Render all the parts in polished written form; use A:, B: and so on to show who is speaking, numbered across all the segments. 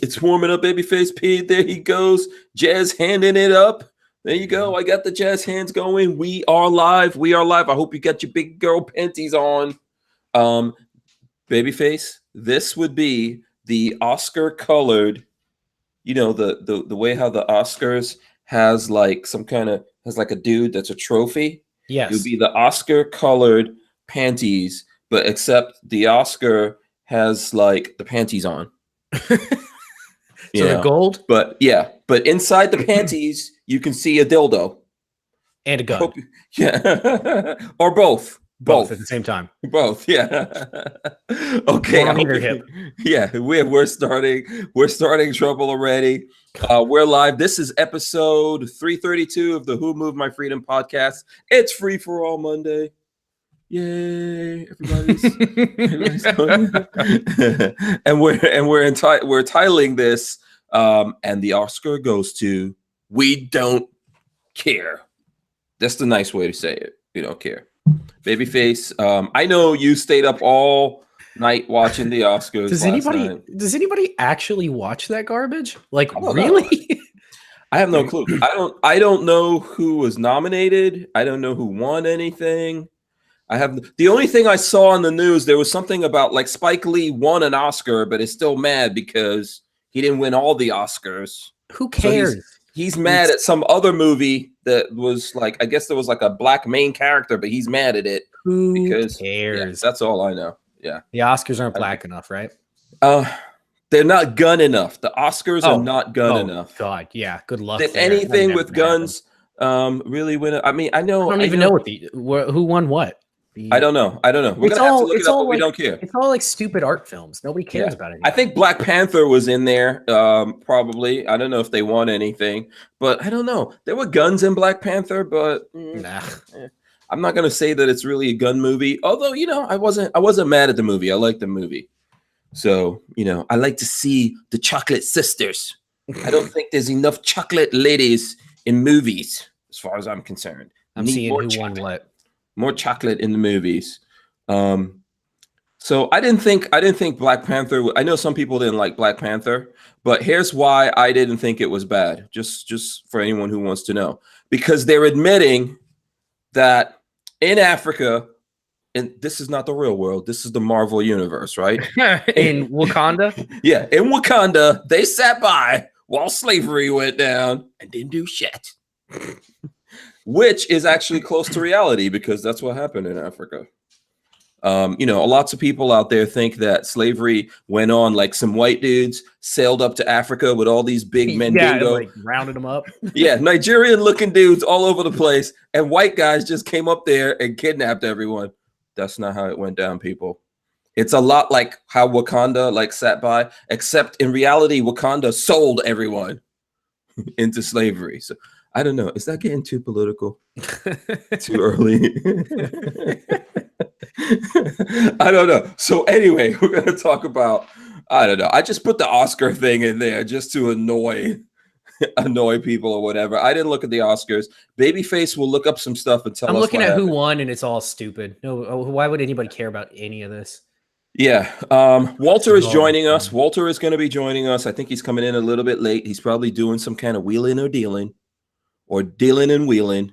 A: It's warming up, Babyface P. There he goes. Jazz handing it up. There you go. I got the jazz hands going. We are live. We are live. I hope you got your big girl panties on. Babyface, this would be the Oscar colored, you know, the way how the Oscars has like some kind of has like a dude that's a trophy.
B: Yes.
A: It would be the Oscar colored panties, but except the Oscar has like the panties on.
B: So they're gold?
A: But yeah, but inside the panties, you can see a dildo.
B: And a gun.
A: Yeah. Or both.
B: Both at the same time.
A: Both, yeah. Okay.
B: One on either hip.
A: Yeah, we're starting trouble already. We're live. This is episode 332 of the Who Moved My Freedom podcast. It's Free for All Monday. Yay! Everybody's going. and we're titling this, and the Oscar goes to "We Don't Care." That's the nice way to say it. We don't care. Babyface, I know you stayed up all night watching the Oscars.
B: Does anybody actually watch that garbage? Like, really?
A: I have no clue. I don't know who was nominated. I don't know who won anything. The only thing I saw on the news, there was something about like Spike Lee won an Oscar, but is still mad because he didn't win all the Oscars.
B: Who cares?
A: So he's mad at some other movie that was like, I guess there was like a black main character, but he's mad at it.
B: Who cares?
A: Yeah, that's all I know. Yeah.
B: The Oscars aren't black enough, right?
A: They're not gun enough. The Oscars are not gun enough.
B: God, yeah. Good luck.
A: Did anything with guns really win? I mean, I don't
B: even know who won what.
A: I don't know. We're gonna have to look it up, but we don't care.
B: It's all like stupid art films. Nobody cares about it.
A: I think Black Panther was in there, probably. I don't know if they won anything, but I don't know. There were guns in Black Panther, but I'm not gonna say that it's really a gun movie. Although, you know, I wasn't mad at the movie. I liked the movie. So, you know, I like to see the chocolate sisters. I don't think there's enough chocolate ladies in movies, as far as I'm concerned.
B: I'm seeing who won what.
A: More chocolate in the movies. So I didn't think Black Panther. I know some people didn't like Black Panther, but here's why I didn't think it was bad. Just for anyone who wants to know, because they're admitting that in Africa, and this is not the real world. This is the Marvel universe, right?
B: In Wakanda.
A: Yeah, in Wakanda, they sat by while slavery went down and didn't do shit. Which is actually close to reality because that's what happened in Africa. You know, lots of people out there think that slavery went on like some white dudes sailed up to Africa with all these big Mandingo.
B: Like rounded them up.
A: Yeah, Nigerian looking dudes all over the place. And white guys just came up there and kidnapped everyone. That's not how it went down, people. It's a lot like how Wakanda like sat by, except in reality, Wakanda sold everyone into slavery. So I don't know. Is that getting too political? Too early? I don't know. So anyway, we're going to talk about, I don't know. I just put the Oscar thing in there just to annoy people or whatever. I didn't look at the Oscars. Babyface will look up some stuff and tell us.
B: I'm looking at
A: happened.
B: Who won, and it's all stupid. No, why would anybody care about any of this?
A: Yeah. Walter is joining us. Walter is going to be joining us. I think he's coming in a little bit late. He's probably doing some kind of wheeling or dealing. Or dealing and wheeling,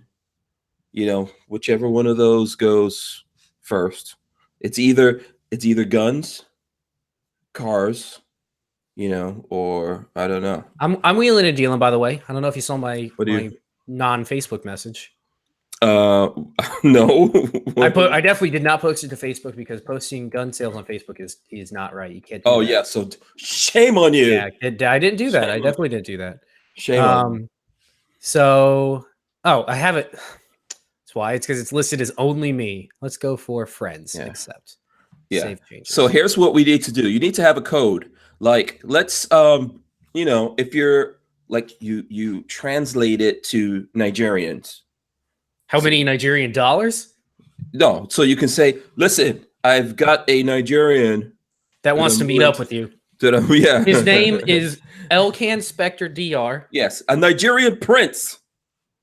A: you know, whichever one of those goes first. It's either guns, cars, you know, or I don't know.
B: I'm wheeling and dealing, by the way. I don't know if you saw my non-Facebook message.
A: No.
B: I definitely did not post it to Facebook because posting gun sales on Facebook is not right. You can't do that.
A: Yeah, so shame on you.
B: Yeah, I didn't do that. I definitely didn't do that.
A: Shame on you.
B: So, I have it. That's why it's because it's listed as only me. Let's go for friends. Accept.
A: Yeah.
B: Save changes.
A: So here's what we need to do. You need to have a code. Like, let's, you know, if you're like you translate it to Nigerians.
B: How many Nigerian dollars?
A: No. So you can say, listen, I've got a Nigerian
B: that wants to meet up with you.
A: Yeah.
B: His name is Elkan Spectre Dr.
A: Yes, a Nigerian prince.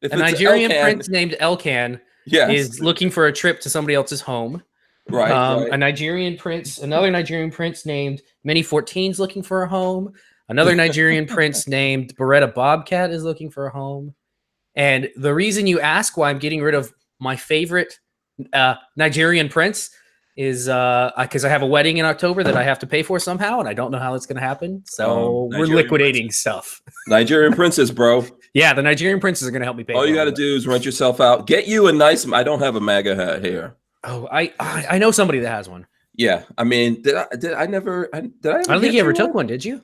B: A Nigerian prince named Elkan
A: is
B: looking for a trip to somebody else's home.
A: Right.
B: A Nigerian prince, another Nigerian prince named Many 14's looking for a home. Another Nigerian prince named Beretta Bobcat is looking for a home. And the reason you ask why I'm getting rid of my favorite Nigerian prince is because I have a wedding in October that I have to pay for somehow, and I don't know how it's going to happen. So we're liquidating stuff.
A: Nigerian princes, bro.
B: Yeah, the Nigerian princes are going to help me pay.
A: All you got to do is rent yourself out. Get you a nice. I don't have a MAGA hat here.
B: Oh, I know somebody that has one.
A: Yeah, I mean, did I never? I
B: don't think you ever took one, did you?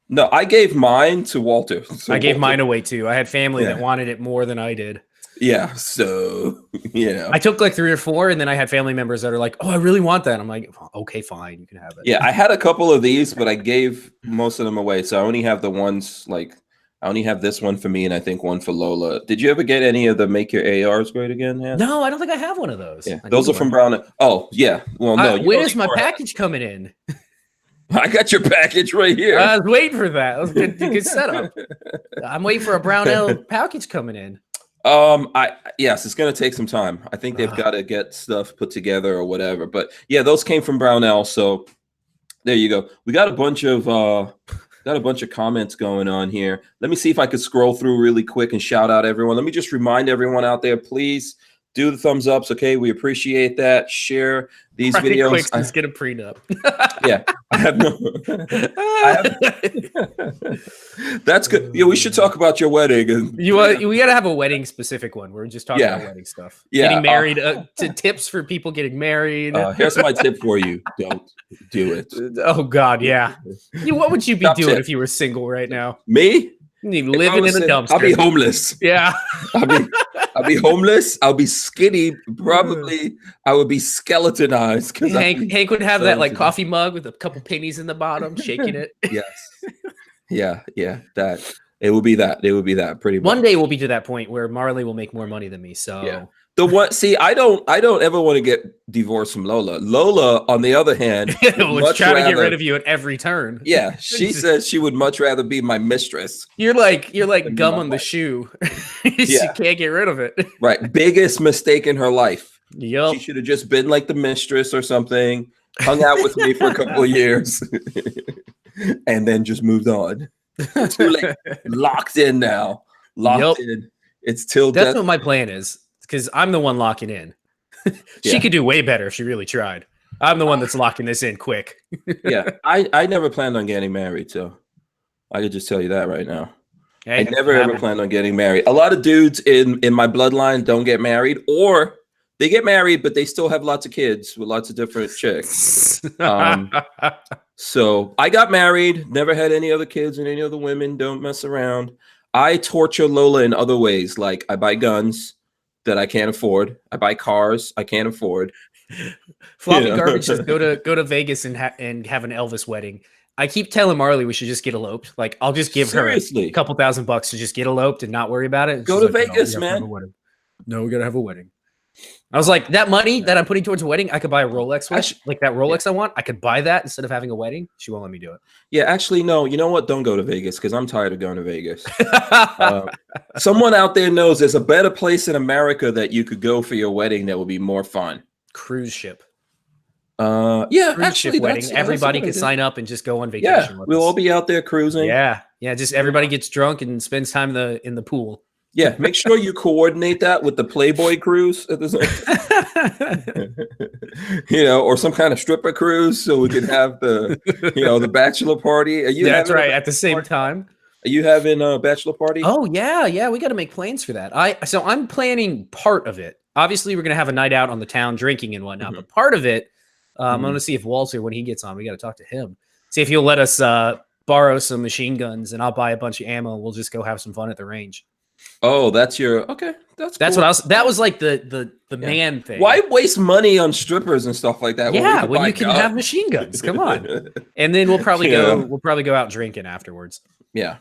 A: No, I gave mine to Walter.
B: So I gave mine away too. I had family that wanted it more than I did.
A: Yeah, so yeah.
B: I took like 3 or 4, and then I had family members that are like, "Oh, I really want that." I'm like, "Okay, fine, you can have it."
A: Yeah, I had a couple of these, but I gave most of them away. So I only have the ones like I only have this one for me, and I think one for Lola. Did you ever get any of the Make Your ARs Great Again? Yeah?
B: No, I don't don't think I have one of those.
A: Yeah, those are from Brown. Oh, yeah. Well, no.
B: When is my package coming in?
A: I got your package right here.
B: I was waiting for that. That was a good setup. I'm waiting for a Brownell package coming in.
A: Yes, it's gonna take some time. I think they've got to get stuff put together or whatever. But yeah, those came from Brownell. So there you go. We got a bunch of comments going on here. Let me see if I could scroll through really quick and shout out everyone. Let me just remind everyone out there, please do the thumbs ups. Okay, we appreciate that. Share these videos.
B: Let's get a prenup.
A: Yeah, I have no. That's good. Yeah, we should talk about your wedding.
B: We got to have a wedding specific one. We're just talking about wedding stuff.
A: Yeah,
B: getting married. To tips for people getting married.
A: Here's my tip for you: don't do it.
B: Oh God, yeah. What would you be doing if you were single right now?
A: Me?
B: Living in a dumpster.
A: I'll be homeless.
B: Yeah.
A: I'll be homeless. I'll be skinny. Probably I would be skeletonized.
B: Hank would have that like coffee mug with a couple pennies in the bottom, shaking it.
A: Yes. Yeah. That it would be that. It would be that pretty much.
B: One day we'll be to that point where Marley will make more money than me. So
A: yeah. I don't ever want to get divorced from Lola. Lola, on the other hand,
B: was trying to get rid of you at every turn.
A: Yeah, she says she would much rather be my mistress.
B: You're like gum on the shoe. She can't get rid of it.
A: Right. Biggest mistake in her life.
B: Yep.
A: She should have just been like the mistress or something, hung out with me for a couple of years, and then just moved on. Too late. Locked in now. Locked in. It's till
B: That's what my plan is. Because I'm the one locking in. She could do way better if she really tried. I'm the one that's locking this in quick.
A: Yeah, I never planned on getting married, so I could just tell you that right now. Hey, I never ever planned on getting married. A lot of dudes in my bloodline don't get married, or they get married, but they still have lots of kids with lots of different chicks. So I got married, never had any other kids and any other women. Don't mess around. I torture Lola in other ways, like I buy guns that I can't afford. I buy cars I can't afford.
B: Floppy garbage says go to Vegas and have an Elvis wedding. I keep telling Marley we should just get eloped. Like I'll just give her a couple $1,000 to just get eloped and not worry about it.
A: Go to Vegas, man.
B: No, we gotta have a wedding. I was like, that money that I'm putting towards a wedding, I could buy a Rolex with. Like that Rolex I want, I could buy that instead of having a wedding. She won't let me do it.
A: Yeah, actually, no. You know what? Don't go to Vegas because I'm tired of going to Vegas. Someone out there knows there's a better place in America that you could go for your wedding that would be more fun.
B: Cruise ship.
A: Yeah,
B: cruise
A: actually,
B: ship wedding. Everybody can sign up and just go on vacation.
A: Yeah, we'll all be out there cruising.
B: Yeah. Just everybody gets drunk and spends time in the pool.
A: Yeah, make sure you coordinate that with the Playboy cruise at the or some kind of stripper cruise, so we can have the, the bachelor party.
B: That's right. At the same time,
A: are you having a bachelor party?
B: Oh yeah. We got to make plans for that. I'm planning part of it. Obviously, we're gonna have a night out on the town drinking and whatnot, but part of it, I'm gonna see if Walter, when he gets on, we got to talk to him. See if he'll let us borrow some machine guns, and I'll buy a bunch of ammo. We'll just go have some fun at the range.
A: Oh, that's your okay. That's cool.
B: What I was. That was like the man thing.
A: Why waste money on strippers and stuff like that?
B: Yeah, when you can have machine guns. Come on. And then we'll probably go. We'll probably go out drinking afterwards.
A: Yeah.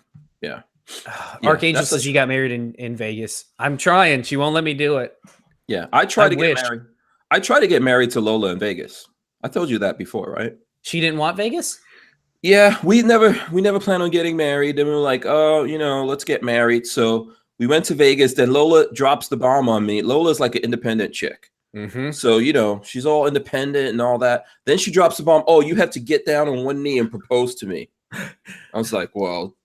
B: Archangel says she got married in Vegas. I'm trying. She won't let me do it.
A: Yeah, I tried to get married. I tried to get married to Lola in Vegas. I told you that before, right?
B: She didn't want Vegas.
A: Yeah, we never planned on getting married. Then we were like, oh, let's get married. So we went to Vegas. Then Lola drops the bomb on me. Lola's like an independent chick.
B: Mm-hmm.
A: So, she's all independent and all that. Then she drops the bomb. Oh, you have to get down on one knee and propose to me. I was like, well,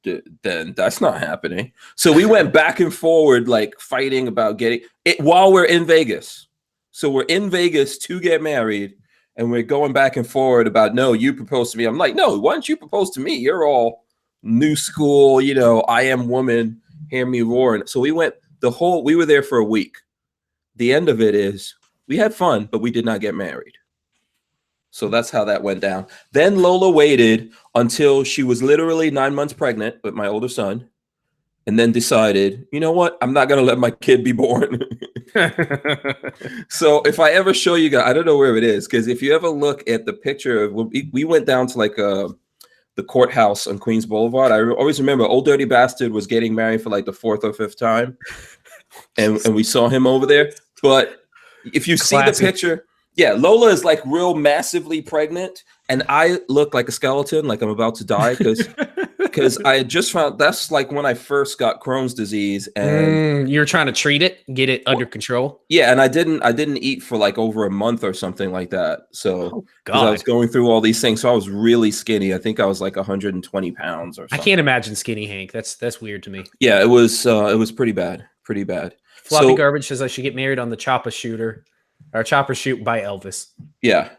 A: then that's not happening. So we went back and forward, like fighting about getting it while we're in Vegas. So we're in Vegas to get married, and we're going back and forward about, no, you proposed to me. I'm like, no, why don't you propose to me? You're all new school, you know, I am woman, hear me roaring. So we went we were there for a week. The end of it is we had fun, but we did not get married. So that's how that went down. Then Lola waited until she was literally 9 months pregnant with my older son, and then decided, you know what? I'm not going to let my kid be born. So if I ever show you guys, I don't know where it is, because if you ever look at the picture of we went down to like the courthouse on Queens Boulevard. I always remember Old Dirty Bastard was getting married for like the 4th or 5th time, and we saw him over there. But if you see the picture. Yeah, Lola is like real massively pregnant, and I look like a skeleton, like I'm about to die because I had just found that's like when I first got Crohn's disease, and
B: you're trying to treat it, get it under control.
A: Yeah, and I didn't eat for like over a month or something like that. So because I was going through all these things, so I was really skinny. I think I was like 120 pounds or something.
B: I can't imagine skinny Hank. That's weird to me.
A: Yeah, it was pretty bad, pretty bad.
B: Floppy Garbage says I should get married on the Chopper Shooter. Or Chopper Shoot by Elvis.
A: Yeah.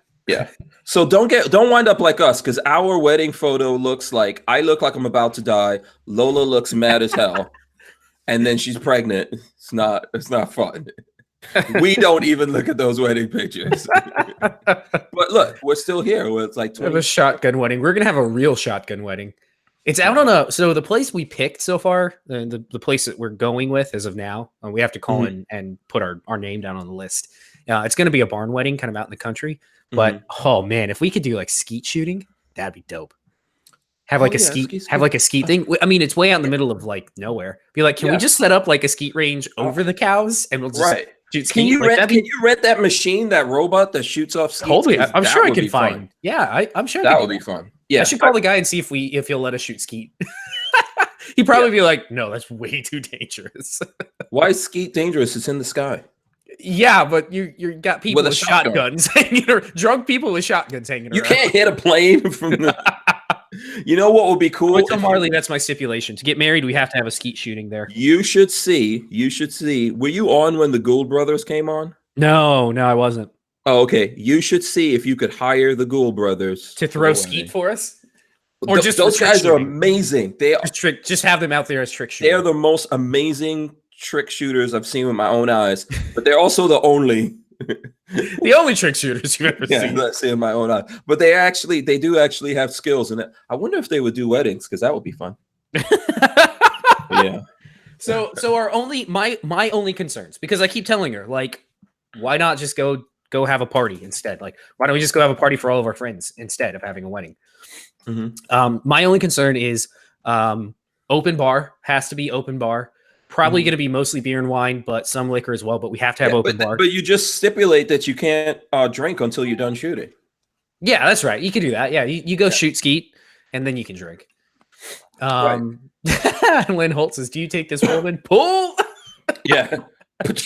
A: So don't wind up like us, because our wedding photo looks like I look like I'm about to die. Lola looks mad as hell, and then she's pregnant. It's not fun. We don't even look at those wedding pictures. But look, we're still here. It's like 20.
B: We have a shotgun wedding. We're gonna have a real shotgun wedding. It's out on so the place we picked so far, the place that we're going with as of now, we have to call in and put our name down on the list. It's going to be a barn wedding kind of out in the country. But, oh, man, if we could do, like, skeet shooting, that'd be dope. Have, like, a skeet thing. I mean, it's way out in the middle of, like, nowhere. Be like, can we just set up, like, a skeet range over the cows? And we'll just shoot skeet?
A: Can you rent that machine, that robot that shoots off skeet?
B: Totally. I'm sure I can find. Fun. Yeah, I'm sure
A: that would be fun. Yeah.
B: I should call the guy and see if he'll let us shoot skeet. He'd probably be like, no, that's way too dangerous.
A: Why is skeet dangerous? It's in the sky.
B: Yeah, but you got people with shotguns, drunk people with shotguns hanging around.
A: You can't hit a plane from the. You know what would be cool?
B: Tell Marley that's my stipulation. To get married, we have to have a skeet shooting there.
A: You should see. Were you on when the Gould brothers came on?
B: No, I wasn't.
A: Oh, okay. You should see if you could hire the Gould brothers
B: to throw skeet for us.
A: Or just those guys are amazing. They are
B: just have them out there as trick shooters.
A: They are the most amazing trick shooters I've seen with my own eyes, but they're also the only
B: trick shooters you've ever seen.
A: I've seen in my own eyes. But they do actually have skills, and I wonder if they would do weddings, because that would be fun. Yeah.
B: So my only concerns, because I keep telling her, like, why not just go have a party instead? Like, why don't we just go have a party for all of our friends instead of having a wedding? My only concern is open bar. Has to be open bar. Probably going to be mostly beer and wine, but some liquor as well. But we have to have open bar.
A: But you just stipulate that you can't drink until you're done shooting.
B: Yeah, that's right. You can do that. Yeah, you go shoot skeet, and then you can drink. Lynn Holt says, "Do you take this woman? Pull."
A: Yeah. Put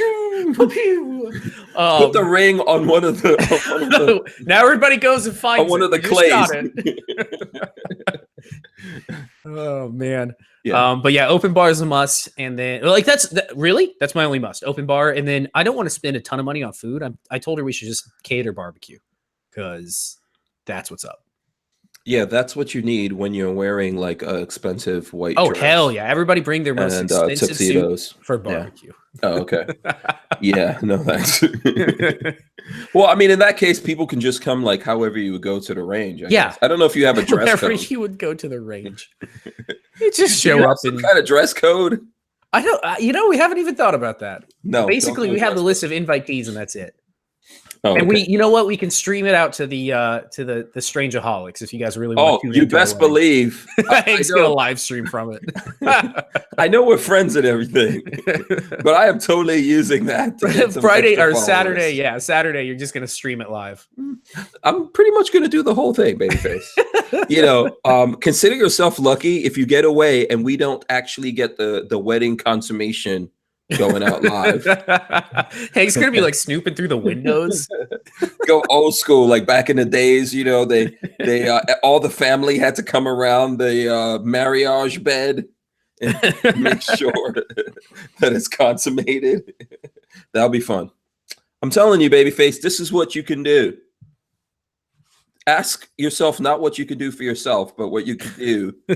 A: the ring on one of the.
B: Now everybody goes and finds
A: on one of the clays.
B: Oh man.
A: Yeah.
B: But yeah, open bar is a must, and then like that's my only must. Open bar, and then I don't want to spend a ton of money on food. I told her we should just cater barbecue, because that's what's up.
A: Yeah, that's what you need when you're wearing like an expensive white
B: dress.
A: Hell
B: yeah. Everybody bring their most expensive
A: tuxedos
B: suit for barbecue.
A: Yeah. Oh, okay. Yeah, no thanks. Well, I mean, in that case, people can just come like however you would go to the range. I guess. I don't know if you have a dress code.
B: You would go to the range. You just show up
A: in kind of dress code.
B: I don't, we haven't even thought about that.
A: No.
B: Basically, we have the list of invitees, and that's it.
A: Oh,
B: and we, you know what? We can stream it out to the Strangeaholics if you guys really want to.
A: Oh, you best believe.
B: Hank's gonna live stream from it.
A: I know we're friends and everything, but I am totally using that.
B: Friday or Saturday, Saturday. You're just gonna stream it live.
A: I'm pretty much gonna do the whole thing, babyface. Consider yourself lucky if you get away and we don't actually get the wedding consummation going out live.
B: Hank's gonna be like snooping through the windows.
A: Go old school, like back in the days. You know, they all the family had to come around the marriage bed and make sure that it's consummated. That'll be fun. I'm telling you, babyface, this is what you can do. Ask yourself not what you can do for yourself, but what you can do for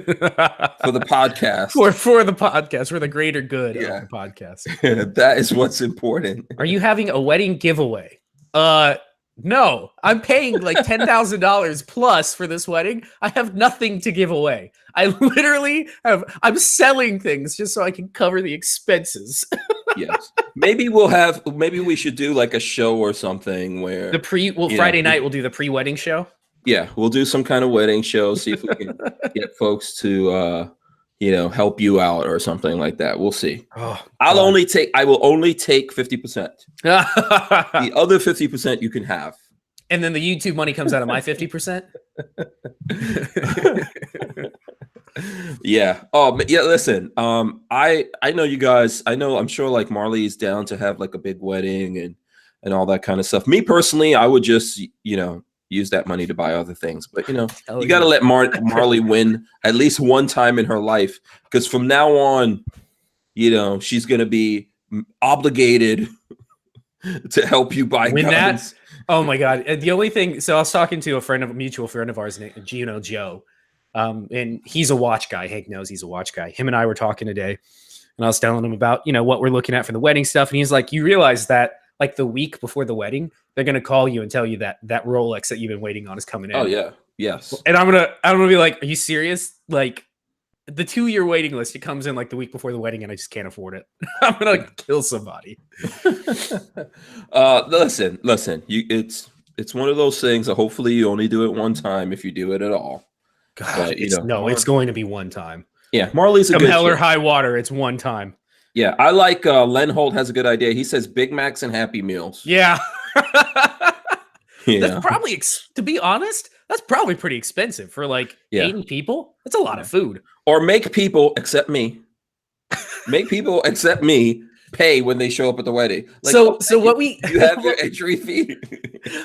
A: the podcast.
B: For the podcast, for the greater good of the podcast.
A: That is what's important.
B: Are you having a wedding giveaway? No. I'm paying like $10,000 plus for this wedding. I have nothing to give away. I literally I'm selling things just so I can cover the expenses.
A: Yes. Maybe we should do like a show or something where
B: Friday night we'll do the pre-wedding show.
A: Yeah, we'll do some kind of wedding show, see if we can get folks to help you out or something like that. We'll see.
B: Oh,
A: I will only take 50%. The other 50% you can have.
B: And then the YouTube money comes out of my 50%.
A: Yeah. Oh, yeah. Listen. I know you guys. I'm sure like Marley's down to have like a big wedding and all that kind of stuff. Me personally, I would just use that money to buy other things. But you got to let Marley win at least one time in her life, because from now on, she's gonna be obligated to help you buy guns.
B: Oh my God. The only thing, so I was talking to a mutual friend of ours, Joe. And he's a watch guy. Hank knows he's a watch guy. Him and I were talking today, and I was telling him about, what we're looking at for the wedding stuff. And he's like, you realize that like the week before the wedding, they're going to call you and tell you that Rolex that you've been waiting on is coming in.
A: Oh yeah. Yes.
B: And I'm going to be like, are you serious? Like the 2-year waiting list, it comes in like the week before the wedding and I just can't afford it. I'm going to kill somebody.
A: Listen, it's one of those things that hopefully you only do it one time, if you do it at all.
B: God, it's going to be one time.
A: Yeah, Marley's a good
B: hell or high water. It's one time.
A: Yeah, I like Len Holt has a good idea. He says Big Macs and Happy Meals.
B: Yeah.
A: Yeah.
B: That's probably, to be honest, that's probably pretty expensive for like 80 people. That's a lot of food.
A: Or make people except me pay when they show up at the wedding. Like,
B: so what
A: you have your entry fee.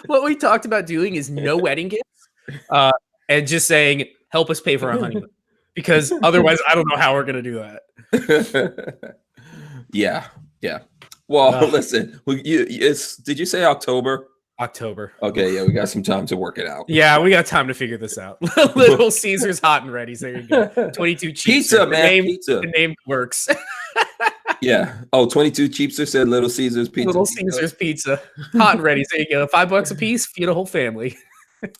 B: What we talked about doing is no wedding gifts, and just saying, help us pay for our honeymoon, because otherwise I don't know how we're gonna do that.
A: Yeah. Well, listen. Did you say October?
B: October.
A: Okay, yeah, we got some time to work it out.
B: Yeah, we got time to figure this out. Little Caesars hot and ready. There you go. 22
A: pizza, man. Pizza.
B: The name works.
A: Yeah. Oh, 22 Cheapster said Little Caesars pizza.
B: Little Caesars pizza. Hot and ready. There you go. $5 a piece. Feed a whole family.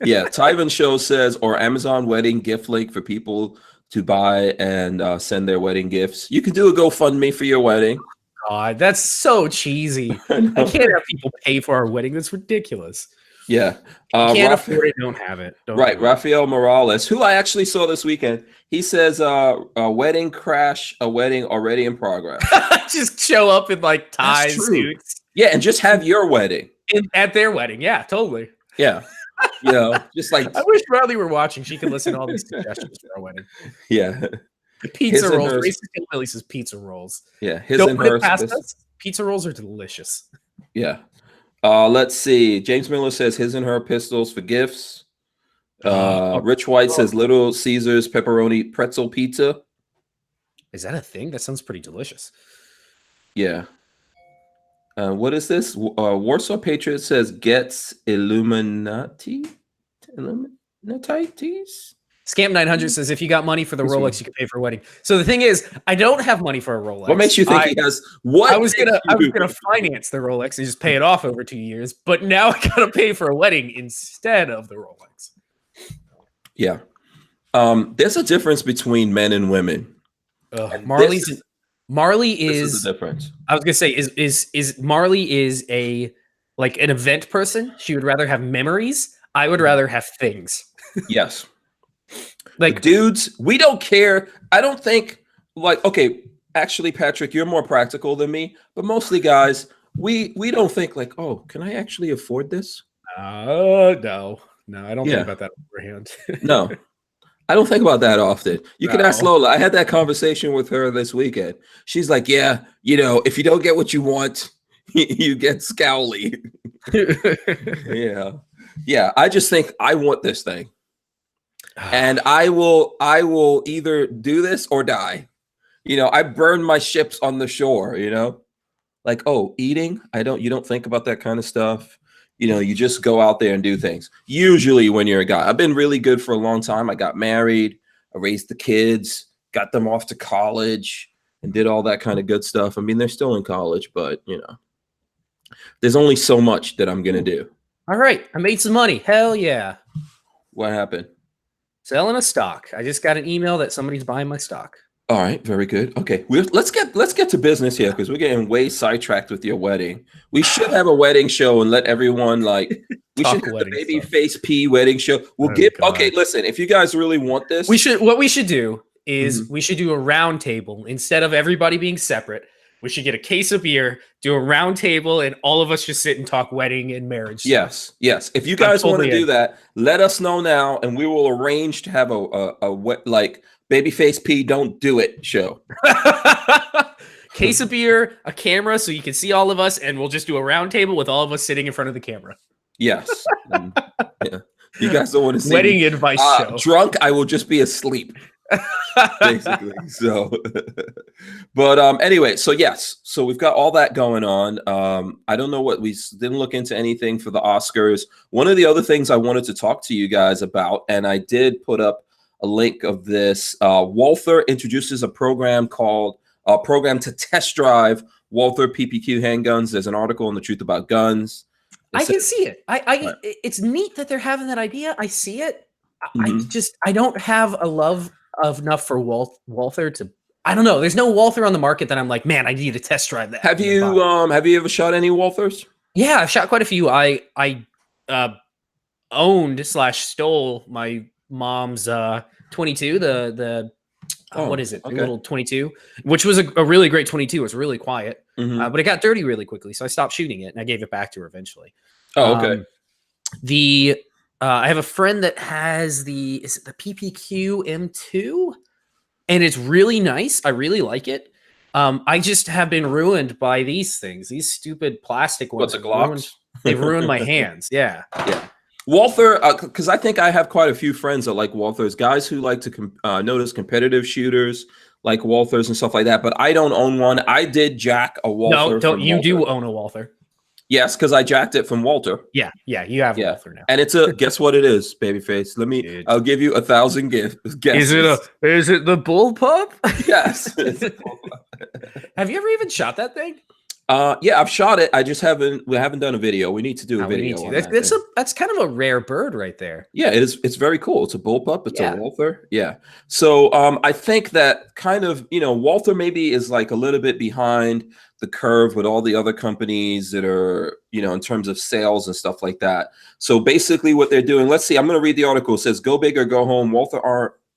A: Yeah. Tyven Show says, or Amazon wedding gift link for people to buy and send their wedding gifts. You can do a GoFundMe for your wedding.
B: God, that's so cheesy. I can't have people pay for our wedding. That's ridiculous.
A: Yeah.
B: Can't afford it, don't have it.
A: Rafael Morales, who I actually saw this weekend, he says a wedding crash, a wedding already in progress.
B: Just show up in like ties, suits.
A: Yeah, and just have your wedding.
B: At their wedding. Yeah, totally.
A: Yeah. Just like
B: I wish Riley were watching. She could listen to all these suggestions for our wedding.
A: Yeah.
B: Pizza rolls. Racist Hillbilly says pizza rolls.
A: Yeah.
B: Pizza rolls are delicious.
A: Yeah. Let's see. James Miller says his and her pistols for gifts. Rich White says Little Caesars pepperoni pretzel pizza.
B: Is that a thing? That sounds pretty delicious.
A: Yeah. What is this? Warsaw Patriot says gets Illuminati's.
B: Scamp 900 says if you got money for the Rolex, you can pay for a wedding. So the thing is, I don't have money for a Rolex.
A: What makes you think he has? What
B: I was gonna finance the Rolex and just pay it off over 2 years, but now I gotta pay for a wedding instead of the Rolex.
A: Yeah, there's a difference between men and women.
B: Marley is
A: the difference.
B: I was gonna say is Marley is an event person. She would rather have memories. I would rather have things.
A: Yes. Like dudes, we don't care. I don't think okay, actually, Patrick, you're more practical than me, but mostly guys, we don't think like, oh, can I actually afford this?
B: No, I don't think about that beforehand.
A: No. I don't think about that often. You can ask
B: No.
A: Lola. I had that conversation with her this weekend. She's like, yeah, you know, if you don't get what you want, you get scowly. Yeah. Yeah. I just think I want this thing. And I will either do this or die. You know, I burn my ships on the shore, you know? Like, oh, eating? You don't think about that kind of stuff. You know, you just go out there and do things. Usually when you're a guy. I've been really good for a long time. I got married, I raised the kids, got them off to college, and did all that kind of good stuff. I mean, they're still in college, but you know, there's only so much that I'm gonna do.
B: All right, I made some money. Hell yeah.
A: What happened?
B: Selling a stock. I just got an email that somebody's buying my stock.
A: All right, very good. Okay, let's get to business here because we're getting way sidetracked with your wedding. We should have a wedding show and let everyone like we should have the baby face P wedding show. We'll okay. Listen, if you guys really want this,
B: what we should do is we should do a round table instead of everybody being separate. We should get a case of beer, do a round table, and all of us just sit and talk wedding and marriage.
A: Yes, yes. If you guys want to do that, let us know now, and we will arrange to have a like Babyface P Don't Do It show.
B: Case of beer, a camera, so you can see all of us, and we'll just do a round table with all of us sitting in front of the camera.
A: Yes. Yeah. You guys don't want to see
B: wedding advice show.
A: Drunk, I will just be asleep. Basically. So but anyway, so yes, so we've got all that going on. I don't know what we didn't look into anything for the Oscars. One of the other things I wanted to talk to you guys about, and I did put up a link of this, Walther introduces a program called Program to Test Drive Walther PPQ Handguns. There's an article in The Truth About Guns.
B: I can see it. It's neat that they're having that idea. I see it. I don't have a love enough for Walther to, I don't know. There's no Walther on the market that I'm like, man, I need to test drive that.
A: Have you ever shot any Walthers?
B: Yeah, I've shot quite a few. I owned / stole my mom's 22, the what is it? Okay. A little 22, which was a really great 22. It was really quiet, but it got dirty really quickly, so I stopped shooting it and I gave it back to her eventually.
A: Oh, okay.
B: I have a friend that has the PPQ M2, and it's really nice. I really like it. I just have been ruined by these things. These stupid plastic ones.
A: What, the Glocks?
B: They've ruined my hands. Yeah.
A: Yeah. Walther, because I think I have quite a few friends that like Walthers, guys who like to notice competitive shooters like Walthers and stuff like that. But I don't own one. I did jack a Walther.
B: No, don't you do own a Walther?
A: Yes, because I jacked it from Walter.
B: Yeah, you have a Walther now.
A: And it's a guess what it is, babyface. I'll give you 1,000 guesses.
B: Is it the bullpup?
A: Yes.
B: Have you ever even shot that thing?
A: Yeah, I've shot it. We haven't done a video. We need to do a video. On
B: that's kind of a rare bird right there.
A: Yeah, it is. It's very cool. It's a bullpup. It's a Walther. Yeah. So I think that kind of, Walther maybe is like a little bit behind the curve with all the other companies that are, in terms of sales and stuff like that. So basically what they're doing, let's see, I'm going to read the article. It says, go big or go home. Walther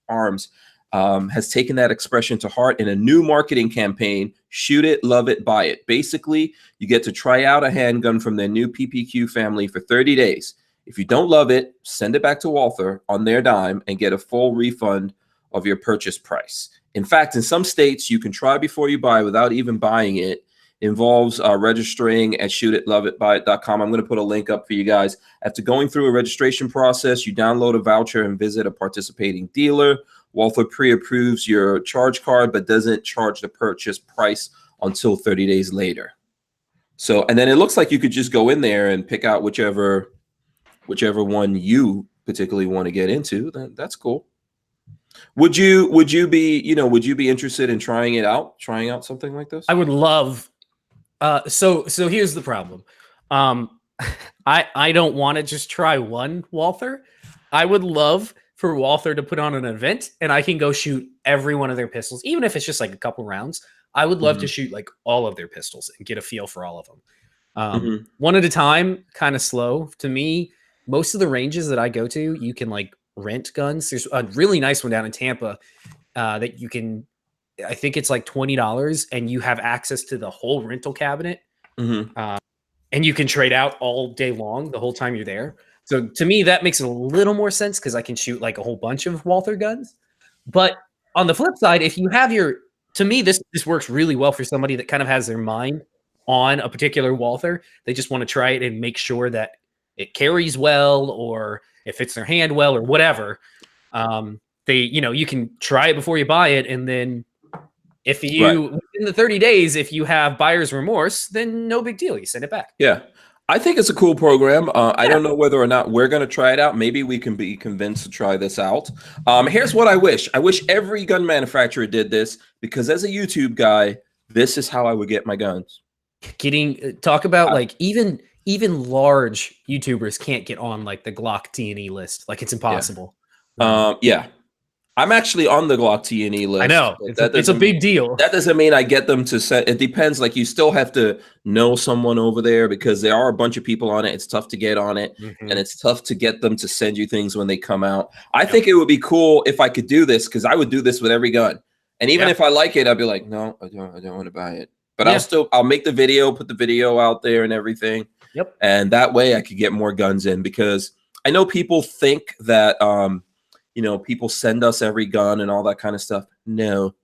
A: Arms has taken that expression to heart in a new marketing campaign. Shoot it, love it, buy it. Basically, you get to try out a handgun from their new PPQ family for 30 days. If you don't love it, send it back to Walther on their dime and get a full refund of your purchase price. In fact, in some states, you can try before you buy without even buying it. Involves registering at shootitloveitbuyit.com. I'm going to put a link up for you guys. After going through a registration process, you download a voucher and visit a participating dealer. Walther pre-approves your charge card, but doesn't charge the purchase price until 30 days later. So, and then it looks like you could just go in there and pick out whichever one you particularly want to get into. That's cool. Would you be interested in trying out something like this?
B: I would love. So here's the problem. I don't want to just try one Walther. I would love for Walther to put on an event and I can go shoot every one of their pistols, even if it's just like a couple rounds. I would love to shoot like all of their pistols and get a feel for all of them. One at a time, kind of slow. To me, most of the ranges that I go to, you can like rent guns. There's a really nice one down in Tampa that you can, I think it's like $20 and you have access to the whole rental cabinet. And you can trade out all day long, the whole time you're there. So to me, that makes a little more sense because I can shoot like a whole bunch of Walther guns. But on the flip side, if you have to me, this works really well for somebody that kind of has their mind on a particular Walther. They just want to try it and make sure that it carries well, or it fits their hand well, or whatever. You can try it before you buy it, and then if you within the 30 days, if you have buyer's remorse, then no big deal. You send it back.
A: Yeah. I think it's a cool program. I don't know whether or not we're going to try it out. Maybe we can be convinced to try this out. Here's what I wish. I wish every gun manufacturer did this, because as a YouTube guy, this is how I would get my guns.
B: Talk about like even large YouTubers can't get on like the Glock T&E list. Like it's impossible.
A: Yeah. I'm actually on the Glock T&E list.
B: I know. It's a big deal.
A: That doesn't mean I get them to set. It depends. Like, you still have to know someone over there, because there are a bunch of people on it. It's tough to get on it, and it's tough to get them to send you things when they come out. I think it would be cool if I could do this, because I would do this with every gun. And even if I like it, I'd be like, no, I don't want to buy it. But I'll make the video, put the video out there and everything.
B: Yep.
A: And that way I could get more guns in, because I know people think that people send us every gun and all that kind of stuff. No,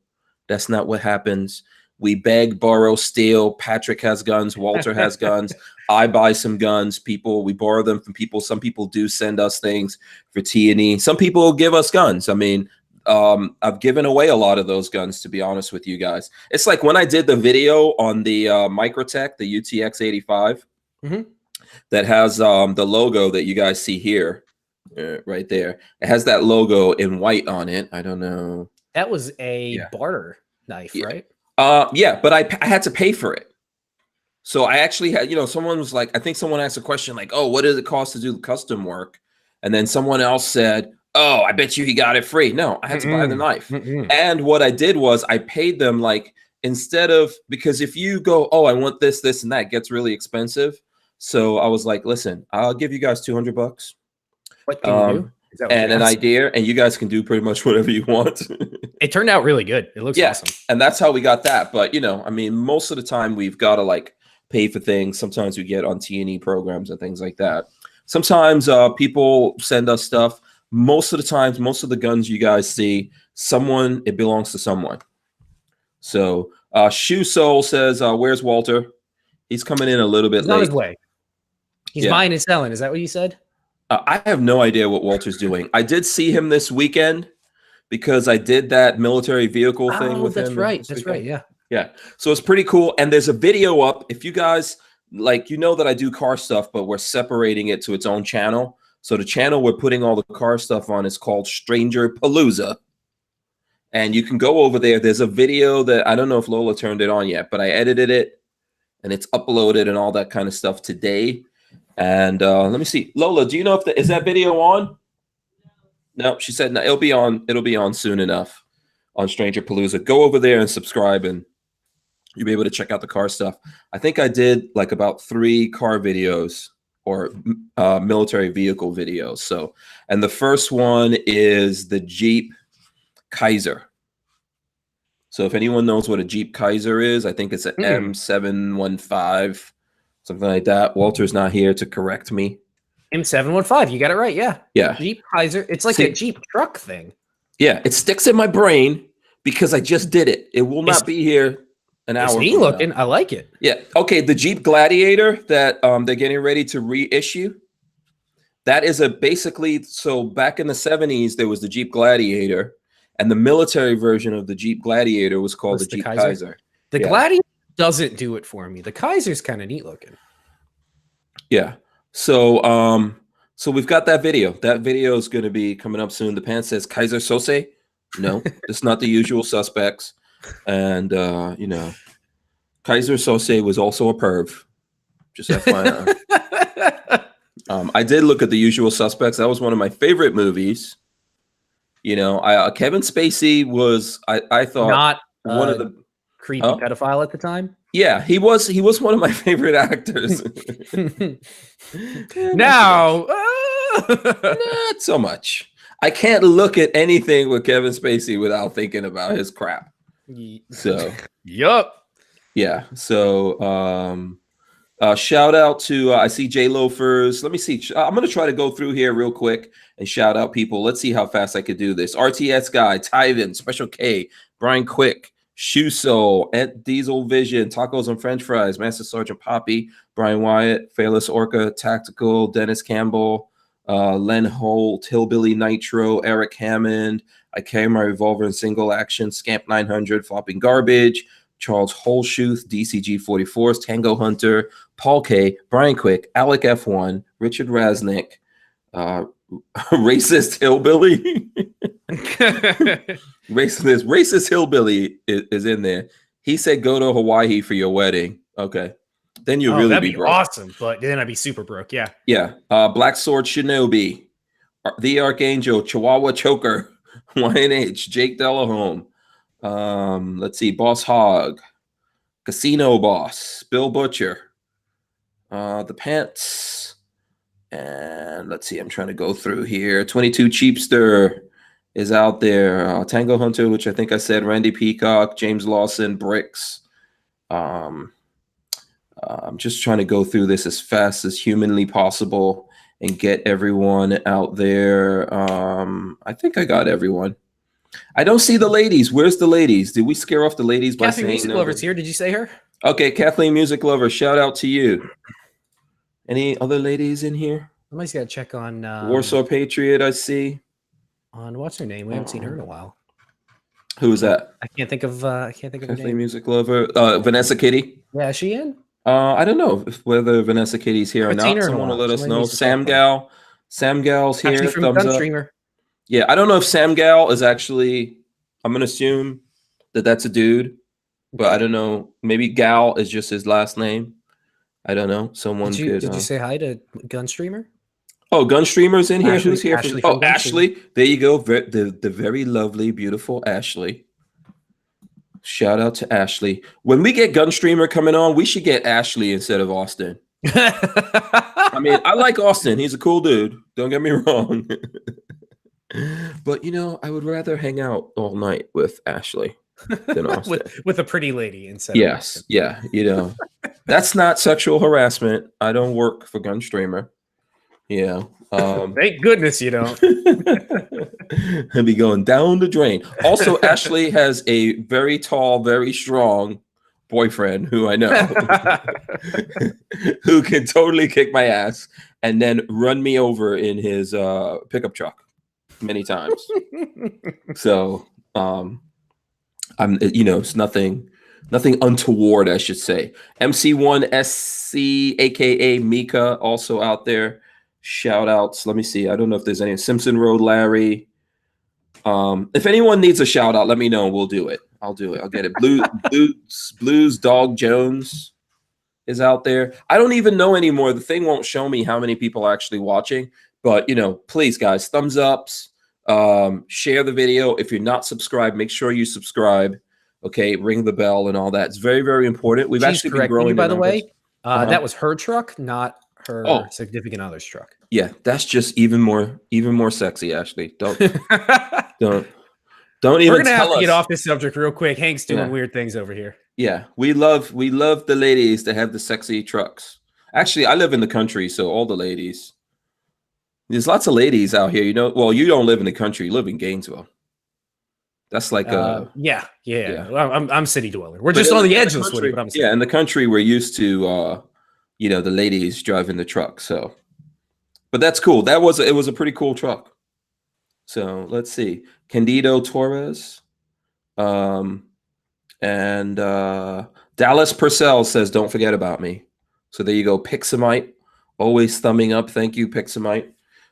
A: that's not what happens. We beg, borrow, steal. Patrick has guns. Walter has guns. I buy some guns. We borrow them from people. Some people do send us things for T&E. Some people give us guns. I mean, I've given away a lot of those guns, to be honest with you guys. It's like when I did the video on the Microtech, the UTX 85, that has the logo that you guys see here. Right there, it has that logo in white on it. I don't know.
B: That was a barter knife, right?
A: Yeah, but I had to pay for it. So I actually had, someone was like, I think someone asked a question like, oh, what does it cost to do the custom work? And then someone else said, oh, I bet you he got it free. No, I had to buy the knife. And what I did was I paid them, like, instead of, because if you go, oh, I want this, this, and that, it gets really expensive. So I was like, listen, I'll give you guys $200.
B: What can you do?
A: And an idea, and you guys can do pretty much whatever you want.
B: It turned out really good. It looks awesome.
A: And that's how we got that. But, I mean, most of the time we've got to like pay for things. Sometimes we get on T&E programs and things like that. Sometimes people send us stuff. Most of the times, most of the guns you guys see, it belongs to someone. So Shoe Soul says, where's Walter? He's coming in a little bit late.
B: On his way. He's buying and selling. Is that what you said?
A: I have no idea what Walter's doing. I did see him this weekend, because I did that military vehicle thing with him.
B: That's right. That's right. Yeah.
A: Yeah. So it's pretty cool. And there's a video up. If you guys like, that I do car stuff, but we're separating it to its own channel. So the channel we're putting all the car stuff on is called Stranger Palooza. And you can go over there. There's a video that I don't know if Lola turned it on yet, but I edited it and it's uploaded and all that kind of stuff today. And let me see, Lola, do you know if is that video on? No, she said no. It'll be on. It'll be on soon enough on Stranger Palooza. Go over there and subscribe, and you'll be able to check out the car stuff. I think I did like about 3 car videos or military vehicle videos. So, and the first one is the Jeep Kaiser. So if anyone knows what a Jeep Kaiser is, I think it's an M715. Something like that. Walter's not here to correct me.
B: M715. You got it right. Yeah.
A: Yeah.
B: Jeep Kaiser. It's like a Jeep truck thing.
A: Yeah. It sticks in my brain because I just did it. It will not be here an hour.
B: It's neat looking. I like it.
A: Yeah. Okay. The Jeep Gladiator that they're getting ready to reissue. That is basically, so back in the 70s, there was the Jeep Gladiator, and the military version of the Jeep Gladiator was called the Jeep Kaiser.
B: The Gladiator doesn't do it for me. The Kaiser's kind of neat looking.
A: Yeah. So so we've got that video. That video is going to be coming up soon. The pants says Kaiser Sose. No, it's not the usual suspects. And Kaiser Sose was also a perv. Just FYI. I did look at The Usual Suspects. That was one of my favorite movies. Kevin Spacey was I thought
B: not
A: one of the
B: creepy pedophile at the time.
A: Yeah, he was one of my favorite actors.
B: Now,
A: not so much. I can't look at anything with Kevin Spacey without thinking about his crap. So,
B: yup.
A: Yeah. So, Shout out to I see J Loafers. Let me see. I'm gonna try to go through here real quick and shout out people. Let's see how fast I could do this. RTS Guy, Tyven, Special K, Brian Quick, Shoe Soul, Ed Diesel Vision, Tacos and French Fries, Master Sergeant Poppy, Brian Wyatt, Fearless Orca, Tactical, Dennis Campbell, Len Holt, Hillbilly Nitro, Eric Hammond, I Carry My Revolver in Single Action, Scamp 900, Flopping Garbage, Charles Holshuth, DCG 44s, Tango Hunter, Paul K, Brian Quick, Alec F1, Richard Raznick, Racist Hillbilly. Racist Hillbilly is in there. He said go to Hawaii for your wedding. Okay. Then you'll really
B: that'd
A: be broke.
B: awesome, but then I'd be super broke. Yeah.
A: Yeah. Black Sword Shinobi, The Archangel, Chihuahua Choker, YNH, Jake Delahome. Let's see, Boss Hog, Casino Boss, Bill Butcher, The Pants, and let's see, I'm trying to go through here. 22 Cheapster is out there. Tango Hunter, which I think I said, Randy Peacock, James Lawson, Bricks. I'm just trying to go through this as fast as humanly possible and get everyone out there. I think I got everyone. I don't see the ladies. Where's the ladies? Did we scare off the ladies by
B: Kathleen
A: saying
B: Music
A: no?
B: Lover's here. Did you say her?
A: Okay, Kathleen Music Lover, shout out to you. Any other ladies in here?
B: Somebody's got to check on
A: Warsaw Patriot, I see.
B: On what's her name? We haven't seen her in a while.
A: Who is that?
B: I can't think of her
A: Kathleen
B: name.
A: Music Lover. Vanessa Kitty.
B: Yeah, is she in?
A: I don't know whether Vanessa Kitty's here or not. Someone will let us know. Sam Gal's here.
B: Actually from
A: Thumbs
B: Gun
A: up.
B: Streamer.
A: Yeah, I don't know if Sam Gal is actually, I'm going to assume that that's a dude, but I don't know. Maybe Gal is just his last name. I don't know. Someone could.
B: Did you say hi to Gun Streamer?
A: Oh, Gun Streamer's in here.
B: Ashley,
A: Who's here?
B: Ashley
A: Oh,
B: from Gun
A: Ashley. There you go. The very lovely, beautiful Ashley. Shout out to Ashley. When we get Gun Streamer coming on, we should get Ashley instead of Austin. I mean, I like Austin. He's a cool dude. Don't get me wrong. But, you know, I would rather hang out all night with Ashley than Austin.
B: with a pretty lady instead.
A: Yes. Yeah. You know, that's not sexual harassment. I don't work for Gun Streamer. Yeah.
B: Thank goodness you don't.
A: And be going down the drain. Also, Ashley has a very tall, very strong boyfriend who I know who can totally kick my ass and then run me over in his pickup truck many times. So I'm, you know, it's nothing untoward, I should say. MC1SC, aka Mika, also out there. Shout outs. Let me see. I don't know if there's any. Simpson Road Larry. If anyone needs a shout out, let me know. We'll do it. I'll do it. I'll get it. Blues Dog Jones is out there. I don't even know anymore. The thing won't show me how many people are actually watching. But, you know, please, guys, thumbs ups. Share the video. If you're not subscribed, make sure you subscribe. Okay, ring the bell and all that. It's very, very important. We've actually been growing.
B: By the way, that was her truck, not her significant other's truck.
A: Yeah, that's just even more sexy, Ashley. Don't even
B: We're gonna have
A: tell
B: to get
A: us.
B: off this subject real quick. Hank's doing weird things over here.
A: Yeah, we love the ladies that have the sexy trucks. Actually, I live in the country, so all the ladies. There's lots of ladies out here, you know. Well, you don't live in the country, you live in Gainesville. That's like
B: yeah. I'm city dweller. We're just on the edge of the city, but I'm
A: in the country we're used to you know, the ladies driving the truck. So, but that's cool. It was a pretty cool truck. So let's see, Candido Torres, and Dallas Purcell says, "Don't forget about me." So there you go, Pixamite, always thumbing up. Thank you, Pixamite.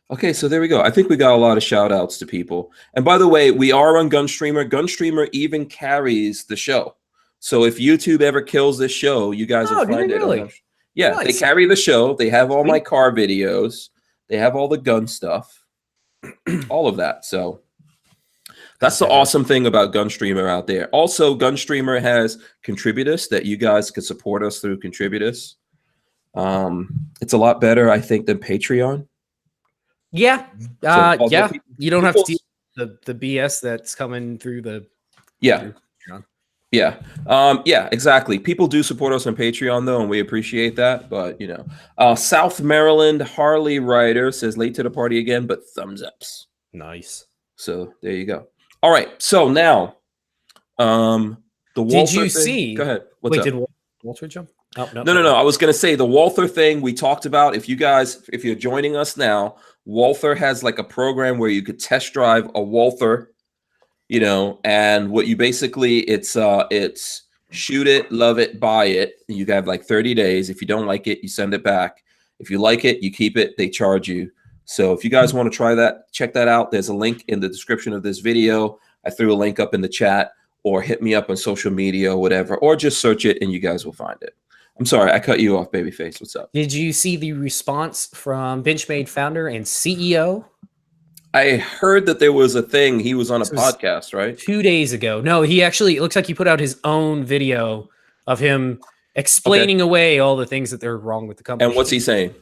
A: Okay, so there we go. I think we got a lot of shout outs to people. And by the way, we are on Gunstreamer. Gunstreamer even carries the show. So if YouTube ever kills this show, you guys will find it.
B: Really?
A: Yeah,
B: nice.
A: They carry the show. They have all my car videos. They have all the gun stuff, all of that. So that's the awesome thing about Gunstreamer out there. Also, Gunstreamer has contributors that you guys could support us through contributors. It's a lot better, I think, than Patreon.
B: Yeah. You don't have to
A: People's-
B: deal with the BS that's coming through the
A: Yeah. Yeah. Yeah, exactly. People do support us on Patreon though, and we appreciate that. But South Maryland Harley Rider says late to the party again, but thumbs ups.
B: Nice.
A: So there you go. All right. So now, the
B: Did
A: Walther
B: you
A: thing.
B: see?
A: Go ahead. What's
B: Wait,
A: up?
B: did Walter jump? Oh, no.
A: No. I was going to say the Walther thing we talked about. If you're joining us now, Walther has like a program where you could test drive a Walther, and what you basically it's shoot it, love it, buy it. You have like 30 days. If you don't like it, you send it back. If you like it, you keep it. They charge you. So if you guys want to try that, check that out. There's a link in the description of this video. I threw a link up in the chat, or hit me up on social media or whatever, or just search it and you guys will find it. I'm sorry, I cut you off, Babyface. What's up?
B: Did you see the response from Benchmade founder and CEO?
A: I heard that there was a thing. He was on a podcast, right?
B: 2 days ago. No, he actually, it looks like he put out his own video of him explaining away all the things that are wrong with the company.
A: And what's he saying?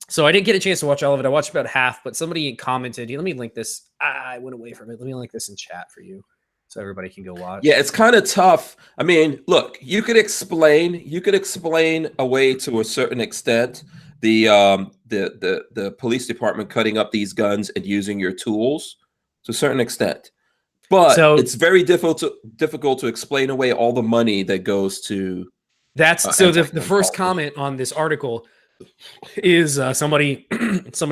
B: So I didn't get a chance to watch all of it. I watched about half, but somebody commented. Let me link this. I went away from it. Let me link this in chat for you so everybody can go watch.
A: Yeah, it's kind of tough. I mean, look, you could explain away to a certain extent the police department cutting up these guns and using your tools to a certain extent. But it's very difficult to explain away all the money that goes to
B: the first comment on this article is somebody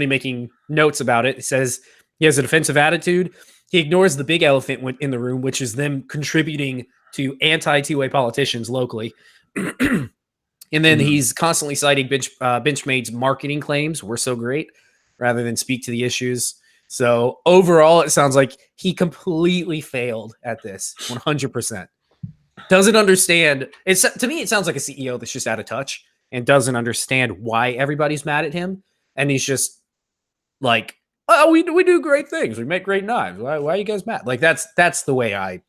B: making notes about it. It says he has a defensive attitude. He ignores the big elephant in the room, which is them contributing to anti-two-way politicians locally. And then he's constantly citing Benchmade's marketing claims were so great rather than speak to the issues. So overall, it sounds like he completely failed at this 100%. Doesn't understand. To me, it sounds like a CEO that's just out of touch and doesn't understand why everybody's mad at him. And he's just like, oh, we do great things. We make great knives. Why are you guys mad? Like that's the way I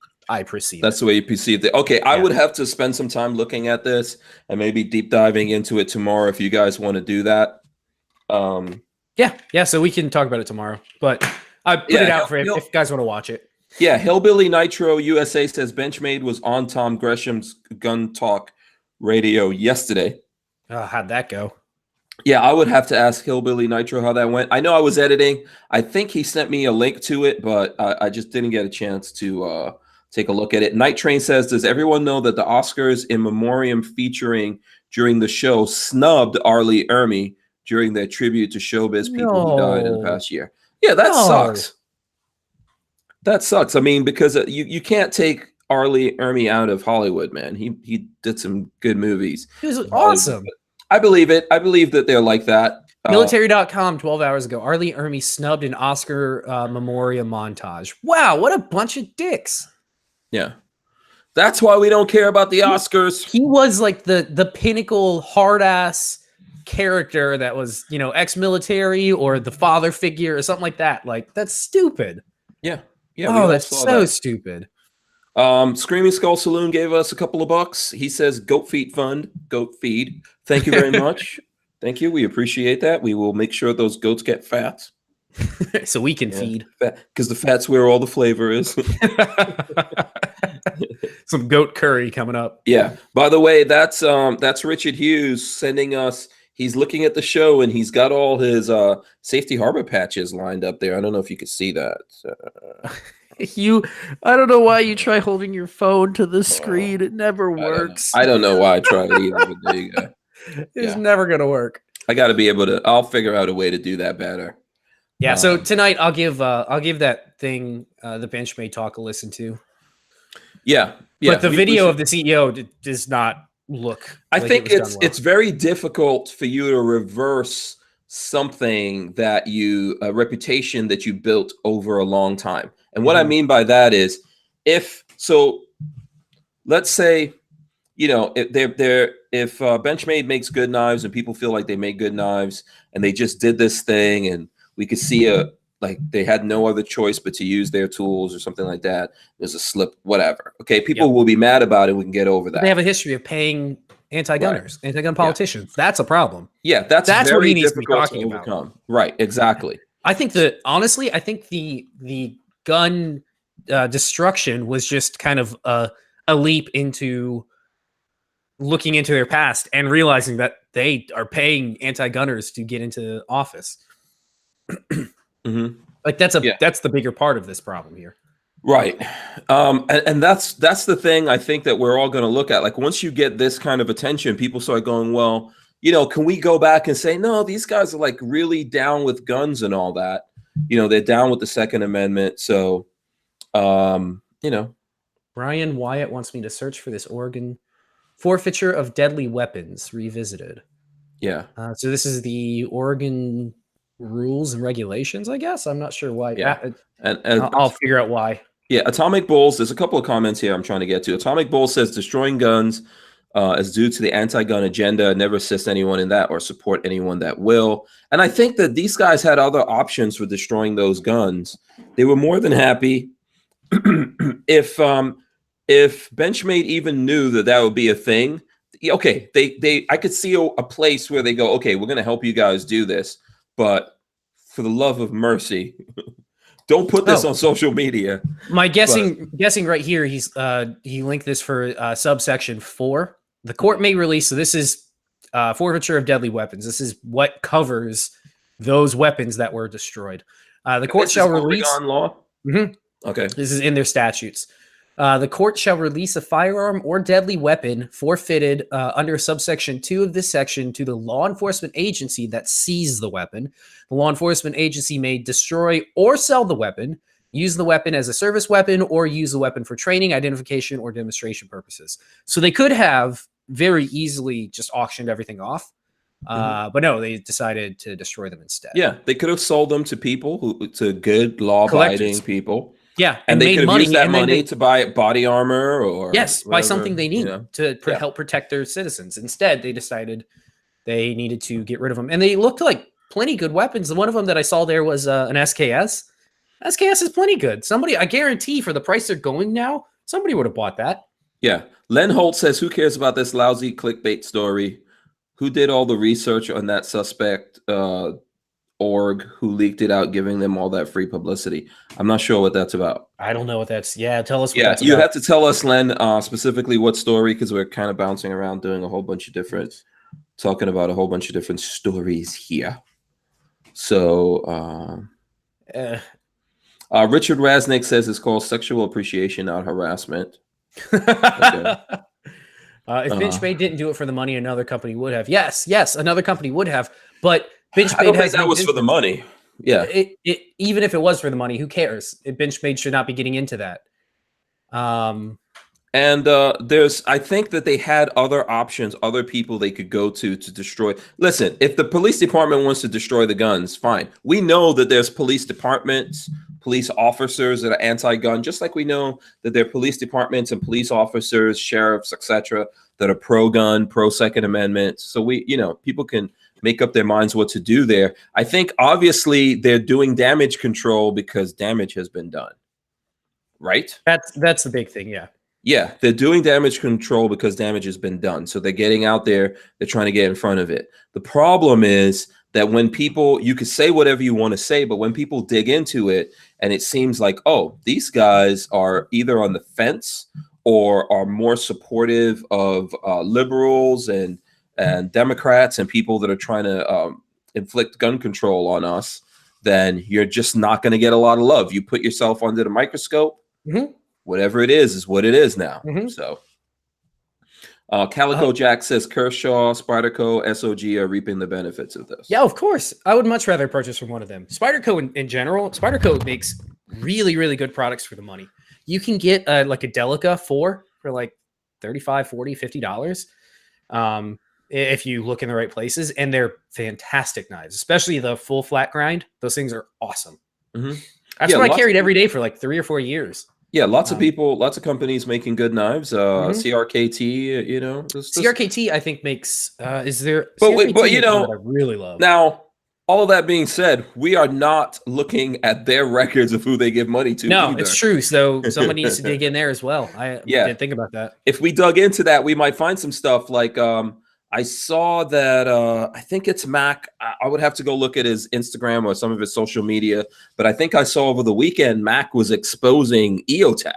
B: perceive.
A: That's the way you perceive it. Okay, yeah. I would have to spend some time looking at this and maybe deep diving into it tomorrow if you guys want to do that.
B: Yeah. So we can talk about it tomorrow. But I put it out for if you guys want to watch it.
A: Yeah, Hillbilly Nitro USA says Benchmade was on Tom Gresham's Gun Talk radio yesterday.
B: How'd that go?
A: Yeah, I would have to ask Hillbilly Nitro how that went. I know I was editing. I think he sent me a link to it, but I just didn't get a chance to take a look at it. Night Train says, does everyone know that the Oscars in memoriam featuring during the show snubbed Arlie Ermy during their tribute to showbiz people who died in the past year? Yeah, that sucks. That sucks. I mean, because you can't take Arlie Ermy out of Hollywood, man. He did some good movies.
B: He was awesome.
A: I believe it. I believe that they're like that.
B: Military.com 12 hours ago. Arlie Ermy snubbed an Oscar memoriam montage. Wow, what a bunch of dicks.
A: Yeah. That's why we don't care about the Oscars.
B: He was like the pinnacle hard ass character that was, ex-military or the father figure or something like that. Like, that's stupid.
A: Yeah.
B: Oh, that's so stupid.
A: Screaming Skull Saloon gave us a couple of bucks. He says Goat Feed Fund, Goat Feed. Thank you very much. Thank you. We appreciate that. We will make sure those goats get fat.
B: So we can feed.
A: Because the fat's where all the flavor is.
B: Some goat curry coming up.
A: Yeah. By the way, that's Richard Hughes sending us. He's looking at the show and he's got all his Safety Harbor patches lined up there. I don't know if you could see that.
B: I don't know why you try holding your phone to the screen. It never works.
A: I don't know why I tried it either, but there you go.
B: It's never going to work.
A: I got to be able to, I'll figure out a way to do that better.
B: Yeah. So tonight I'll give that thing, the Benchmade talk a listen to.
A: Yeah.
B: But the video of the CEO does not look.
A: I think it's very difficult for you to reverse something that a reputation that you built over a long time. And what I mean by that is let's say, if Benchmade makes good knives and people feel like they make good knives and they just did this thing and we could see like they had no other choice but to use their tools or something like that. There's a slip, whatever. Okay. People will be mad about it. We can get over that.
B: They have a history of paying anti-gunners, anti-gun politicians. Yeah. That's a problem.
A: Yeah. That's
B: what he needs to be talking about.
A: Right. Exactly.
B: I think honestly, the gun destruction was just kind of a leap into looking into their past and realizing that they are paying anti-gunners to get into office. Like that's the bigger part of this problem here.
A: Right. And that's the thing I think that we're all going to look at. Like once you get this kind of attention, people start going, well, can we go back and say, no, these guys are like really down with guns and all that. They're down with the Second Amendment. So, Brian
B: Wyatt wants me to search for this Oregon forfeiture of deadly weapons revisited.
A: Yeah.
B: So this is the Oregon rules and regulations, I guess. I'm not sure why.
A: Yeah. And
B: I'll figure out why.
A: Yeah. Atomic Bulls. There's a couple of comments here I'm trying to get to. Atomic Bull says destroying guns is due to the anti-gun agenda. Never assist anyone in that or support anyone that will. And I think that these guys had other options for destroying those guns. They were more than happy if Benchmade even knew that would be a thing. Okay, I could see a place where they go, okay, we're going to help you guys do this, but for the love of mercy, don't put this on social media.
B: My guessing right here, he linked this for subsection 4. The court may release. So this is forfeiture of deadly weapons. This is what covers those weapons that were destroyed. The court shall release.
A: Oregon law. Okay.
B: This is in their statutes. The court shall release a firearm or deadly weapon forfeited under subsection 2 of this section to the law enforcement agency that seized the weapon. The law enforcement agency may destroy or sell the weapon, use the weapon as a service weapon, or use the weapon for training, identification, or demonstration purposes. So they could have very easily just auctioned everything off. But no, they decided to destroy them instead.
A: Yeah, they could have sold them to people, to good law-abiding people.
B: Yeah,
A: and they could have used that money to buy body armor or
B: buy something they need to help protect their citizens. Instead, they decided they needed to get rid of them, and they looked like plenty good weapons. The one of them that I saw there was an SKS. SKS is plenty good. Somebody, I guarantee, for the price they're going now, somebody would have bought that.
A: Yeah. Len Holt says, "Who cares about this lousy clickbait story? Who did all the research on that suspect?" Org who leaked it out, giving them all that free publicity. I'm not sure what that's about.
B: I don't know what that's. Yeah, tell us. What that's
A: you
B: about.
A: have to tell us, Len, specifically what story, because we're kind of bouncing around doing a whole bunch of different, talking about a whole bunch of different stories here. So, Richard Rasnick says it's called sexual appreciation, not harassment. Okay.
B: If Benchmade didn't do it for the money, another company would have. Yes, another company would have, but. Benchmade
A: I don't think that was for the money. Yeah.
B: Even if it was for the money, who cares? Benchmade should not be getting into that.
A: I think that they had other options, other people they could go to destroy. Listen, if the police department wants to destroy the guns, fine. We know that there's police departments, police officers that are anti-gun, just like we know that there are police departments and police officers, sheriffs, etc., that are pro-gun, pro-Second Amendment. So people can make up their minds what to do there. I think obviously they're doing damage control because damage has been done. Right?
B: That's the big thing, yeah.
A: Yeah, they're doing damage control because damage has been done. So they're getting out there, they're trying to get in front of it. The problem is that when people, you could say whatever you want to say, but when people dig into it and it seems like, oh, these guys are either on the fence or are more supportive of liberals and Democrats and people that are trying to inflict gun control on us, then you're just not going to get a lot of love. You put yourself under the microscope, whatever it is what it is now. So Calico Jack says Kershaw, Spyderco, SOG are reaping the benefits of this.
B: Yeah, of course. I would much rather purchase from one of them. Spyderco in general, Spyderco makes really, really good products for the money. You can get like a Delica 4 for like $35, $40, $50. If you look in the right places, and they're fantastic knives, especially the full flat grind. Those things are awesome. That's what I carried every day for like 3 or 4 years.
A: Yeah, lots of people, lots of companies making good knives. CRKT,
B: CRKT, I think makes. Is there?
A: But
B: I really love.
A: Now, all of that being said, we are not looking at their records of who they give money to.
B: No,
A: either.
B: It's true. So someone needs to dig in there as well. I didn't think about that.
A: If we dug into that, we might find some stuff like I saw that I think it's Mac. I would have to go look at his Instagram or some of his social media, but I think I saw over the weekend Mac was exposing EOTech.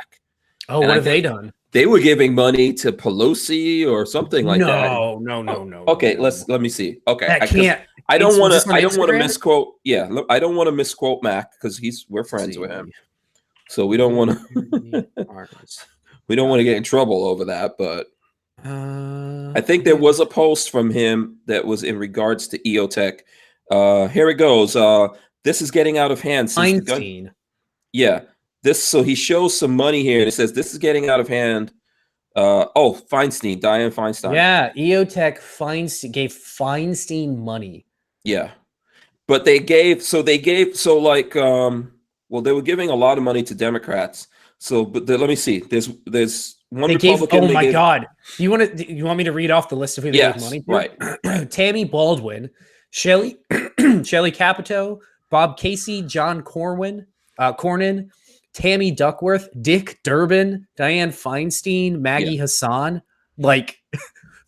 B: Oh,
A: And
B: what
A: I
B: have they
A: think
B: done?
A: they were giving money to Pelosi or something like that.
B: No.
A: Okay,
B: No.
A: let me see. Okay,
B: That can't.
A: I don't
B: Was
A: want
B: this
A: to
B: on
A: I don't want to
B: Instagram?
A: misquote. Yeah, look, I don't want to misquote Mac because we're friends with him, so we don't want to we don't want to get in trouble over that. But I think there was a post from him that was in regards to EOTech. Here it goes. This is getting out of hand since the gun.
B: Feinstein.
A: Yeah, so he shows some money here and it says this is getting out of hand. Feinstein, Diane Feinstein.
B: Yeah, EOTech gave Feinstein money.
A: Yeah, but they gave like well, they were giving a lot of money to Democrats. So, but let me see. There's one
B: They gave.
A: Republican.
B: Oh my God! You want me to read off the list of who they gave money to?
A: Right.
B: Tammy Baldwin, Shelley Capito, Bob Casey, John Cornyn, Tammy Duckworth, Dick Durbin, Diane Feinstein, Maggie Hassan. Like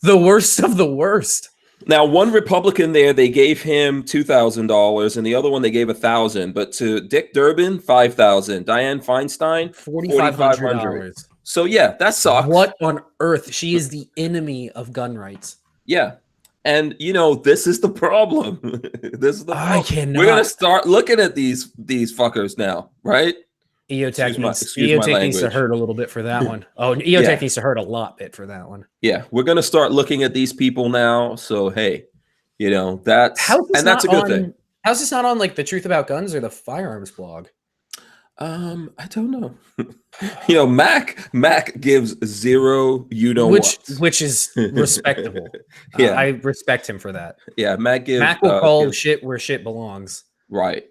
B: the worst of the worst.
A: Now, one Republican there, they gave him $2,000, and the other one they gave $1,000. But to Dick Durbin, $5,000. Diane Feinstein,
B: $4,500.
A: So yeah, that sucks.
B: What on earth? She is the enemy of gun rights.
A: Yeah, and this is the problem. This is the problem.
B: I cannot.
A: We're gonna start looking at these fuckers now, right?
B: EOTech needs to hurt a little bit for that one. Oh, EOTech needs to hurt a lot bit for that one.
A: Yeah, we're gonna start looking at these people now. So hey, that's a good thing.
B: How's this not on like the Truth About Guns or the Firearms blog?
A: I don't know. Mac gives zero.
B: Which is respectable.
A: Yeah,
B: I respect him for that.
A: Yeah, Mac
B: will call shit where shit belongs.
A: Right.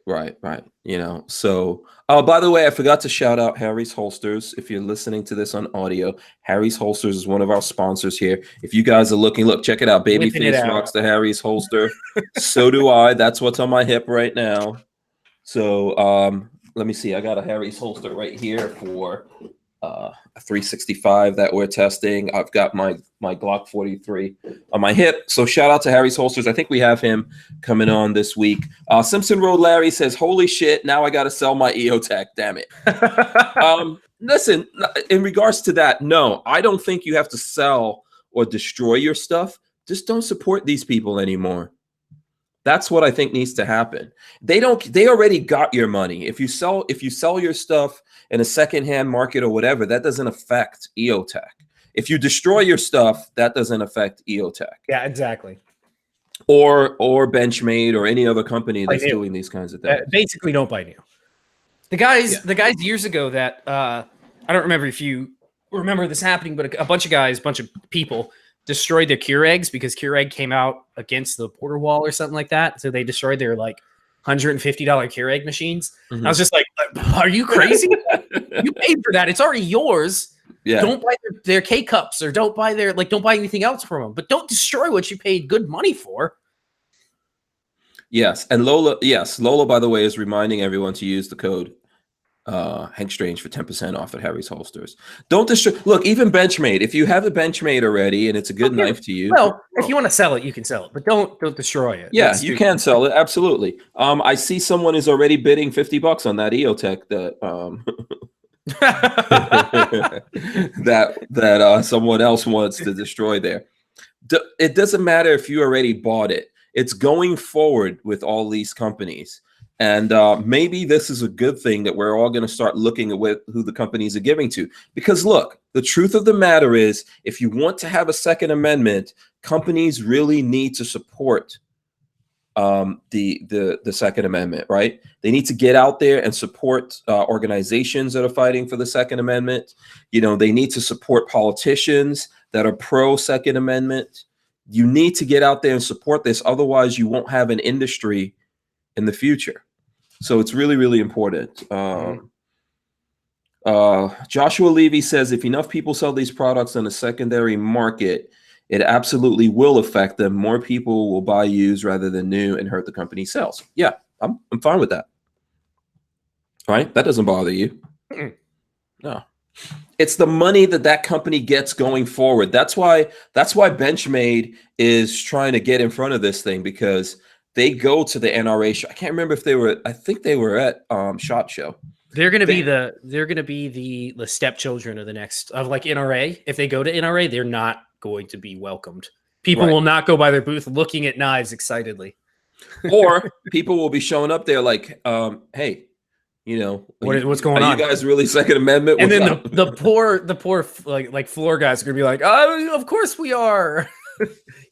A: So, by the way, I forgot to shout out Harry's Holsters. If you're listening to this on audio, Harry's Holsters is one of our sponsors here. If you guys are looking, check it out. Babyface rocks the Harry's holster. So do I. That's what's on my hip right now. So, let me see. I got a Harry's holster right here for a 365 that we're testing. I've got my Glock 43 on my hip. So shout out to Harry's Holsters. I think we have him coming on this week. Simpson Road Larry says, holy shit, now I got to sell my EOTech. Damn it. Listen, in regards to that, no, I don't think you have to sell or destroy your stuff. Just don't support these people anymore. That's what I think needs to happen. They already got your money. If you sell your stuff in a secondhand market or whatever, that doesn't affect EOTech. If you destroy your stuff, that doesn't affect EOTech.
B: Yeah, exactly.
A: Or Benchmade or any other company that's doing these kinds of things.
B: Basically, don't buy new. The guys years ago that I don't remember if you remember this happening, but a bunch of people destroyed their Keurigs because Keurig came out against the border wall or something like that. So they destroyed their like $150 Keurig machines. Mm-hmm. I was just like, are you crazy? You paid for that. It's already yours. Yeah. Don't buy their K cups or don't buy anything else from them, but don't destroy what you paid good money for.
A: Yes. And Lola, by the way, is reminding everyone to use the code Hank Strange for 10% off at Harry's Holsters. Don't destroy. Look, even Benchmade. If you have a Benchmade already and it's a good knife to use,
B: well, if you want to sell it, you can sell it, but don't destroy it.
A: Yeah, you can sell it absolutely. I see someone is already bidding $50 on that EOTech that someone else wants to destroy there. It doesn't matter if you already bought it. It's going forward with all these companies. And maybe this is a good thing that we're all going to start looking at who the companies are giving to. Because look, the truth of the matter is, if you want to have a Second Amendment, companies really need to support the Second Amendment, right? They need to get out there and support organizations that are fighting for the Second Amendment. They need to support politicians that are pro Second Amendment. You need to get out there and support this. Otherwise, you won't have an industry in the future. So it's really, really important. Joshua Levy says, if enough people sell these products on a secondary market, it absolutely will affect them. More people will buy used rather than new and hurt the company's sales. Yeah, I'm fine with that. All right? That doesn't bother you. No. It's the money that company gets going forward. That's why Benchmade is trying to get in front of this thing, because they go to the NRA show. I can't remember if they were. I think they were at SHOT Show.
B: They're gonna be the stepchildren of the next of like NRA. If they go to NRA, they're not going to be welcomed. People will not go by their booth looking at knives excitedly.
A: Or people will be showing up there like, hey, you know,
B: what's going on?
A: You guys really Second Amendment?
B: And then the poor like floor guys are gonna be like, oh, of course we are,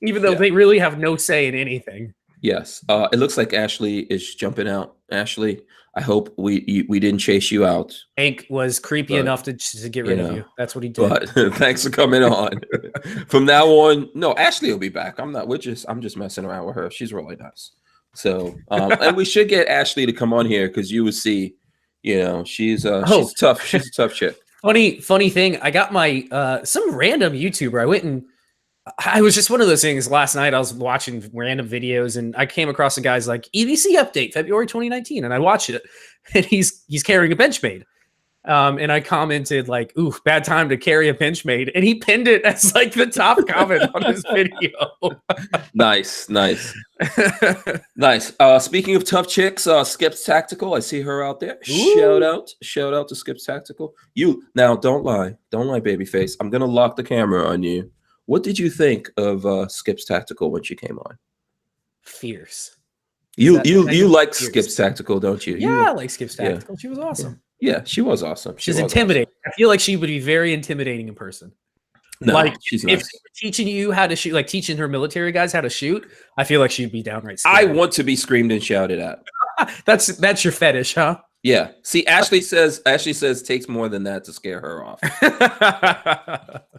B: even though they really have no say in anything.
A: Yes, it looks like Ashley is jumping out. Ashley, I hope we didn't chase you out.
B: Hank was creepy enough to get rid of you. That's what he did.
A: But thanks for coming on. From now on, no, Ashley will be back. I'm just messing around with her. She's really nice. So, and we should get Ashley to come on here, because you would see, you know, she's tough. She's a tough chick. Funny
B: thing. I got my some random YouTuber. I was just one of those things last night. I was watching random videos and I came across a guy's like EBC update February 2019, and I watched it, and he's carrying a Benchmade. And I commented like, ooh, bad time to carry a Benchmade. And he pinned it as like the top comment on his video.
A: Nice. Nice. Speaking of tough chicks, Skips Tactical. I see her out there. Ooh. Shout out to Skips Tactical. You now don't lie, babyface. I'm gonna lock the camera on you. What did you think of Skips Tactical when she came on?
B: Fierce.
A: You like Skips Tactical, don't you?
B: Yeah, I like Skips Tactical. Yeah. She was awesome.
A: Yeah, she was awesome.
B: She's intimidating. Awesome. I feel like she would be very intimidating in person.
A: No,
B: like
A: she's
B: if
A: nice.
B: Teaching you how to shoot, like teaching her military guys how to shoot, I feel like she'd be downright scared.
A: I want to be screamed and shouted at.
B: That's your fetish, huh?
A: Yeah. See, Ashley says takes more than that to scare her off.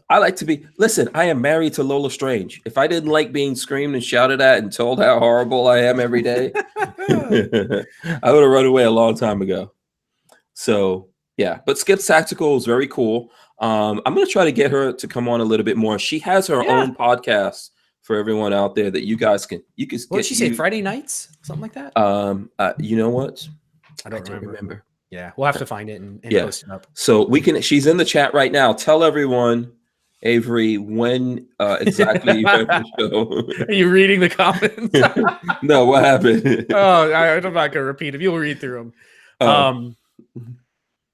A: I like to be. Listen, I am married to Lola Strange. If I didn't like being screamed and shouted at and told how horrible I am every day, I would have run away a long time ago. So yeah, but Skips Tactical is very cool. I'm gonna try to get her to come on a little bit more. She has her own podcast for everyone out there that you guys can. What
B: did she say? Friday nights, something like that.
A: You know what?
B: I don't remember. Yeah, we'll have to find it and post it up.
A: So we can. She's in the chat right now. Tell everyone, Avery, when exactly you have the show.
B: Are you reading the comments?
A: No, what happened?
B: I'm not gonna repeat them. You'll read through them.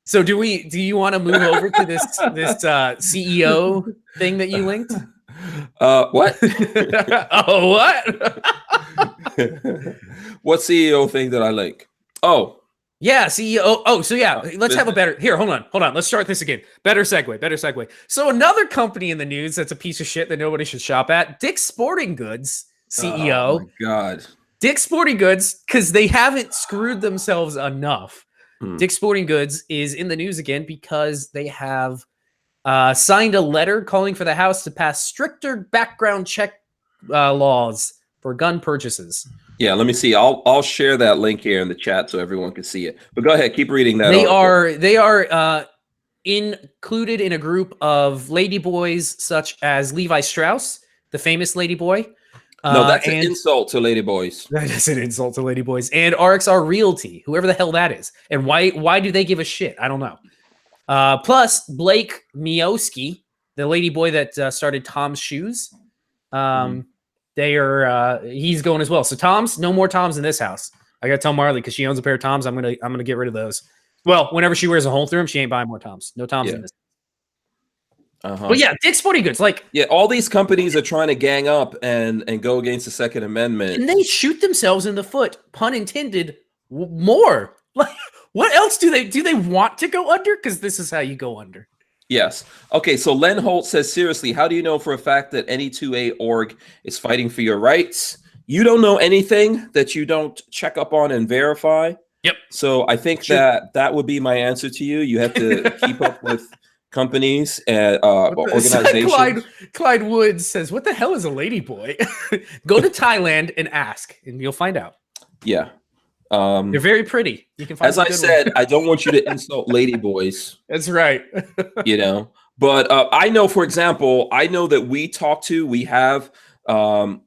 B: So do you want to move over to this CEO thing that you linked?
A: What?
B: Oh, what?
A: What CEO thing did I link? Oh.
B: Yeah, CEO. Oh, so yeah, let's have a better. Here, hold on. Let's start this again. Better segue. So another company in the news that's a piece of shit that nobody should shop at, Dick's Sporting Goods CEO.
A: Oh my God.
B: Dick's Sporting Goods, because they haven't screwed themselves enough. Dick's Sporting Goods is in the news again because they have signed a letter calling for the House to pass stricter background check laws for gun purchases.
A: Yeah, let me see. I'll share that link here in the chat so everyone can see it. But go ahead, keep reading that.
B: They are included in a group of ladyboys such as Levi Strauss, the famous ladyboy.
A: No, that's an insult to ladyboys.
B: That is an insult to ladyboys. And RXR Realty, whoever the hell that is. And why do they give a shit? I don't know. Plus, Blake Mioski, the ladyboy that started Tom's Shoes. He's going as well. So Tom's, no more Tom's in this house. I gotta tell Marley because she owns a pair of Tom's. I'm gonna get rid of those. Well, whenever she wears a hole through them, she ain't buying more Tom's. No Tom's in this. But yeah, Dick's Sporting Goods,
A: all these companies are trying to gang up and go against the Second Amendment,
B: and they shoot themselves in the foot, pun intended. More. Like, what else do they want to go under? Because this is how you go under.
A: Yes. Okay. So Len Holt says, seriously, how do you know for a fact that any 2A org is fighting for your rights? You don't know anything that you don't check up on and verify.
B: Yep.
A: So I think that would be my answer to you. You have to keep up with companies and organizations.
B: Clyde Woods says, what the hell is a ladyboy? Go to Thailand and ask, and you'll find out.
A: Yeah.
B: They're very pretty. You can find,
A: as I said, I don't want you to insult ladyboys.
B: That's right.
A: But I know, for example, that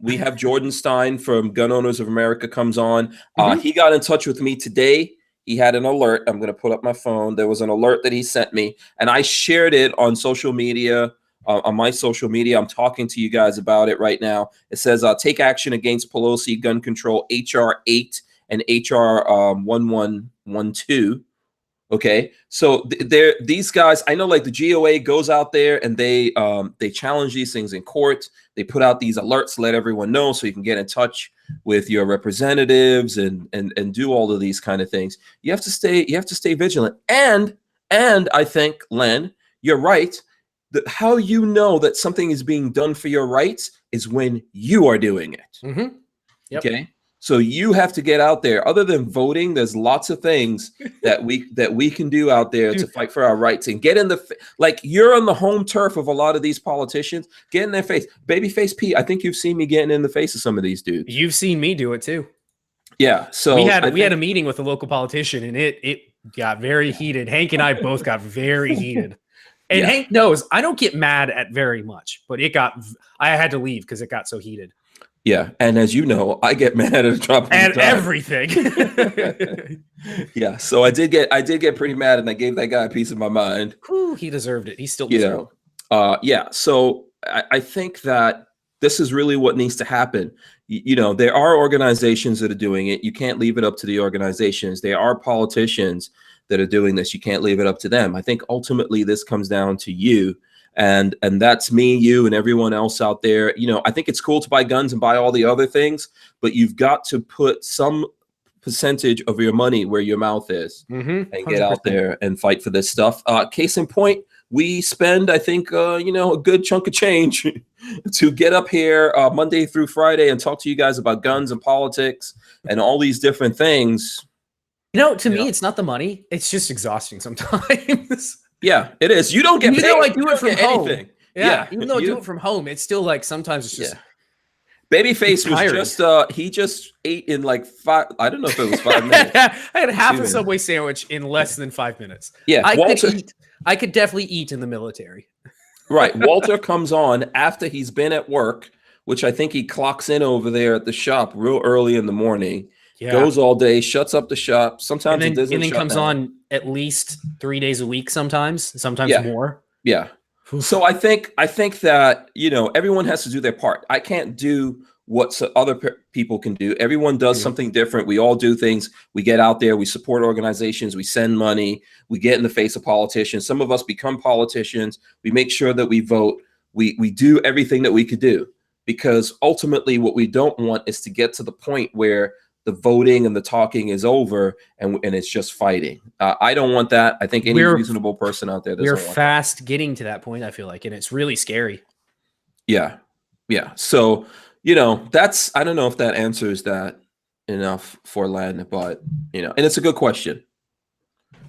A: we have Jordan Stein from Gun Owners of America comes on. He got in touch with me today. he had an alert. I'm going to put up my phone. There was an alert that he sent me, and I shared it on social media. On my social media, I'm talking to you guys about it right now. It says, take action against Pelosi gun control, HR 8 and HR 1112. Okay, so these guys, I know, like the GOA goes out there and they challenge these things in court. They put out these alerts, let everyone know, so you can get in touch with your representatives and do all of these kind of things. You have to stay vigilant. And I think, Len, you're right. How you know that something is being done for your rights is when you are doing it.
B: Mm-hmm. Yep.
A: Okay. So you have to get out there. Other than voting, there's lots of things that we can do out there to fight for our rights and get in like you're on the home turf of a lot of these politicians. Get in their face. Babyface Pete, I think you've seen me getting in the face of some of these dudes.
B: You've seen me do it too.
A: Yeah. So
B: we had a meeting with a local politician and it got very heated. Hank and I both got very heated. And Hank knows I don't get mad at very much, but I had to leave because it got so heated.
A: Yeah, and as you know, I get mad at a drop of
B: and everything.
A: Yeah, so I did get pretty mad, and I gave that guy a piece of my mind.
B: Ooh, he deserved it. He still deserved
A: it. Yeah. So I think that this is really what needs to happen. There are organizations that are doing it. You can't leave it up to the organizations. There are politicians that are doing this. You can't leave it up to them. I think ultimately this comes down to you. And that's me, you, and everyone else out there. I think it's cool to buy guns and buy all the other things, but you've got to put some percentage of your money where your mouth is and get out there and fight for this stuff. Case in point, we spend, I think, a good chunk of change to get up here Monday through Friday and talk to you guys about guns and politics and all these different things.
B: To me, it's not the money. It's just exhausting sometimes.
A: Yeah, it is. You don't get paid.
B: I do it from home.
A: Anything.
B: Yeah, even though I do it from home, it's still like sometimes it's just.
A: Babyface was just he just ate in like 5. I don't know if it was 5 minutes.
B: I had half a Subway sandwich in less than 5 minutes.
A: Yeah,
B: I could definitely eat in the military.
A: Right, Walter comes on after he's been at work, which I think he clocks in over there at the shop real early in the morning. Yeah. Goes all day, shuts up the shop. Sometimes it doesn't.
B: And then comes on at least 3 days a week. Sometimes more. Yeah.
A: So I think that everyone has to do their part. I can't do what other people can do. Everyone does something different. We all do things. We get out there. We support organizations. We send money. We get in the face of politicians. Some of us become politicians. We make sure that we vote. We do everything that we could do, because ultimately what we don't want is to get to the point where the voting and the talking is over and it's just fighting. I don't want that. I think any reasonable person out there doesn't want that. We're
B: fast getting to that point, I feel like, and it's really scary.
A: Yeah. Yeah. So, that's, I don't know if that answers that enough for Len, but, and it's a good question.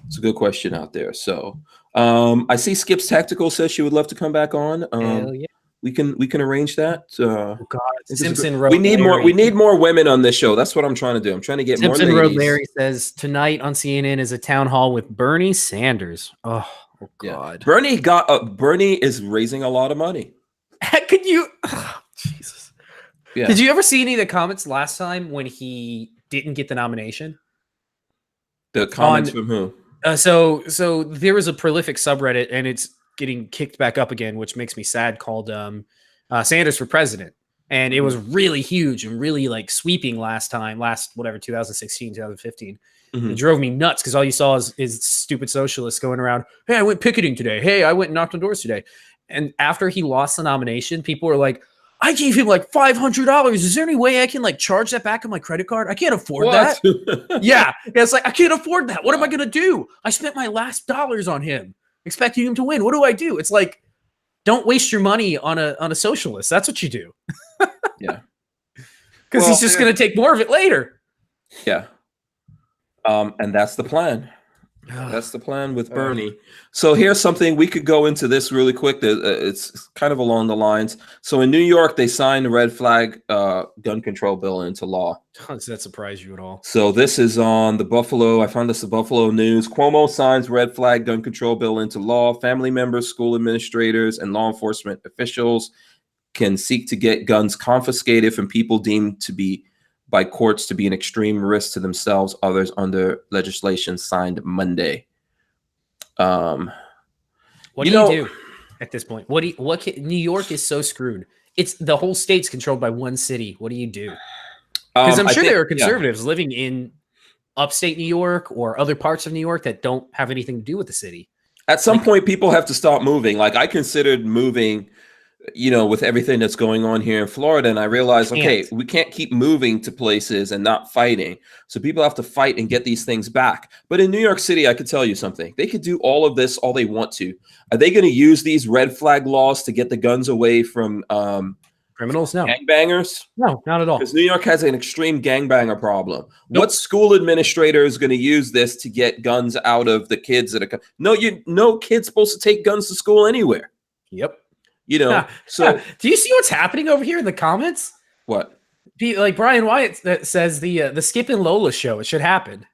A: It's a good question out there. So I see Skip's Tactical says she would love to come back on.
B: Hell yeah.
A: We can arrange that.
B: God, Simpson
A: Road. We need more women on this show. That's what I'm trying to do. I'm trying to get
B: Simpson
A: more ladies.
B: Road Larry says tonight on CNN is a town hall with Bernie Sanders. Oh God.
A: Yeah. Bernie is raising a lot of money.
B: Could you? Oh, Jesus. Yeah. Did you ever see any of the comments last time when he didn't get the nomination?
A: The comments from who?
B: So there was a prolific subreddit, and it's getting kicked back up again, which makes me sad, called Sanders for President. And it was really huge and really like sweeping last 2016, 2015. It drove me nuts because all you saw is stupid socialists going around, hey, I went picketing today. Hey, I went and knocked on doors today. And after he lost the nomination, people were like, I gave him like $500. Is there any way I can like charge that back on my credit card? I can't afford that. Yeah. It's like, I can't afford that. What am I going to do? I spent my last dollars on him, expecting him to win. What do I do? It's like, don't waste your money on a socialist. That's what you do.
A: Yeah.
B: Because he's just going to take more of it later.
A: Yeah. And that's the plan. That's the plan with Bernie. So here's something we could go into this really quick. It's kind of along the lines. So in New York, they signed the red flag gun control bill into law.
B: Does that surprise you at all?
A: So this is on the Buffalo. I found this at Buffalo News. Cuomo signs red flag gun control bill into law. Family members, school administrators, and law enforcement officials can seek to get guns confiscated from people deemed to be by courts to be an extreme risk to themselves, others under legislation signed Monday.
B: What do you do at this point? New York is so screwed. It's the whole state's controlled by one city. What do you do? Because I'm sure there are conservatives living in upstate New York or other parts of New York that don't have anything to do with the city.
A: At some point, people have to stop moving. Like, I considered moving, with everything that's going on here in Florida, and I realized, okay, we can't keep moving to places and not fighting. So people have to fight and get these things back. But in New York City, I could tell you something. They could do all of this all they want to. Are they going to use these red flag laws to get the guns away from
B: criminals? No.
A: Gangbangers?
B: No, not at all.
A: Because New York has an extreme gangbanger problem. Nope. What school administrator is going to use this to get guns out of the kids that are... No kid's supposed to take guns to school anywhere.
B: Yep.
A: So
B: do you see what's happening over here in the comments?
A: What?
B: Like Brian Wyatt that says the Skip and Lola show, it should happen.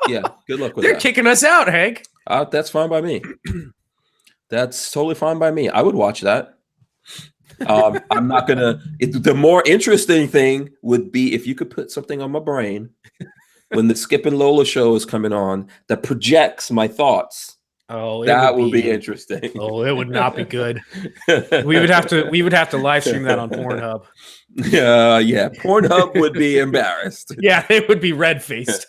A: Yeah, good luck with
B: They're
A: that.
B: kicking us out, Hank.
A: That's fine by me. That's totally fine by me. I would watch that. I'm not gonna. The more interesting thing would be if you could put something on my brain when the Skip and Lola show is coming on that projects my thoughts.
B: Oh,
A: that would be interesting.
B: Oh, it would not be good. We would have to live stream that on Pornhub.
A: Yeah. Pornhub would be embarrassed.
B: Yeah, they would be red faced.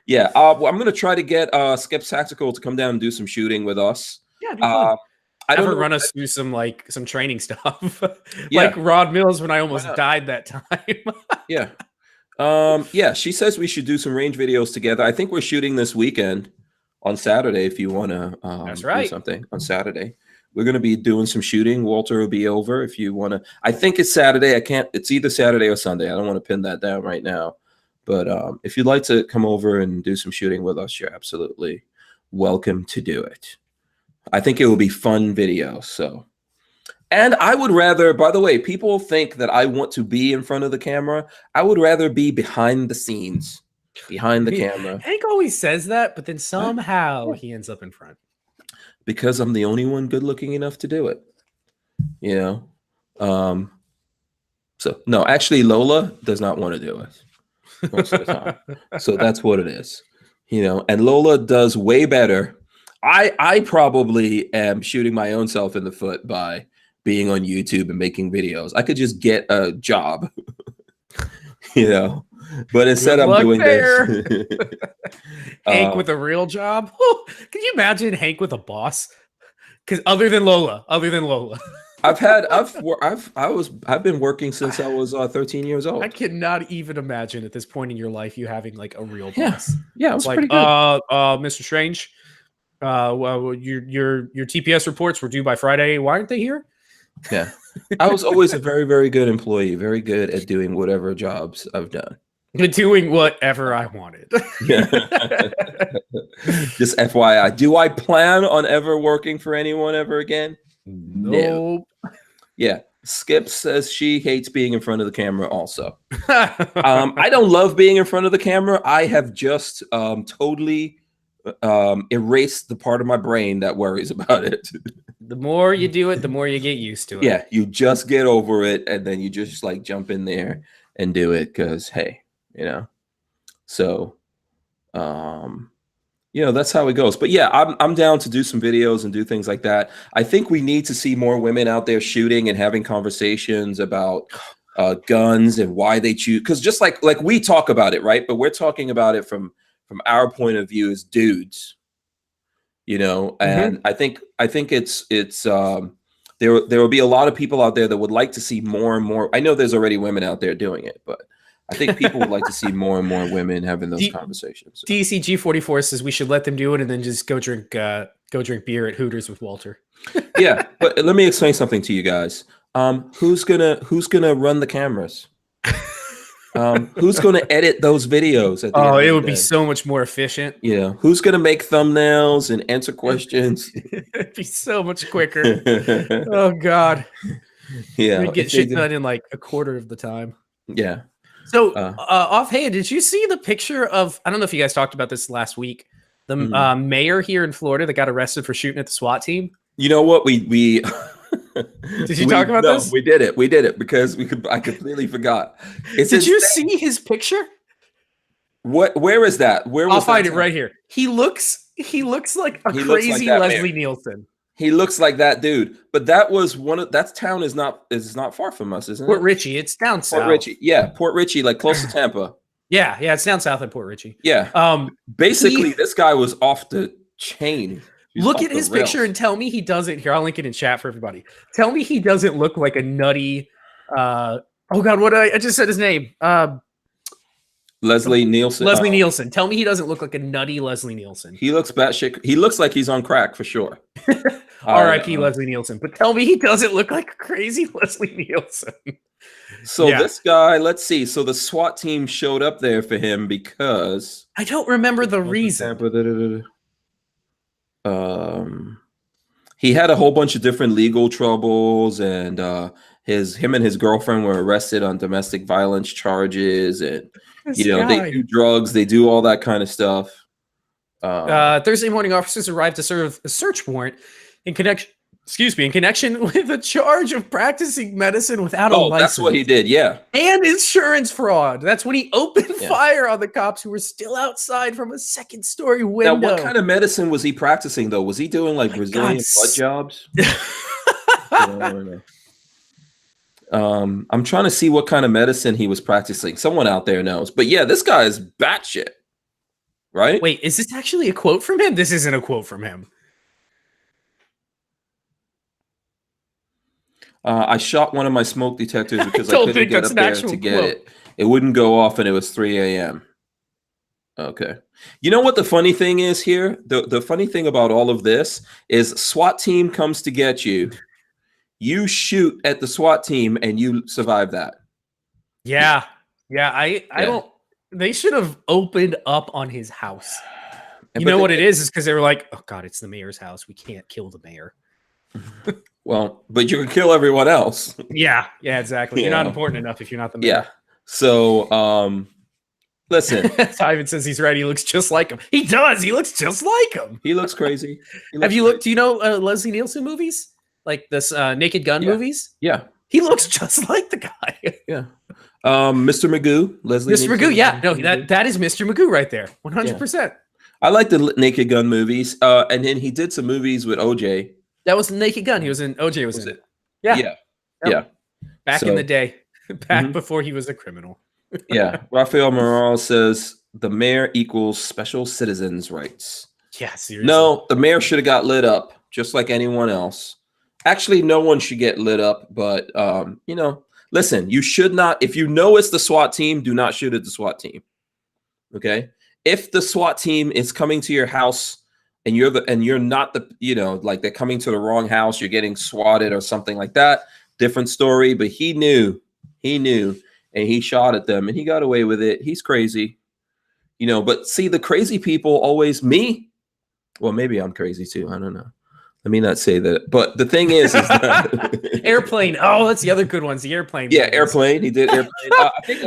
A: Yeah. Well, I'm gonna try to get Skip's Tactical to come down and do some shooting with us.
B: Yeah, it'd be fun. I don't run us through some training stuff. Like Rod Mills when I almost died that time.
A: Yeah. Yeah, she says we should do some range videos together. I think we're shooting this weekend on Saturday if you want to
B: That's right.
A: do something on Saturday. We're going to be doing some shooting. Walter will be over if you want to. I think it's Saturday. It's either Saturday or Sunday. I don't want to pin that down right now. But if you'd like to come over and do some shooting with us, you're absolutely welcome to do it. I think it will be fun videos. So, and I would rather, by the way, people think that I want to be in front of the camera. I would rather be behind the scenes, behind the camera.
B: Hank always says that, but then somehow he ends up in front.
A: Because I'm the only one good looking enough to do it. So no, actually Lola does not want to do it most of the time. So that's what it is. And Lola does way better. I probably am shooting my own self in the foot by being on YouTube and making videos. I could just get a job, but instead I'm doing this.
B: Hank with a real job. Can you imagine Hank with a boss? Because other than Lola,
A: I've been working since I was 13 years old.
B: I cannot even imagine at this point in your life you having like a real boss.
A: Yeah, it was
B: like,
A: pretty good.
B: Mr. Strange, well, your TPS reports were due by Friday. Why aren't they here?
A: Yeah, I was always a very, very good employee, very good at doing whatever jobs I've done.
B: Doing whatever I wanted.
A: Just FYI, do I plan on ever working for anyone ever again?
B: Nope.
A: No. Yeah, Skip says she hates being in front of the camera also. I don't love being in front of the camera. I have just totally erased the part of my brain that worries about it.
B: The more you do it, the more you get used to it.
A: Yeah, you just get over it, and then you just like jump in there and do it because, hey, so that's how it goes. But yeah, I'm down to do some videos and do things like that. I think we need to see more women out there shooting and having conversations about guns and why they choose. Because just like we talk about it, right? But we're talking about it from our point of view as dudes, and I think it's there will be a lot of people out there that would like to see more and more. I know there's already women out there doing it, but I think people would like to see more and more women having those conversations. So.
B: DCG44 says we should let them do it and then just go drink beer at Hooters with Walter.
A: Yeah, but let me explain something to you guys. Who's gonna run the cameras? Who's gonna edit those videos? At the end
B: it
A: of
B: would
A: the
B: be
A: day?
B: so much more efficient.
A: Who's gonna make thumbnails and answer questions?
B: It'd be so much quicker. Oh God.
A: Yeah,
B: we'd get shit done in like a quarter of the time.
A: Yeah.
B: So offhand, did you see the picture of, I don't know if you guys talked about this last week, the mayor here in Florida that got arrested for shooting at the SWAT team?
A: You know what? We
B: Did you talk about this?
A: We did it because I completely forgot.
B: Did you see his picture?
A: Where is that?
B: I'll find it right here. He looks like a crazy Leslie Nielsen.
A: He looks like that dude. But that was that town is not far from us, isn't it?
B: Port Richey. It's down south.
A: Port Richey. Yeah, Port Richey, like close to Tampa.
B: Yeah, it's down south of Port Richey.
A: Yeah. Basically, this guy was off the chain.
B: Look at his picture and tell me he doesn't. Here, I'll link it in chat for everybody. Tell me he doesn't look like a nutty. Oh God, what I just said his name.
A: Leslie Nielsen.
B: Leslie Nielsen. Tell me he doesn't look like a nutty Leslie Nielsen.
A: He looks batshit. He looks like he's on crack for sure.
B: R.I.P. Leslie Nielsen. But tell me he doesn't look like a crazy Leslie Nielsen.
A: So this guy, let's see. So the SWAT team showed up there for him because
B: I don't remember the reason.
A: He had a whole bunch of different legal troubles, and him and his girlfriend were arrested on domestic violence charges, and they do drugs, they do all that kind of stuff.
B: Thursday morning, officers arrived to serve a search warrant in connection with a charge of practicing medicine without a license.
A: That's what he did, yeah.
B: And insurance fraud. That's when he opened fire on the cops who were still outside from a second-story window.
A: Now, what kind of medicine was he practicing, though? Was he doing, like, Brazilian butt jobs? I don't know. I'm trying to see what kind of medicine he was practicing. Someone out there knows. But, yeah, this guy is batshit, right?
B: Wait, is this actually a quote from him? This isn't a quote from him.
A: I shot one of my smoke detectors because I couldn't get up there to get it. It wouldn't go off, and it was 3 a.m. Okay. You know what the funny thing is here? The funny thing about all of this is SWAT team comes to get you. You shoot at the SWAT team, and you survive that.
B: Yeah. I don't. They should have opened up on his house. You know what it is because they were like, oh, God, it's the mayor's house. We can't kill the mayor.
A: Well, but you can kill everyone else.
B: Yeah, exactly. You're not important enough if you're not the mayor.
A: Yeah. So, listen.
B: Ivan says he's ready. He looks just like him. He does. He looks just like him.
A: He looks crazy.
B: Have you looked? Do you know Leslie Nielsen movies? Like this Naked Gun movies?
A: Yeah.
B: He looks just like the guy.
A: Yeah. Mr. Magoo.
B: Mr. Magoo. Yeah. No, that is Mr. Magoo right there. 100%.
A: Yeah. I like the Naked Gun movies. And then he did some movies with OJ.
B: That was Naked Gun. He was in. OJ was in it.
A: Yeah.
B: Back in the day, before he was a criminal.
A: Yeah. Rafael Morales says the mayor equals special citizens' rights.
B: Yeah, seriously.
A: No, the mayor should have got lit up just like anyone else. Actually, no one should get lit up, but listen, you should not. If you know it's the SWAT team, do not shoot at the SWAT team. Okay. If the SWAT team is coming to your house, and you're not like they're coming to the wrong house, you're getting swatted or something like that. Different story, but he knew, and he shot at them, and he got away with it. He's crazy, But see, the crazy people always me. Well, maybe I'm crazy too. I don't know. Let me not say that. But the thing is that
B: Airplane. Oh, that's the other good ones. The Airplane.
A: Yeah, Airplane. He did Airplane. I think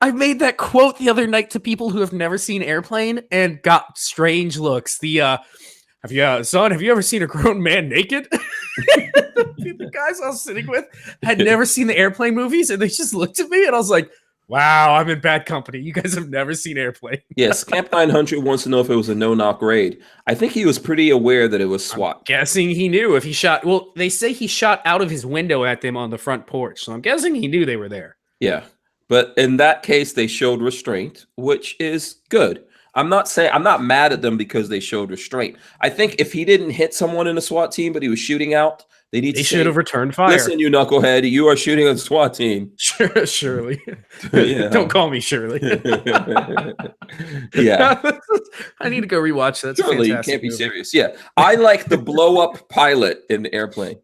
B: I made that quote the other night to people who have never seen Airplane and got strange looks. Have you ever seen a grown man naked? The guys I was sitting with had never seen the Airplane movies, and they just looked at me, and I was like, wow, I'm in bad company. You guys have never seen Airplane.
A: Yes, Camp 900 wants to know if it was a no-knock raid. I think he was pretty aware that it was SWAT.
B: I'm guessing he knew if he shot. Well, they say he shot out of his window at them on the front porch, so I'm guessing he knew they were there.
A: Yeah, but in that case, they showed restraint, which is good. I'm not mad at them because they showed restraint. I think if he didn't hit someone in a SWAT team, but he was shooting out, they should
B: have returned fire.
A: Listen, you knucklehead, you are shooting at the SWAT team.
B: Shirley. Don't call me Shirley.
A: Yeah.
B: I need to go rewatch that.
A: Shirley, you can't be serious. Yeah. I like the blow up pilot in the Airplane.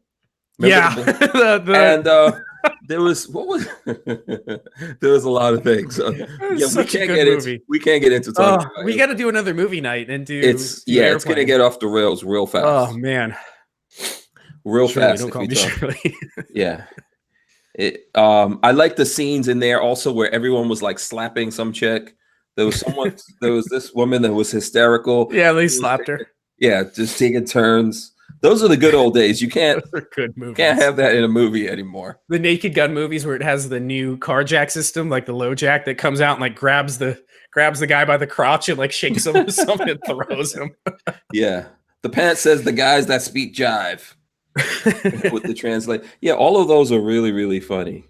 A: Remember and there was there was a lot of things. We can't get into talking about
B: we got to do another movie night and do
A: it's gonna get off the rails real fast.
B: Oh man.
A: Real
B: Shirley,
A: fast.
B: Don't call me Shirley.
A: Yeah. I like the scenes in there also where everyone was like slapping some chick. There was this woman that was hysterical.
B: Yeah, they slapped her.
A: Yeah, just taking turns. Those are the good old days. You can't
B: Those are good movies.
A: Can't have that in a movie anymore.
B: The Naked Gun movies where it has the new car jack system, like the low jack that comes out and like grabs the guy by the crotch and like shakes him or something and throws him.
A: Yeah. The pants says the guys that speak jive with the translate. Yeah, all of those are really, really funny.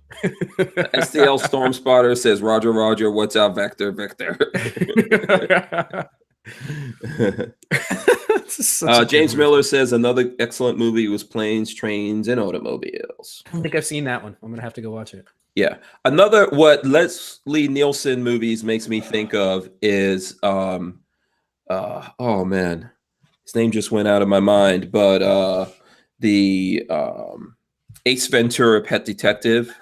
A: STL Storm Spotter says, Roger, Roger, what's out, Vector, Vector. James Miller says another excellent movie was Planes, Trains, and Automobiles.
B: I don't think I've seen that one. I'm going to have to go watch it.
A: Yeah. Another, what Leslie Nielsen movies makes me think of is, oh man, his name just went out of my mind, but the Ace Ventura Pet Detective.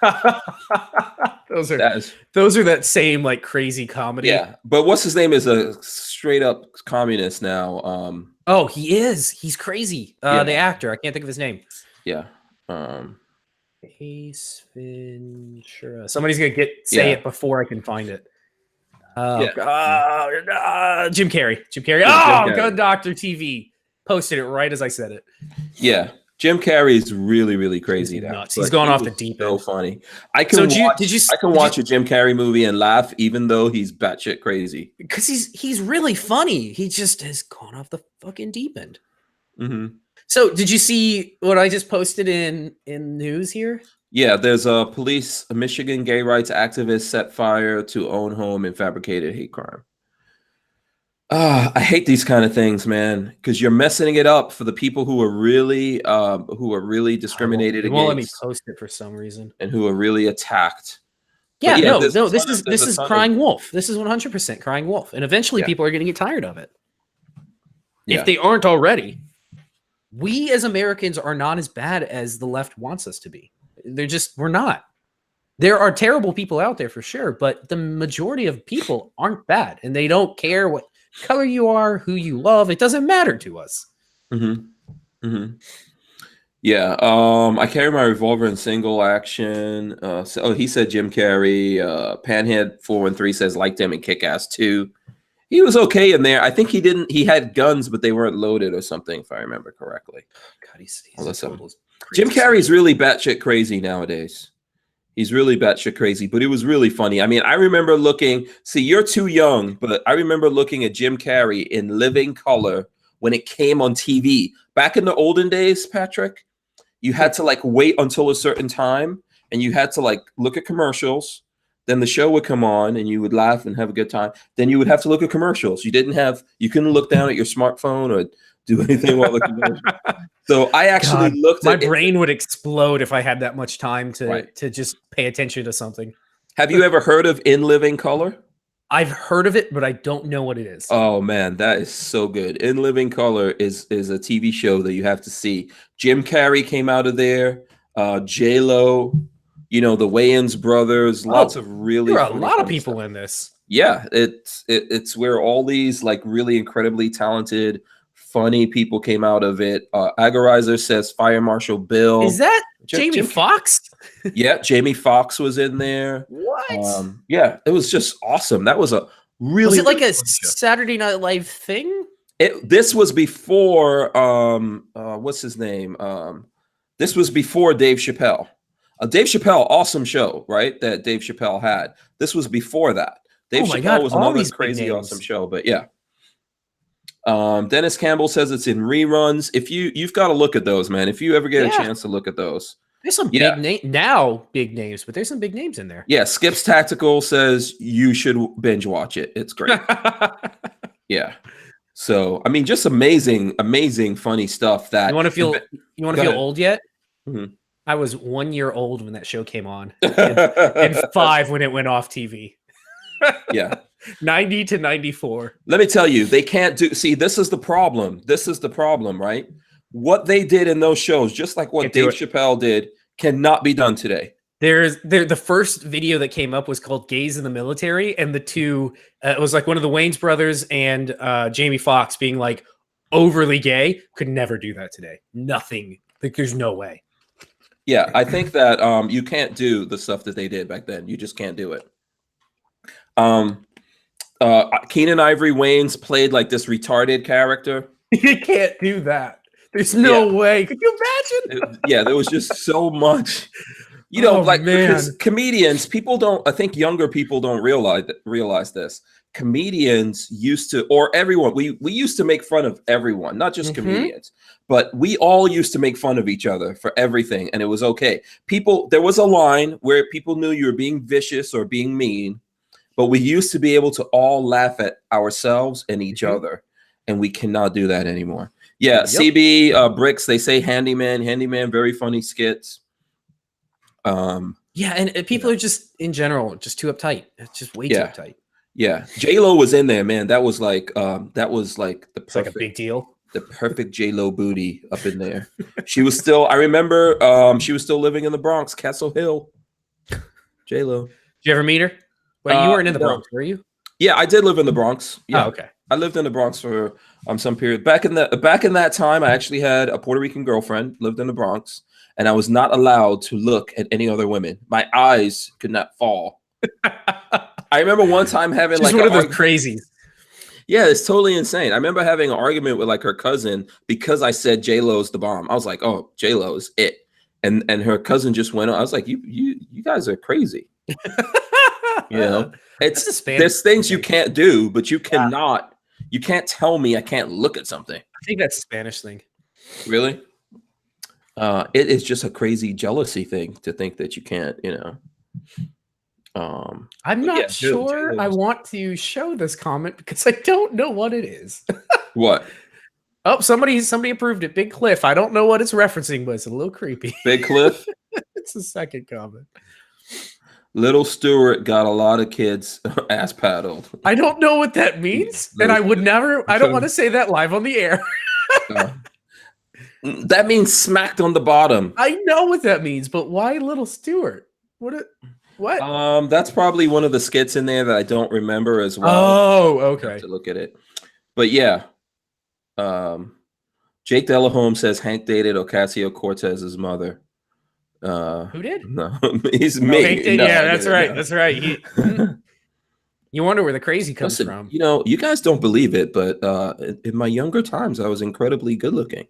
B: Those are that same like crazy comedy.
A: Yeah, but what's his name is a straight up communist now.
B: Oh, he is. He's crazy. The actor. I can't think of his name.
A: Yeah.
B: Ace Ventura. Somebody's gonna say it before I can find it. Jim Carrey. Jim Carrey. Good Doctor TV. Posted it right as I said it.
A: Yeah. Jim Carrey is really, really crazy now.
B: Nuts. He's gone off the deep end.
A: So funny. I can watch a Jim Carrey movie and laugh, even though he's batshit crazy.
B: Because he's really funny. He just has gone off the fucking deep end.
A: Mm-hmm.
B: So did you see what I just posted in news here?
A: Yeah, there's a Michigan gay rights activist set fire to own home and fabricated hate crime. I hate these kind of things, man, because you're messing it up for the people who are really discriminated against.
B: Won't let me post it for some reason,
A: and who are really attacked.
B: Yeah, this is crying wolf. This is 100% crying wolf, and eventually people are going to get tired of it if they aren't already. We as Americans are not as bad as the left wants us to be. We're not. There are terrible people out there for sure, but the majority of people aren't bad, and they don't care what color you are, who you love. It doesn't matter to us.
A: Mm-hmm. Mm-hmm. Yeah. I carry my revolver in single action. He said Jim Carrey. Panhead 413 says liked him in Kick-Ass 2. He was okay in there. I think he had guns, but they weren't loaded or something, if I remember correctly.
B: God, he's
A: Jim Carrey's really batshit crazy nowadays. He's really batshit crazy, but it was really funny. I mean, I remember you're too young, but I remember looking at Jim Carrey in living color when it came on TV. Back in the olden days, Patrick, you had to like wait until a certain time and you had to like look at commercials. Then the show would come on and you would laugh and have a good time. Then you would have to look at commercials. You couldn't look down at your smartphone or do anything while looking at it. So I actually
B: my brain would explode if I had that much time to just pay attention to something.
A: Have you ever heard of In Living Color?
B: I've heard of it, but I don't know what it is.
A: Oh man, that is so good. In Living Color is a TV show that you have to see. Jim Carrey came out of there. J-Lo, the Wayans brothers. Lots of really.
B: There are a lot of people stuff in this.
A: Yeah, it's where all these like really incredibly talented, funny people came out of it. Agorizer says Fire Marshal Bill.
B: Is that Jamie Foxx?
A: Yeah, Jamie Foxx was in there.
B: What?
A: Yeah, it was just awesome. That was a really.
B: Was it like a Saturday Night Live thing?
A: This was before. What's his name? This was before Dave Chappelle. Dave Chappelle, awesome show, right? That Dave Chappelle had. This was before that. Dave Chappelle was another crazy awesome show, but yeah. Dennis Campbell says it's in reruns. If you've got to look at those, man. If you ever get a chance to look at those.
B: There's some big names, but there's some big names in there. Yeah,
A: Skips Tactical says you should binge watch it. It's great. Yeah. So, I mean, just amazing, funny stuff that
B: you want to feel old yet?
A: Mm-hmm.
B: I was 1 year old when that show came on and 5 when it went off TV.
A: Yeah.
B: 90 to 94.
A: Let me tell you, they can't this is the problem. This is the problem, right? What they did in those shows, just like what Dave Chappelle did, cannot be done today.
B: The first video that came up was called Gays in the Military, and the two, it was like one of the Wayans brothers and Jamie Foxx being like overly gay. Could never do that today. Nothing. Like, there's no way.
A: Yeah, I think that you can't do the stuff that they did back then. You just can't do it. Keenan Ivory Wayans played like this retarded character.
B: You can't do that. There's no way. Could you imagine?
A: Yeah, there was just so much. You know, because comedians, people don't. I think younger people don't realize this. Comedians used to, or everyone. We used to make fun of everyone, not just comedians, but we all used to make fun of each other for everything, and it was okay. There was a line where people knew you were being vicious or being mean, but we used to be able to all laugh at ourselves and each other, and we cannot do that anymore. Yeah, CB Bricks. They say handyman, very funny skits.
B: Yeah, and people are just in general just too uptight. It's just way too uptight.
A: Yeah, J-Lo was in there, man. That was like the perfect,
B: it's like a big deal.
A: The perfect J-Lo booty up in there. She was still, I remember, she was still living in the Bronx, Castle Hill. J-Lo. Did
B: you ever meet her? Well, you weren't in the Bronx, were you?
A: Yeah, I did live in the Bronx. Yeah.
B: Oh, okay.
A: I lived in the Bronx for some period. Back in that time, I actually had a Puerto Rican girlfriend, lived in the Bronx, and I was not allowed to look at any other women. My eyes could not fall. I remember one time having
B: She's one of those crazies.
A: Yeah, it's totally insane. I remember having an argument with like her cousin because I said J-Lo's the bomb. I was like, oh, J-Lo is it. And her cousin just went on. I was like, you guys are crazy. You know, there's things you can't do, but you cannot. You can't tell me I can't look at something.
B: I think that's a Spanish thing.
A: Really? It is just a crazy jealousy thing to think that you can't, you know.
B: I'm not sure I want to show this comment because I don't know what it is.
A: What?
B: Oh, somebody approved it. Big Cliff. I don't know what it's referencing, but it's a little creepy.
A: Big Cliff?
B: It's the second comment.
A: Little Stewart got a lot of kids ass paddled.
B: I don't know what that means, and I would never. I don't want to say that live on the air.
A: That means smacked on the bottom.
B: I know what that means, but why Little Stewart? What?
A: That's probably one of the skits in there that I don't remember as well.
B: Oh, okay.
A: I have to look at it, but yeah. Jake Delahome says Hank dated Ocasio-Cortez's mother.
B: Who did?
A: No, he's me. No,
B: yeah, that's right. That's right. You wonder where the crazy comes from.
A: You know, you guys don't believe it, but in my younger times, I was incredibly good looking.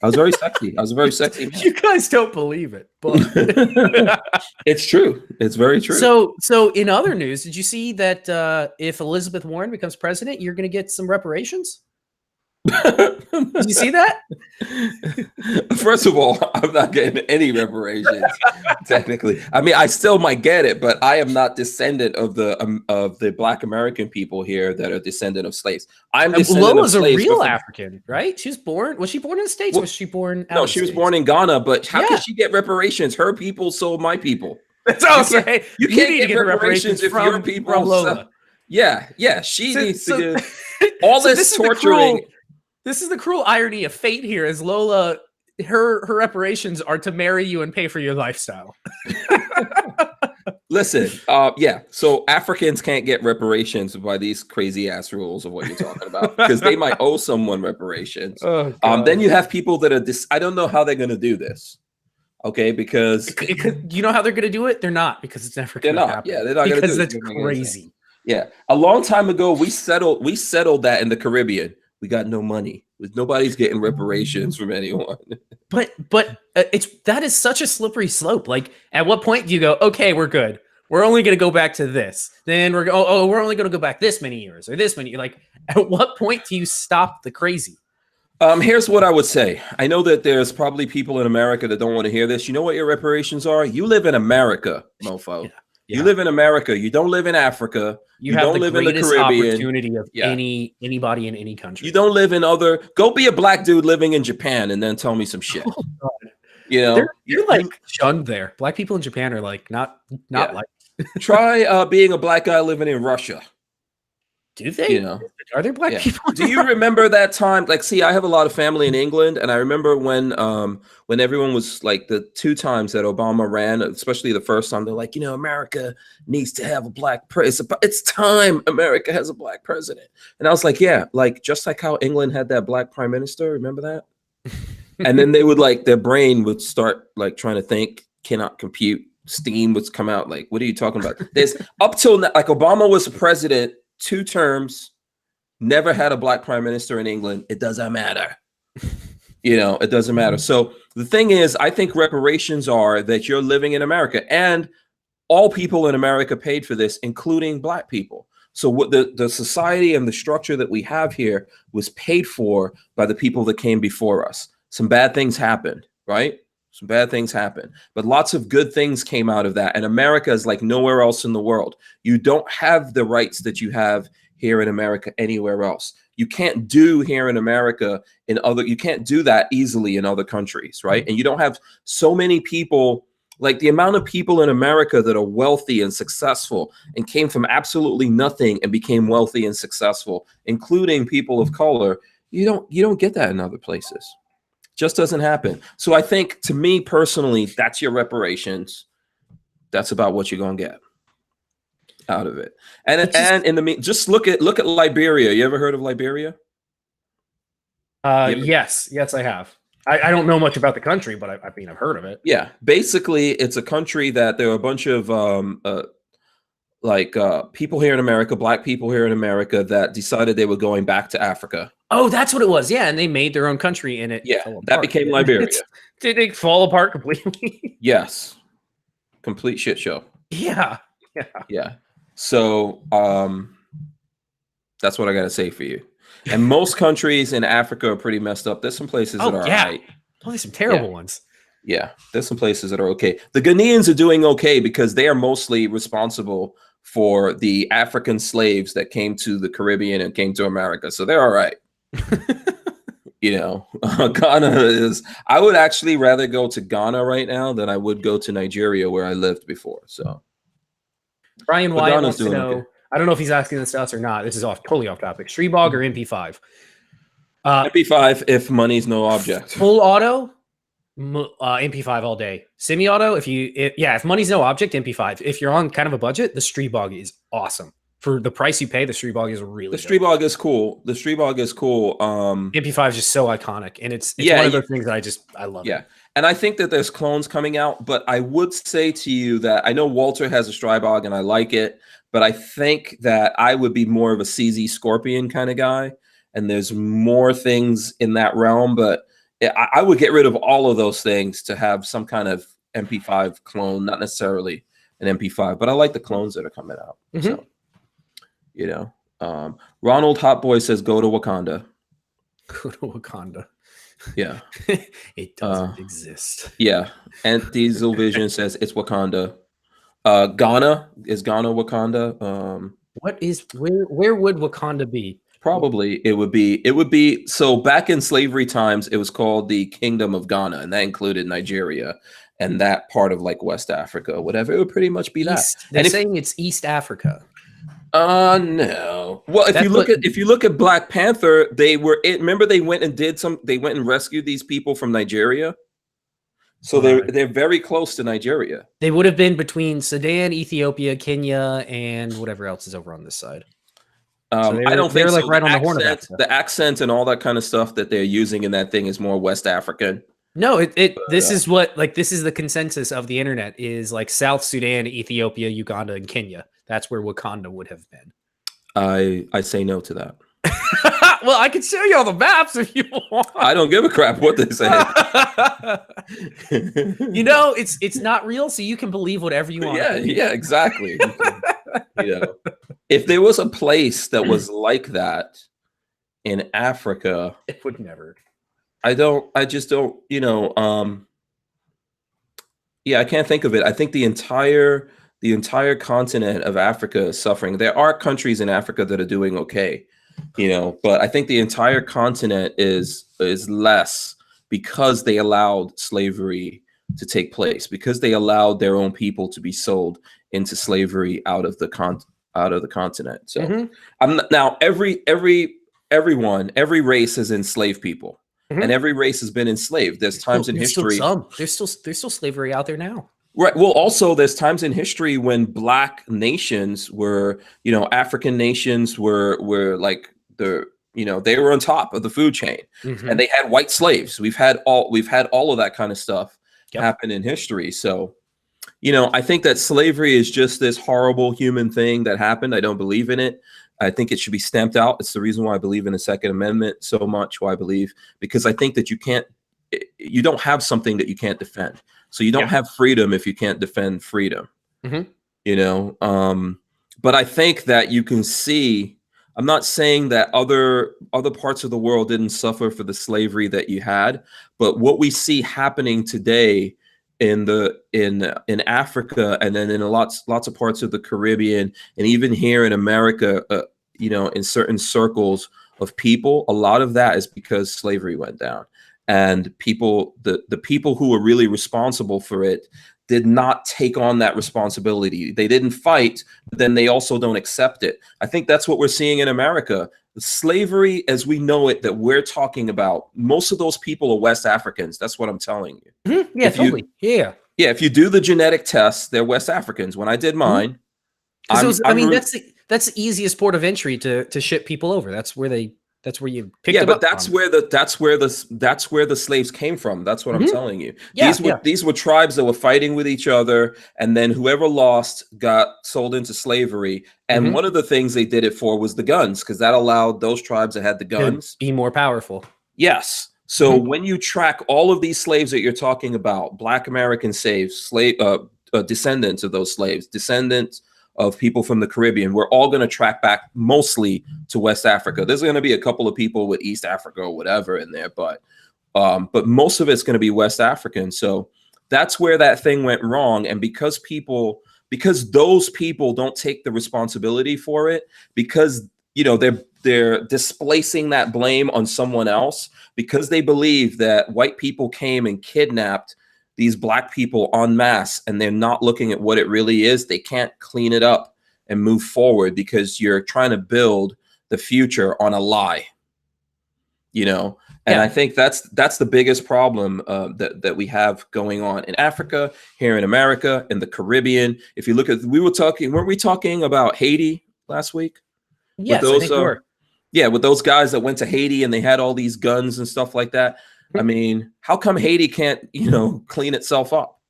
A: I was very sexy. I was a very sexy man.
B: You guys don't believe it, but
A: it's true. It's very true.
B: So in other news, did you see that if Elizabeth Warren becomes president, you're going to get some reparations? Did you see that?
A: First of all, I'm not getting any reparations. Technically, I mean, I still might get it, but I am not descendant of the Black American people here that are descendant of slaves. I'm descendant
B: Lola's
A: of slaves.
B: A real African, right? Was she born in the States?
A: Well,
B: was she born?
A: No, she was born in Ghana. But how can she get reparations? Her people sold my people.
B: That's all I'm saying.
A: You can't need to get reparations if your people
B: from Lola.
A: Yeah. She needs to get all this torturing.
B: This is the cruel irony of fate here, as Lola, her reparations are to marry you and pay for your lifestyle.
A: Listen, so Africans can't get reparations by these crazy ass rules of what you're talking about because they might owe someone reparations.
B: Oh,
A: then you have people that are I don't know how they're going to do this. Okay, because
B: you know how they're going to do it? They're not, because it's never going to happen.
A: Yeah, they're not going to do it.
B: Because that's crazy.
A: Yeah, a long time ago we settled that in the Caribbean. We got no money. Nobody's getting reparations from anyone.
B: But that is such a slippery slope. Like, at what point do you go, okay, we're good. We're only going to go back to this. Then we're only going to go back this many years or this many. Like, at what point do you stop the crazy?
A: Here's what I would say. I know that there's probably people in America that don't want to hear this. You know what your reparations are? You live in America, mofo. Yeah. You live in America. You don't live in Africa. You don't live in the Caribbean.
B: Opportunity of anybody in any country.
A: You don't live in go be a black dude living in Japan and then tell me some shit.
B: Oh, God.
A: You know,
B: you're like shunned there. Black people in Japan are like not like.
A: Try being a black guy living in Russia.
B: Do they?
A: You know,
B: are there black people?
A: Do you remember that time? Like, see, I have a lot of family in England, and I remember when everyone was like the 2 times that Obama ran, especially the first time, they're like, you know, America needs to have a black president. It's time America has a black president. And I was like, yeah, like just like how England had that black prime minister. Remember that? And then they would their brain would start like trying to think, cannot compute. Steam would come out. Like, what are you talking about? There's up till now, like Obama was president 2 terms, never had a black prime minister in England. It doesn't matter. You know, it doesn't matter. So the thing is, I think reparations are that you're living in America, and all people in America paid for this, including Black people. So what the society and the structure that we have here was paid for by the people that came before us. Some bad things happened, right? Some bad things happened, but lots of good things came out of that. And America is like nowhere else in the world. You don't have the rights that you have here in America anywhere else. You can't do here in America you can't do that easily in other countries, right? And you don't have so many people, like the amount of people in America that are wealthy and successful and came from absolutely nothing and became wealthy and successful, including people of color. You don't get that in other places. Just doesn't happen. So I think, to me personally, that's your reparations. That's about what you're gonna get out of it. And in the just look at Liberia. You ever heard of Liberia?
B: Yes, I have. I don't know much about the country, but I mean, I've heard of it.
A: Yeah, basically, it's a country that there are a bunch of people here in America, Black people here in America, that decided they were going back to Africa.
B: Oh, that's what it was. Yeah, and they made their own country, and it fell apart.
A: That became Liberia.
B: Did it fall apart completely?
A: Yes, complete shit show.
B: Yeah.
A: So that's what I got to say for you. And most countries in Africa are pretty messed up. There's some places that are all right.
B: Oh, there's some terrible ones.
A: Yeah, there's some places that are okay. The Ghanaians are doing okay because they are mostly responsible for the African slaves that came to the Caribbean and came to America. So they're all right. You know, Ghana is, I would actually rather go to Ghana right now than I would go to Nigeria, where I lived before. So
B: Brian Wyatt wants to know, I don't know if he's asking this to us or not. This is totally off topic. Streebog or MP5?
A: MP5 if money's no object.
B: Full auto, MP5 all day. Semi-auto, if money's no object, MP5. If you're on kind of a budget, the Streebog is awesome. For the price you pay, the Streebog is really good.
A: Streebog is cool. The Streebog is cool.
B: MP5 is just so iconic, and it's one of those things that I love.
A: Yeah. And I think that there's clones coming out, but I would say to you that I know Walther has a Streibog and I like it, but I think that I would be more of a CZ Scorpion kind of guy. And there's more things in that realm, but I would get rid of all of those things to have some kind of MP5 clone, not necessarily an MP5, but I like the clones that are coming out. Mm-hmm. So, you know, Ronald Hot Boy says, go to Wakanda.
B: Go to Wakanda.
A: Yeah.
B: It doesn't exist.
A: Yeah. And Diesel Vision says it's Wakanda. Ghana is Ghana Wakanda.
B: Where would Wakanda be?
A: Probably it would be so back in slavery times, it was called the Kingdom of Ghana, and that included Nigeria and that part of like West Africa, whatever. It would pretty much be that.
B: They're saying it's East Africa.
A: No. Well, if you look at Black Panther, remember they went and rescued these people from Nigeria. So they're very close to Nigeria.
B: They would have been between Sudan, Ethiopia, Kenya, and whatever else is over on this side.
A: I don't think
B: they're like
A: so.
B: right on the horn of that stuff.
A: The accent and all that kind of stuff that they're using in that thing is more West African.
B: No, this is the consensus of the internet is like South Sudan, Ethiopia, Uganda, and Kenya. That's where Wakanda would have been.
A: I say no to that.
B: Well, I can show you all the maps if you want.
A: I don't give a crap what they say.
B: You know, it's not real, so you can believe whatever you want.
A: Yeah, exactly. You know, if there was a place that was like that in Africa,
B: it would never.
A: I just don't, you know, I can't think of it. I think the entire continent of Africa is suffering. There are countries in Africa that are doing okay, you know, but I think the entire continent is less because they allowed slavery to take place, because they allowed their own people to be sold into slavery out of the continent. So now every race has enslaved people. Mm-hmm. And every race has been enslaved. There's times in history.
B: There's still slavery out there now.
A: Right. Well, also there's times in history when Black nations were, you know, African nations were like they were on top of the food chain, and they had white slaves. We've had all of that kind of stuff happen in history. So, you know, I think that slavery is just this horrible human thing that happened. I don't believe in it. I think it should be stamped out. It's the reason why I believe in the Second Amendment so much. Because I think that you can't you don't have something that you can't defend. So you don't have freedom if you can't defend freedom. You know, but I think that you can see, I'm not saying that other parts of the world didn't suffer for the slavery that you had, but what we see happening today in Africa, and then in lots of parts of the Caribbean, and even here in America, you know, in certain circles of people, a lot of that is because slavery went down, and people, the people who were really responsible for it did not take on that responsibility. They didn't fight, but then they also don't accept it. I think that's what we're seeing in America. Slavery as we know it, that we're talking about, most of those people are West Africans. That's what I'm telling you.
B: Yeah, totally. Yeah,
A: if you do the genetic tests, they're West Africans. When I did mine,
B: I mean, that's the easiest port of entry to ship people over. That's where you picked them up.
A: That's where the slaves came from. That's what I'm telling you. These were tribes that were fighting with each other, and then whoever lost got sold into slavery. And one of the things they did it for was the guns, because that allowed those tribes that had the guns
B: to be more powerful.
A: Yes. So when you track all of these slaves that you're talking about, Black American slaves, descendants of those slaves, descendants of people from the Caribbean, we're all going to track back mostly to West Africa. There's going to be a couple of people with East Africa or whatever in there, but most of it's going to be West African. So that's where that thing went wrong. And because those people don't take the responsibility for it, because, you know, they're displacing that blame on someone else, because they believe that white people came and kidnapped these Black people en masse, and they're not looking at what it really is. They can't clean it up and move forward because you're trying to build the future on a lie, you know? And I think that's the biggest problem that we have going on in Africa, here in America, in the Caribbean. If you look at, weren't we talking about Haiti last week?
B: Yes, I think we were.
A: Yeah, with those guys that went to Haiti and they had all these guns and stuff like that. I mean, how come Haiti can't, you know, clean itself up?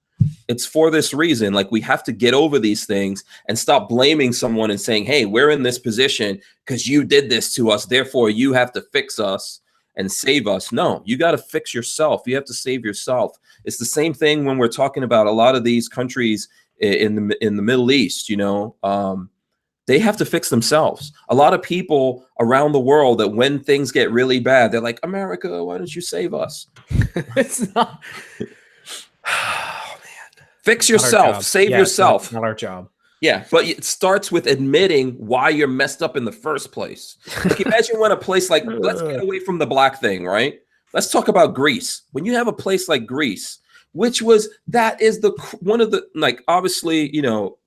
A: It's for this reason. Like, we have to get over these things and stop blaming someone and saying, hey, we're in this position because you did this to us, therefore you have to fix us and save us. No, you got to fix yourself. You have to save yourself. It's the same thing when we're talking about a lot of these countries in the Middle East, you know, they have to fix themselves. A lot of people around the world, that when things get really bad, they're like, America, why don't you save us?
B: It's not. Oh, man.
A: Fix yourself. Save yourself.
B: It's not our job.
A: Yeah, but it starts with admitting why you're messed up in the first place. Like, imagine when a place like, let's get away from the Black thing, right? Let's talk about Greece. When you have a place like Greece, that is one of the, like, obviously, you know,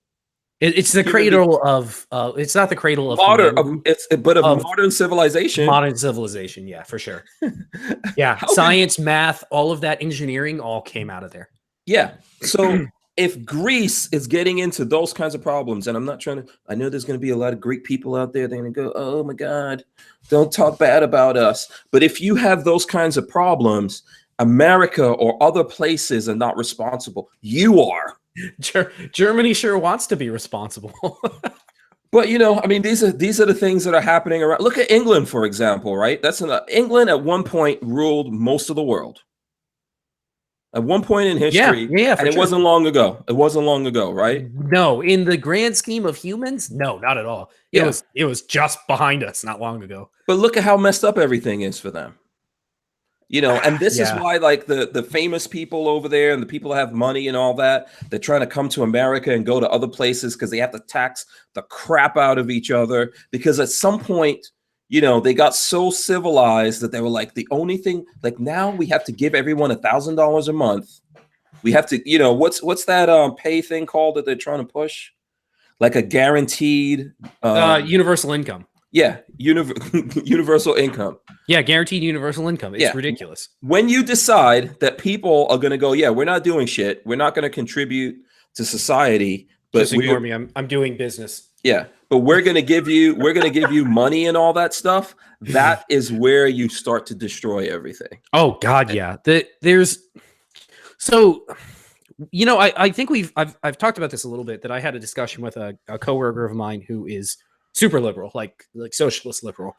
B: it's the cradle of it's not the cradle of
A: modern civilization.
B: Modern civilization, yeah, for sure. Yeah, science, math, all of that, engineering, all came out of there.
A: Yeah. So if Greece is getting into those kinds of problems, and I know there's going to be a lot of Greek people out there, they're going to go, oh my God, don't talk bad about us. But if you have those kinds of problems, America or other places are not responsible. You are.
B: Germany sure wants to be responsible.
A: But, you know, I mean, these are the things that are happening around. Look at England, for example, right? England at one point ruled most of the world. At one point in history, and it wasn't long ago. It wasn't long ago, right?
B: No, in the grand scheme of humans, no, not at all. It was just behind us not long ago.
A: But look at how messed up everything is for them. You know, and this is why, like, the famous people over there and the people that have money and all that, they're trying to come to America and go to other places because they have to tax the crap out of each other. Because at some point, you know, they got so civilized that they were like, the only thing, like, now we have to give everyone $1,000 a month. We have to, you know, what's that pay thing called that they're trying to push? Like a guaranteed
B: universal income.
A: Yeah, universal income.
B: Yeah, guaranteed universal income. It's ridiculous.
A: When you decide that people are going to go, yeah, we're not doing shit, we're not going to contribute to society, but
B: just ignore me. I'm doing business.
A: Yeah, but we're going to give you money and all that stuff. That is where you start to destroy everything.
B: Oh God, yeah. So, you know, I think I've talked about this a little bit, that I had a discussion with a coworker of mine who is super liberal, like socialist liberal.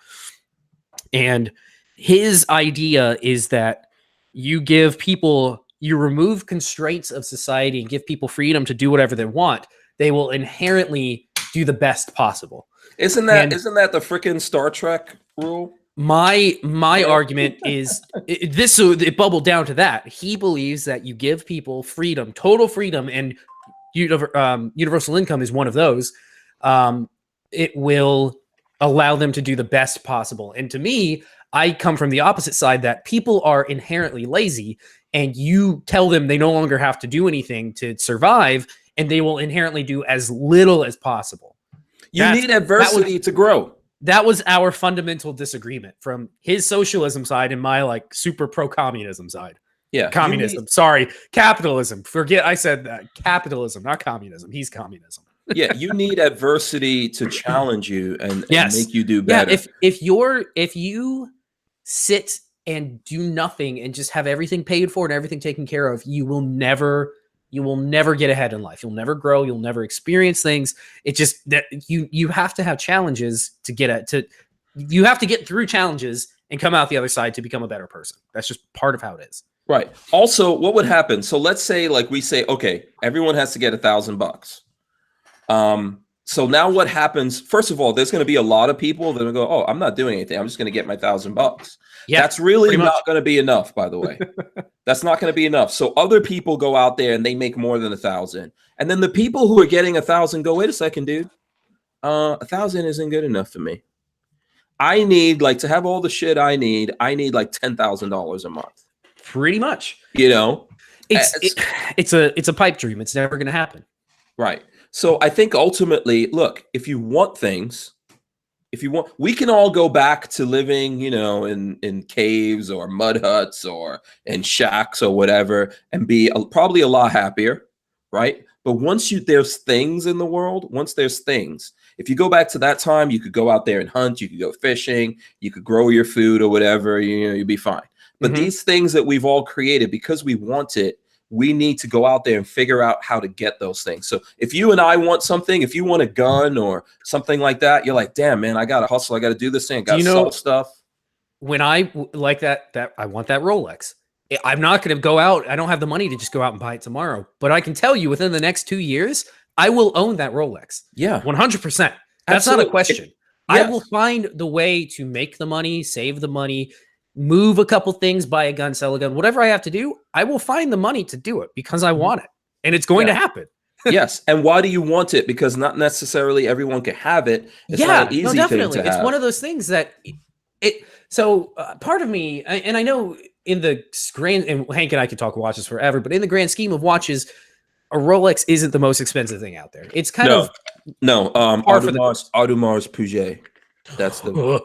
B: And his idea is that you give people, you remove constraints of society and give people freedom to do whatever they want, they will inherently do the best possible.
A: Isn't that the freaking Star Trek rule?
B: My argument is it bubbled down to that. He believes that you give people freedom, total freedom, and universal income is one of those. It will allow them to do the best possible. And to me, I come from the opposite side, that people are inherently lazy, and you tell them they no longer have to do anything to survive, and they will inherently do as little as possible.
A: You need adversity to grow.
B: That was our fundamental disagreement, from his socialism side and my like super pro-communism side.
A: Yeah.
B: Communism. Sorry. Capitalism. Forget I said that. Capitalism, not communism. He's communism.
A: Yeah. You need adversity to challenge you and make you do better.
B: Yeah, if you sit and do nothing and just have everything paid for and everything taken care of, you will never get ahead in life. You'll never grow. You'll never experience things. It's just that you have to have challenges to you have to get through challenges and come out the other side to become a better person. That's just part of how it is.
A: Right. Also, what would happen? So let's say, like we say, okay, everyone has to get $1,000. So now what happens? First of all, there's going to be a lot of people that will go, oh, I'm not doing anything. I'm just going to get my $1,000. Yeah, that's really not going to be enough, by the way. That's not going to be enough. So other people go out there and they make more than 1,000. And then the people who are getting 1,000 go, wait a second, dude. 1,000 isn't good enough for me. I need, like, to have all the shit I need like $10,000 a month.
B: Pretty much.
A: You know?
B: It's a pipe dream. It's never going to happen.
A: Right. So I think ultimately, look, if you want things, we can all go back to living, you know, in caves or mud huts or in shacks or whatever, and be probably a lot happier, right? But there's things in the world, if you go back to that time, you could go out there and hunt, you could go fishing, you could grow your food or whatever, you know, you'd be fine. But these things that we've all created, because we want it, we need to go out there and figure out how to get those things. So if you and I want something, if you want a gun or something like that, you're like, damn, man, I got to hustle. I got to do this thing. I got to sell stuff.
B: When I like that I want that Rolex. I'm not going to go out. I don't have the money to just go out and buy it tomorrow. But I can tell you within the next 2 years, I will own that Rolex.
A: Yeah.
B: 100%. That's
A: Absolutely.
B: not a question.
A: Yes.
B: I will find the way to make the money, save the money, move a couple things, buy a gun, sell a gun, whatever I have to do. I will find the money to do it because I want it, and it's going to happen.
A: Yes. And why do you want it? Because not necessarily everyone can have it. It's not an easy thing to have.
B: It's one of those things that part of me, and I know in the grand, and Hank and I could talk watches forever, but in the grand scheme of watches, a Rolex isn't the most expensive thing out there. It's kind of
A: Audemars Piguet. That's the or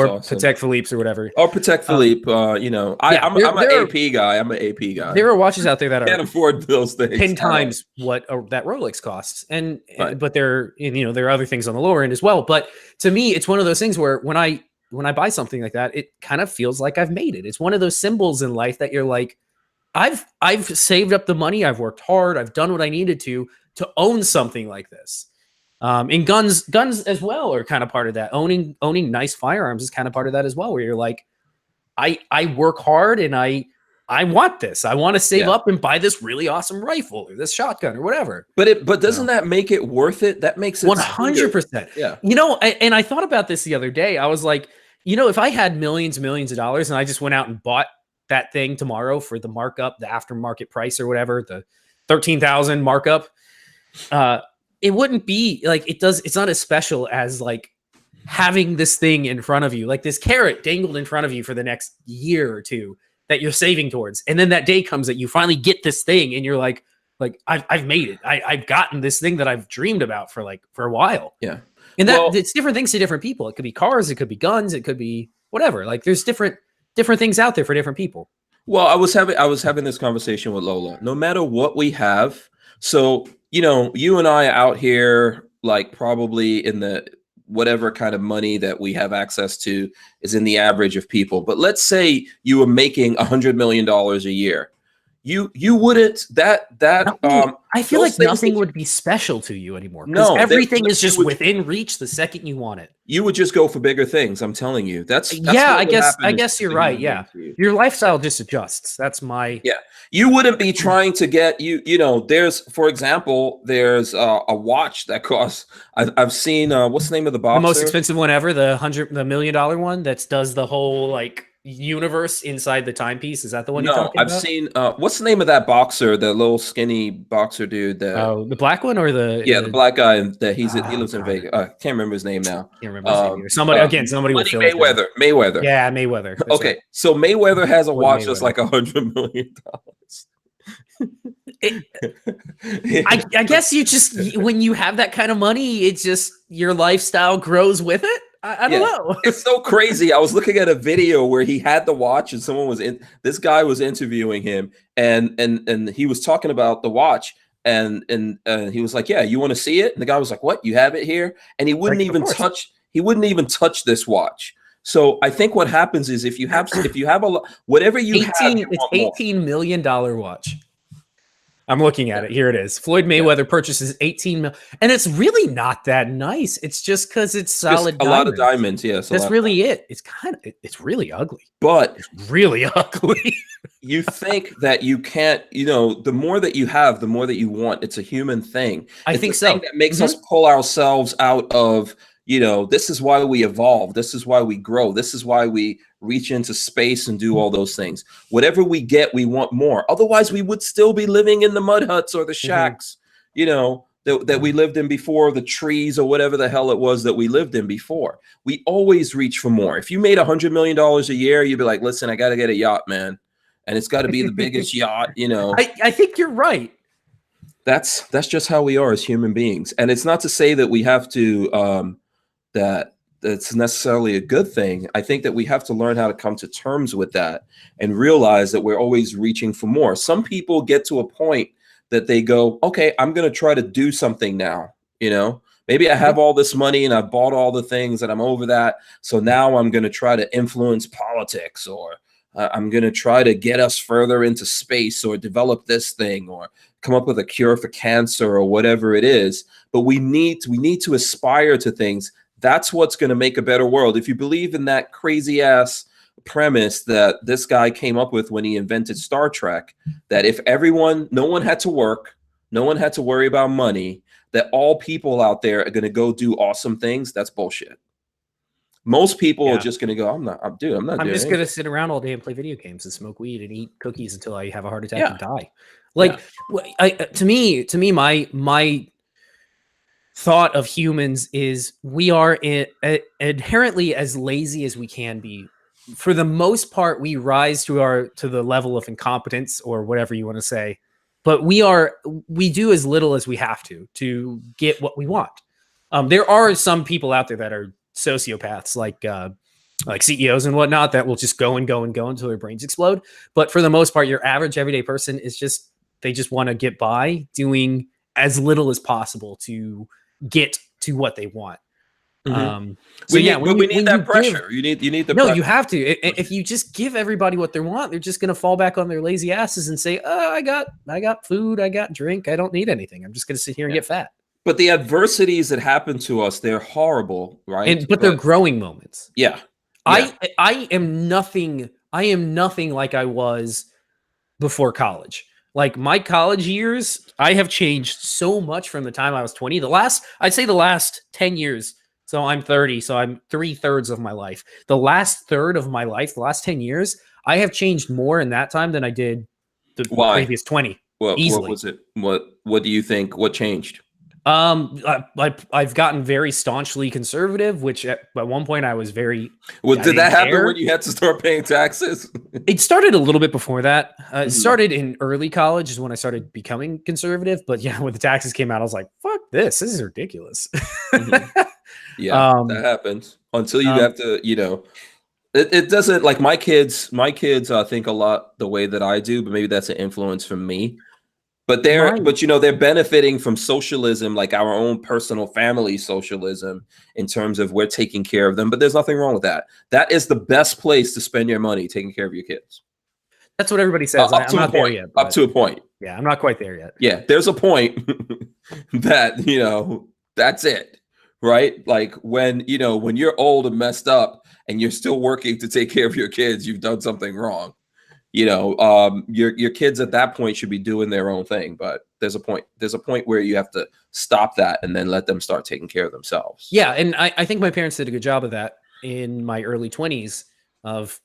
B: awesome. Patek Philippe's or whatever.
A: Or Patek Philippe. You know, I'm an AP guy. I'm an AP guy.
B: There are watches out there that
A: can't afford those things
B: 10 times what that Rolex costs, but there are other things on the lower end as well. But to me, it's one of those things where when I buy something like that, it kind of feels like I've made it. It's one of those symbols in life that you're like, I've saved up the money, I've worked hard, I've done what I needed to own something like this. And guns as well are kind of part of that. Owning nice firearms is kind of part of that as well, where you're like, I work hard and I want this. I want to save up and buy this really awesome rifle or this shotgun or whatever.
A: But doesn't that make it worth it? That makes it
B: 100%. Yeah. You know, and I thought about this the other day. I was like, you know, if I had millions of dollars and I just went out and bought that thing tomorrow for the markup, the aftermarket price or whatever, the 13,000 markup, it wouldn't be like it's not as special as like having this thing in front of you, like this carrot dangled in front of you for the next year or two that you're saving towards. And then that day comes that you finally get this thing and you're like I've made it. I've gotten this thing that I've dreamed about for a while.
A: Yeah.
B: And it's different things to different people. It could be cars, it could be guns, it could be whatever. Like there's different things out there for different people.
A: Well, I was having this conversation with Lola. No matter what we have, so you know, you and I out here, like probably in the whatever kind of money that we have access to is in the average of people. But let's say you were making $100 million a year. You wouldn't
B: I feel
A: those
B: like
A: things
B: nothing
A: that
B: would be special to you anymore because
A: No,
B: everything is
A: you
B: just
A: would
B: within reach the second you want it.
A: you would just go for bigger things. I'm telling you. That's
B: Yeah,
A: what
B: I
A: would
B: guess
A: happen
B: you're
A: to
B: right.
A: human
B: Yeah,
A: beings to you.
B: your lifestyle just adjusts. That's my
A: Yeah, you wouldn't be trying to get you know. There's, for example, there's a watch that costs. I've seen what's the name of the
B: the most
A: boxer?
B: expensive one ever, the $100 million one that does the whole like universe inside the timepiece. Is that the one you're
A: No,
B: talking
A: I've
B: about?
A: seen what's the name of that boxer? The little skinny boxer dude. That
B: Oh, the black one or
A: Yeah, the black guy, and that he
B: oh
A: lives in
B: god,
A: Vegas. I can't remember his name now.
B: can't remember his name either. Somebody will
A: Money
B: fill it in.
A: Mayweather. Mayweather.
B: Yeah, Mayweather. That's right.
A: Okay, so Mayweather has a
B: Floyd
A: watch that's
B: Mayweather.
A: like $100 million.
B: I guess you just when you have that kind of money, it's just your lifestyle grows with it. I don't know.
A: It's so crazy. I was looking at a video where he had the watch, and this guy was interviewing him, and he was talking about the watch, and he was like, "Yeah, you want to see it?" And the guy was like, "What? You have it here?" And he wouldn't
B: Like, of
A: even
B: course.
A: touch. He wouldn't even touch this watch. So I think what happens is if you have a lot, whatever you have, you
B: It's
A: want more.
B: $18 million watch. I'm looking at it. Here it is. Floyd Mayweather purchases 18 mil, and it's really not that nice. It's just because it's solid.
A: Just a lot of diamonds. Yes,
B: That's really it. It's it's really ugly.
A: But
B: It's really ugly.
A: you think that you can't, the more that you have, the more that you want. It's a human thing.
B: I
A: It's
B: think
A: the
B: so.
A: thing that makes us pull ourselves out of, this is why we evolve. This is why we grow. This is why we reach into space and do all those things. Whatever we get, we want more. Otherwise, we would still be living in the mud huts or the shacks, that we lived in before, the trees or whatever the hell it was that we lived in before. We always reach for more. If you made $100 million a year, you'd be like, listen, I got to get a yacht, man. And it's got to be the biggest yacht,
B: I think you're right.
A: That's just how we are as human beings. And it's not to say that we have to, that's necessarily a good thing. I think that we have to learn how to come to terms with that and realize that we're always reaching for more. Some people get to a point that they go, okay, I'm going to try to do something now. Maybe I have all this money and I've bought all the things and I'm over that. So now I'm going to try to influence politics, or I'm going to try to get us further into space, or develop this thing, or come up with a cure for cancer, or whatever it is. But we need to aspire to things. That's what's going to make a better world. If you believe in that crazy ass premise that this guy came up with when he invented Star Trek, that if no one had to work, no one had to worry about money, that all people out there are going to go do awesome things, that's bullshit. Most people are just going to go, I'm just
B: going to sit around all day and play video games and smoke weed and eat cookies until I have a heart attack and die. Like, to me, my thought of humans is we are inherently as lazy as we can be. For the most part, we rise to the level of incompetence, or whatever you want to say, but we do as little as we have to get what we want. There are some people out there that are sociopaths, like CEOs and whatnot, that will just go and go and go until their brains explode. But for the most part, your average everyday person they just want to get by doing as little as possible to get to what they want.
A: We need that pressure. You need the pressure.
B: You have to. If you just give everybody what they want, they're just going to fall back on their lazy asses and say, "Oh, I got food, I got drink, I don't need anything. I'm just going to sit here and get fat."
A: But the adversities that happen to us, they're horrible, right?
B: But they're growing moments.
A: Yeah.
B: I am nothing like I was before college. Like, my college years, I have changed so much from the time I was 20. I'd say the last 10 years. So I'm 30, so I'm 3/3 of my life. The last third of my life, the last 10 years, I have changed more in that time than I did the previous 20.
A: What was it? What do you think? What changed?
B: I've gotten very staunchly conservative, which at one point I was very.
A: Well, did that happen when you had to start paying taxes?
B: It started a little bit before that. It started in early college is when I started becoming conservative. But yeah, when the taxes came out, I was like, "Fuck this! This is ridiculous."
A: Yeah, that happens until you have to. It doesn't, like my kids think a lot the way that I do, but maybe that's an influence from me. But they're benefiting from socialism, like our own personal family socialism, in terms of we're taking care of them. But there's nothing wrong with that. That is the best place to spend your money, taking care of your kids.
B: That's what everybody says.
A: Up
B: I'm
A: to a
B: not there
A: point.
B: yet.
A: Up to a point.
B: Yeah, I'm not quite there yet.
A: Yeah, there's a point that, that's it, right? Like when you're old and messed up and you're still working to take care of your kids, you've done something wrong. Your kids at that point should be doing their own thing, but there's a point where you have to stop that and then let them start taking care of themselves.
B: Yeah, and I think my parents did a good job of that in my early 20s of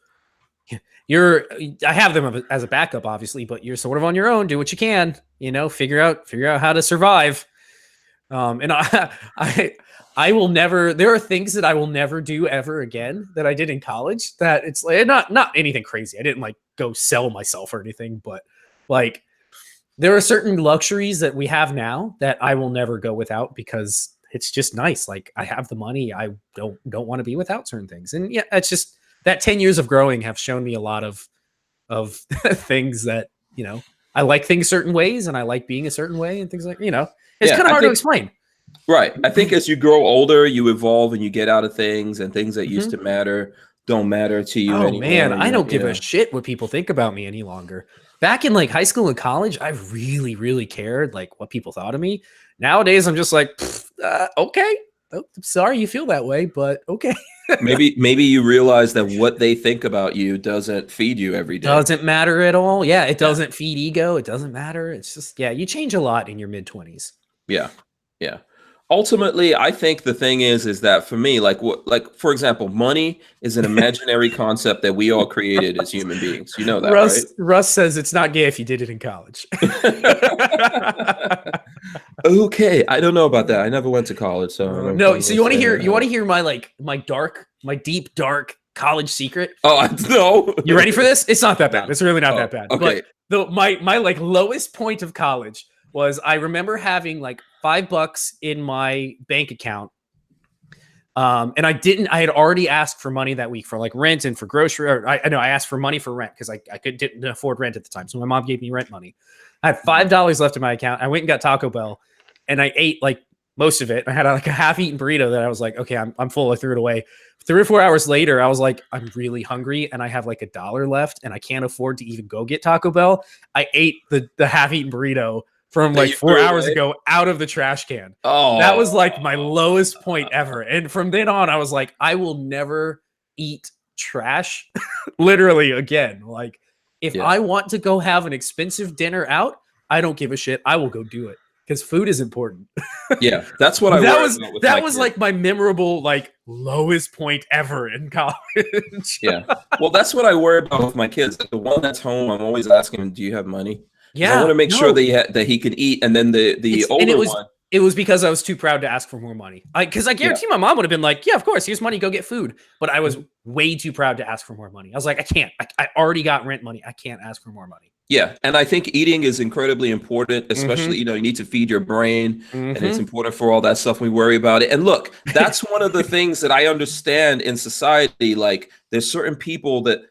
B: I have them as a backup, obviously, but you're sort of on your own. Do what you can, figure out how to survive. And I will never. There are things that I will never do ever again that I did in college. That it's like not anything crazy. I didn't like go sell myself or anything, but like there are certain luxuries that we have now that I will never go without because it's just nice. Like I have the money. I don't want to be without certain things, and yeah, it's just. That 10 years of growing have shown me a lot of things that, I like things certain ways and I like being a certain way and things like, it's kind of hard to explain.
A: Right. I think as you grow older, you evolve and you get out of things and things that used to matter don't matter to you anymore.
B: Man, I don't give a shit what people think about me any longer. Back in like high school and college, I really, really cared like what people thought of me. Nowadays, I'm just like, okay. Oh, sorry you feel that way, but okay.
A: maybe you realize that what they think about you doesn't feed you every day.
B: Doesn't matter at all. Yeah, it doesn't feed ego. It doesn't matter. It's just, you change a lot in your mid-20s.
A: Yeah. Yeah. Ultimately, I think the thing is that for me, like for example, money is an imaginary concept that we all created as human beings. You know that, right?
B: Russ says it's not gay if you did it in college.
A: Okay, I don't know about that. I never went to college, so
B: no. So you want to hear my deep dark college secret?
A: Oh, no.
B: You ready for this? It's not that bad. It's really not that bad.
A: Okay.
B: But my like lowest point of college was I remember having like $5 in my bank account. And I had already asked for money that week for like rent and for grocery. I asked for money for rent because I didn't afford rent at the time. So my mom gave me rent money. I had $5 left in my account. I went and got Taco Bell and I ate like most of it. I had like a half-eaten burrito that I was like, okay, I'm full. I threw it away. 3 or 4 hours later, I was like, I'm really hungry and I have like $1 left and I can't afford to even go get Taco Bell. I ate the half-eaten burrito from like 4 hours ago out of the trash can. Oh, that was like my lowest point ever. And from then on, I was like, I will never eat trash literally again. Like if I want to go have an expensive dinner out, I don't give a shit. I will go do it because food is important.
A: Yeah, that's what
B: that was like my memorable, like lowest point ever in college.
A: Yeah. Well, that's what I worry about with my kids. The one that's home, I'm always asking him, do you have money?
B: Yeah,
A: I want to make sure that he could eat, and then the older one.
B: It was because I was too proud to ask for more money. Because I guarantee my mom would have been like, yeah, of course, here's money, go get food. But I was way too proud to ask for more money. I was like, I can't. I already got rent money. I can't ask for more money.
A: Yeah, and I think eating is incredibly important, especially, you need to feed your brain, and it's important for all that stuff. We worry about it. And look, that's one of the things that I understand in society. Like there's certain people that,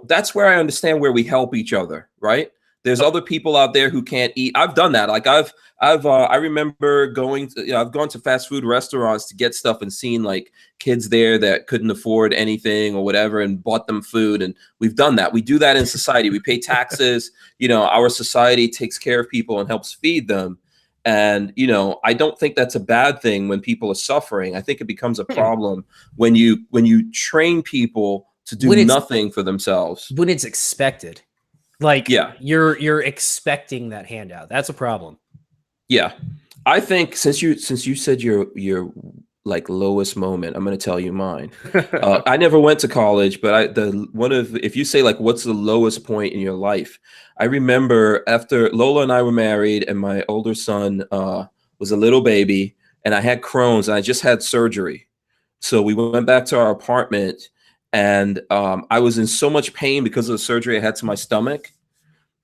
A: that's where I understand where we help each other, right? There's other people out there who can't eat. I've done that. Like I remember I've gone to fast food restaurants to get stuff and seen like kids there that couldn't afford anything or whatever and bought them food. And we've done that. We do that in society. We pay taxes. Our society takes care of people and helps feed them. And, I don't think that's a bad thing when people are suffering. I think it becomes a problem when you train people to do nothing for themselves.
B: When it's expected. Like you're expecting that handout. That's a problem.
A: Yeah. I think since you said your like lowest moment, I'm going to tell you mine. I never went to college, but if you say like what's the lowest point in your life, I remember after Lola and I were married and my older son was a little baby and I had Crohn's and I just had surgery. So we went back to our apartment. And I was in so much pain because of the surgery I had to my stomach,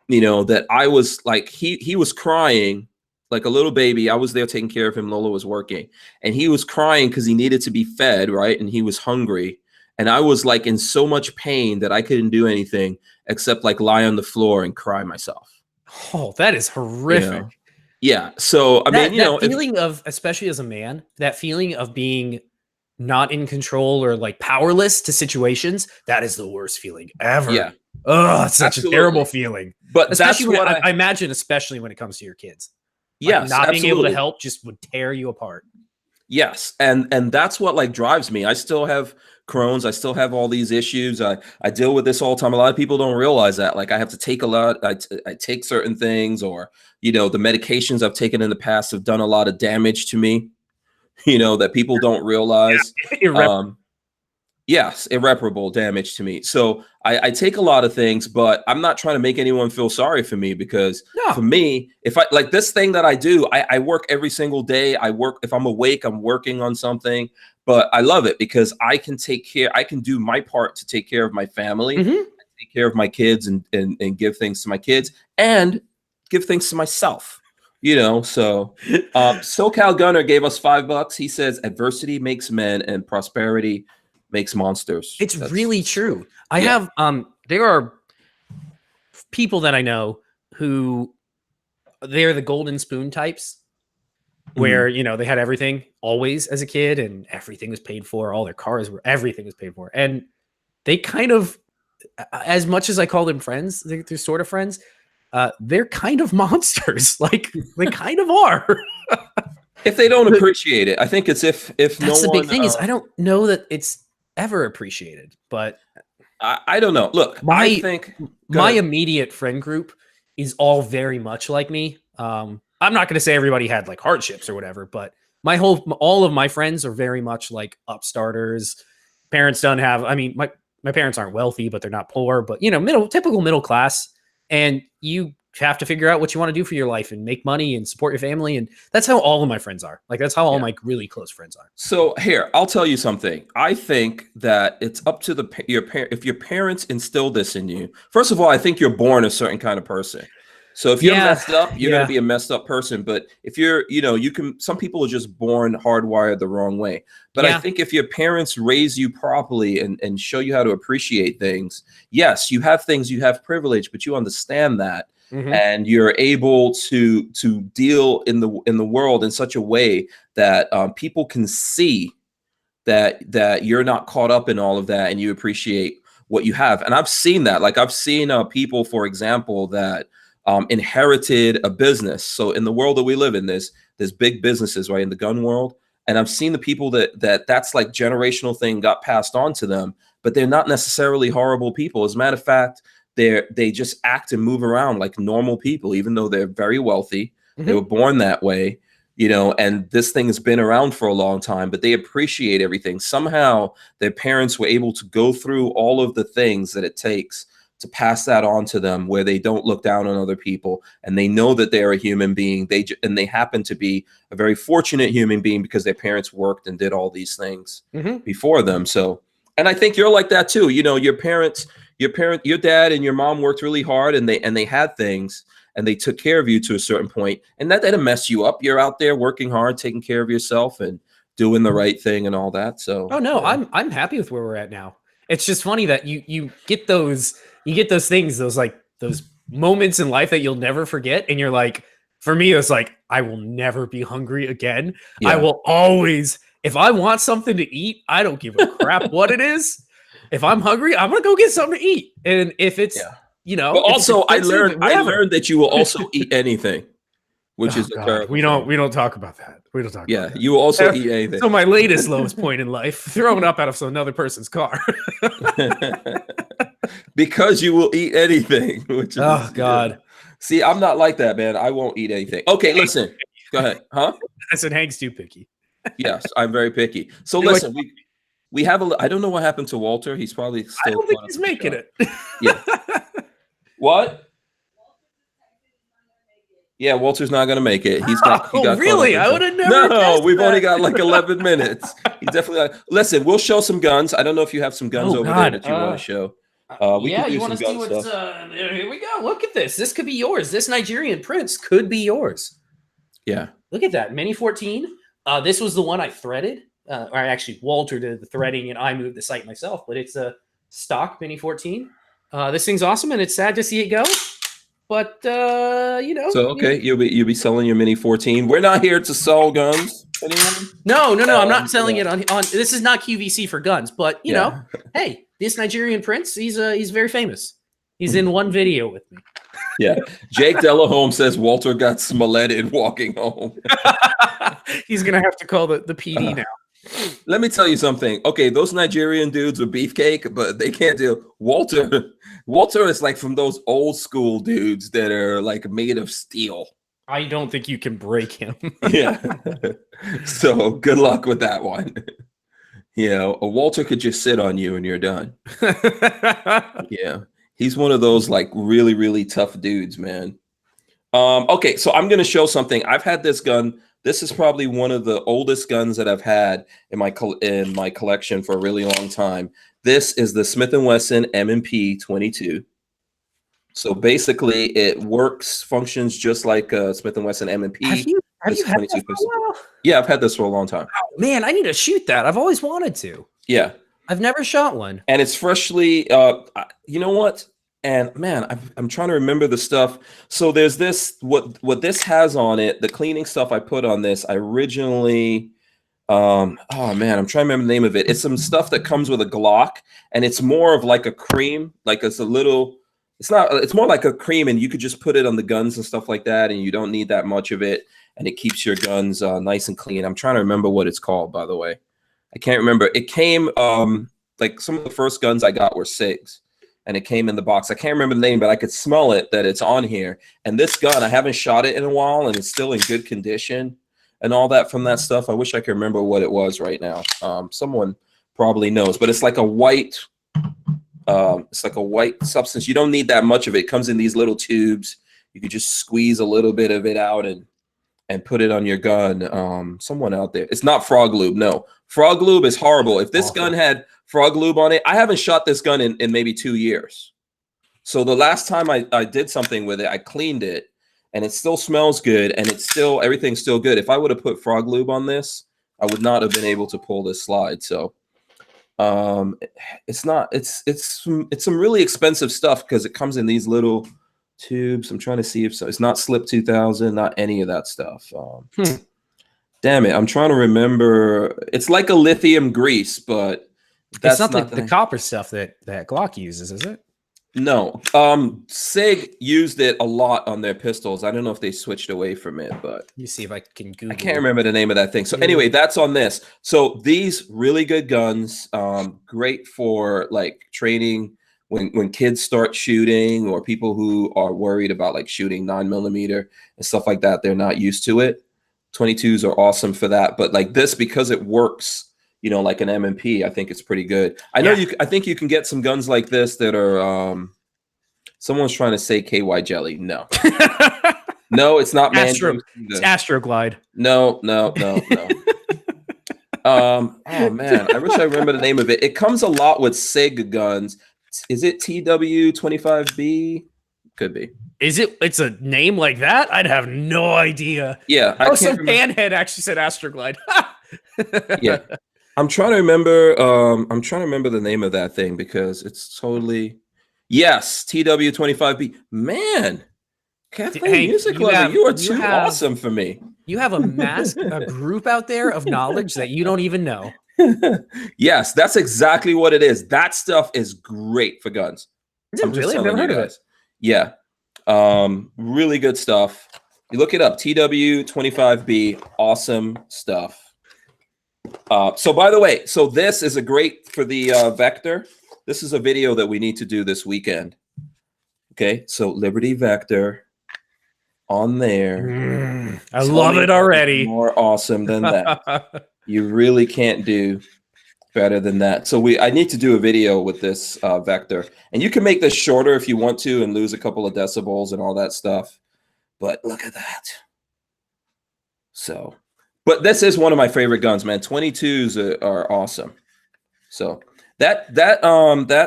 A: that I was like, he was crying like a little baby. I was there taking care of him. Lola was working and he was crying because he needed to be fed. Right. And he was hungry. And I was like in so much pain that I couldn't do anything except like lie on the floor and cry myself.
B: Oh, that is horrific.
A: Yeah. So, I mean,
B: that feeling of, especially as a man, that feeling of being not in control or like powerless to situations, that is the worst feeling ever. Oh, it's such
A: Absolutely.
B: a terrible feeling.
A: But
B: Especially
A: that's
B: when
A: what
B: I imagine, especially when it comes to your kids. Like,
A: yes,
B: not being able to
A: absolutely.
B: help just would tear you apart.
A: Yes, and that's what like drives me. I still have Crohn's. I still have all these issues. I deal with this all the time. A lot of people don't realize that. Like I have to take a lot. I take certain things, or the medications I've taken in the past have done a lot of damage to me. That people don't realize. Um, Yes, irreparable damage to me. So I take a lot of things, but I'm not trying to make anyone feel sorry for me, because for
B: No.
A: me, if I like this thing that I do, I work every single day. I work, if I'm awake, I'm working on something, but I love it because I can do my part to take care of my family,
B: Mhm.
A: take care of my kids, and give things to my kids and give things to myself. So SoCal Gunner gave us $5. He says adversity makes men and prosperity makes monsters.
B: It's really true. I
A: yeah.
B: have there are people that I know who they're the golden spoon types, where they had everything always as a kid and everything was paid for, all their cars were, everything was paid for, and they kind of, as much as I call them friends, they're sort of friends, they're kind of monsters. Like they kind of are.
A: If they don't appreciate it, I think it's if
B: That's
A: no
B: the
A: one
B: big thing is I don't know that it's ever appreciated, but
A: I don't know. Look, I think
B: my immediate friend group is all very much like me. I'm not going to say everybody had like hardships or whatever, but all of my friends are very much like upstarters. Parents don't have, I mean, my parents aren't wealthy, but they're not poor, but typical middle class. And you have to figure out what you want to do for your life and make money and support your family. And that's how all of my friends are. Like, that's how all my really close friends are.
A: So here, I'll tell you something. I think that it's up to if your parents instill this in you. First of all, I think you're born a certain kind of person. So if you're messed up, you're going to be a messed up person. But if you're, some people are just born hardwired the wrong way. But I think if your parents raise you properly and show you how to appreciate things, yes, you have things, you have privilege, but you understand that. And you're able to deal in the world in such a way that people can see that you're not caught up in all of that, and you appreciate what you have. And I've seen that. Like I've seen people, for example, that inherited a business. So in the world that we live in, there's big businesses, right, in the gun world. And I've seen the people that's like generational thing got passed on to them, but they're not necessarily horrible people. As a matter of fact, they just act and move around like normal people, even though they're very wealthy. They were born that way, and this thing has been around for a long time, but they appreciate everything. Somehow their parents were able to go through all of the things that it takes to pass that on to them, where they don't look down on other people, and they know that they're a human being. They happen to be a very fortunate human being because their parents worked and did all these things before them. So, and I think you're like that too. Your dad and your mom worked really hard, and they had things, and they took care of you to a certain point, and that didn't mess you up. You're out there working hard, taking care of yourself, and doing the right thing and all that. So,
B: oh no, I'm happy with where we're at now. It's just funny that you get those things, those moments in life that you'll never forget, and you're like, for me, it's like, I will never be hungry again. I will always, if I want something to eat, I don't give a crap what it is. If I'm hungry, I'm gonna go get something to eat, and if it's
A: But also, I learned that you will also eat anything, which is a terrible.
B: We don't talk about that. We don't talk.
A: Yeah,
B: about that.
A: you will also eat anything.
B: So my lowest point in life, throwing up out of another person's car.
A: Because you will eat anything. Which is,
B: God.
A: See, I'm not like that, man. I won't eat anything. Okay, listen. Go ahead. Huh?
B: I said Hank's too picky.
A: Yes, I'm very picky. So listen, we have I don't know what happened to Walter. He's probably still.
B: I don't think he's making it.
A: Yeah. What? Yeah, Walter's not going to make it. He got
B: really? I would have never.
A: No, we've only got like 11 minutes. He definitely. Listen, we'll show some guns. I don't know if you have some guns over there that you want to show. We can do
B: you want to see what's? Here we go. Look at this. This could be yours. This Nigerian prince could be yours.
A: Yeah.
B: Look at that Mini 14. This was the one I threaded. Or actually, Walter did the threading, and I moved the site myself. But it's a stock Mini 14. This thing's awesome, and it's sad to see it go. But
A: So okay, you'll be selling your Mini 14. We're not here to sell guns. Anyone?
B: No. I'm not selling it on. This is not QVC for guns, but you know, hey, this Nigerian prince, he's very famous. He's in one video with me.
A: Yeah. Jake Delahome says Walter got smoletted walking home.
B: He's gonna have to call the PD now.
A: Let me tell you something. Okay, those Nigerian dudes with beefcake, but they can't do Walter. Walter is like from those old school dudes that are like made of steel.
B: I don't think you can break him.
A: Yeah. So good luck with that one. You know, a Walter could just sit on you and you're done. Yeah. He's one of those like really, really tough dudes, man. Okay, so I'm gonna show something. I've had this gun. This is probably one of the oldest guns that I've had in my collection for a really long time. This is the Smith & Wesson M&P 22. So basically, it functions just like a Smith & Wesson M&P.
B: Have you had that for a while?
A: Yeah, I've had this for a long time.
B: Oh, man, I need to shoot that. I've always wanted to.
A: Yeah.
B: I've never shot one.
A: And it's freshly, you know what? And man, I'm trying to remember the stuff. So there's this, what this has on it, the cleaning stuff I put on this, I originally, oh man, I'm trying to remember the name of it. It's some stuff that comes with a Glock, and it's more of like a cream, like it's a little, it's more like a cream, and you could just put it on the guns and stuff like that, and you don't need that much of it, and it keeps your guns nice and clean. I'm trying to remember what it's called, by the way. I can't remember. It came, like some of the first guns I got were SIGs. And it came in the box. I can't remember the name, but I could smell it that it's on here. And this gun, I haven't shot it in a while, and it's still in good condition and all that from that stuff. I wish I could remember what it was right now. Someone probably knows, but it's like a white, substance. You don't need that much of it. It comes in these little tubes. You could just squeeze a little bit of it out and put it on your gun. Someone out there. It's not frog lube. No, frog lube is horrible. If this gun had frog lube on it, I haven't shot this gun in maybe 2 years. So the last time I did something with it, I cleaned it, and it still smells good, and everything's still good. If I would have put frog lube on this, I would not have been able to pull this slide. So it's some really expensive stuff because it comes in these little tubes. I'm trying to see if it's not Slip 2000, not any of that stuff. Damn it, I'm trying to remember. It's like a lithium grease, but that's
B: it's not the copper stuff that Glock uses, is it?
A: No. SIG used it a lot on their pistols. I don't know if they switched away from it, but
B: you see if I can Google.
A: I can't remember the name of that thing. So anyway, that's on this. So these really good guns, great for like training when kids start shooting, or people who are worried about like shooting 9mm and stuff like that. They're not used to it. 22s are awesome for that, but like this, because it works, you know, like an M&P, I think it's pretty good. I know I think you can get some guns like this that are, someone's trying to say KY jelly. No, no, it's not.
B: It's Astroglide.
A: No. Oh man, I wish I remember the name of it. It comes a lot with SIG guns. Is it TW25B? Could be.
B: Is it? It's a name like that? I'd have no idea.
A: Yeah.
B: Some panhead actually said Astroglide.
A: Yeah. I'm trying to remember. I'm trying to remember the name of that thing because it's totally. Yes, TW25B. Man, Kathleen Music Lover, you are too awesome for me.
B: You have a group out there of knowledge that you don't even know.
A: Yes, that's exactly what it is. That stuff is great for guns.
B: I'm really? I've never heard of it.
A: Yeah. Really good stuff. You look it up. TW25B. Awesome stuff. So by the way, so this is a great for the Vector. This is a video that we need to do this weekend. Okay, so Liberty Vector on there.
B: I love it already.
A: More awesome than that. You really can't do better than that. So I need to do a video with this Vector, and you can make this shorter if you want to and lose a couple of decibels and all that stuff. But look at that. So. But this is one of my favorite guns, man. 22s are awesome. So that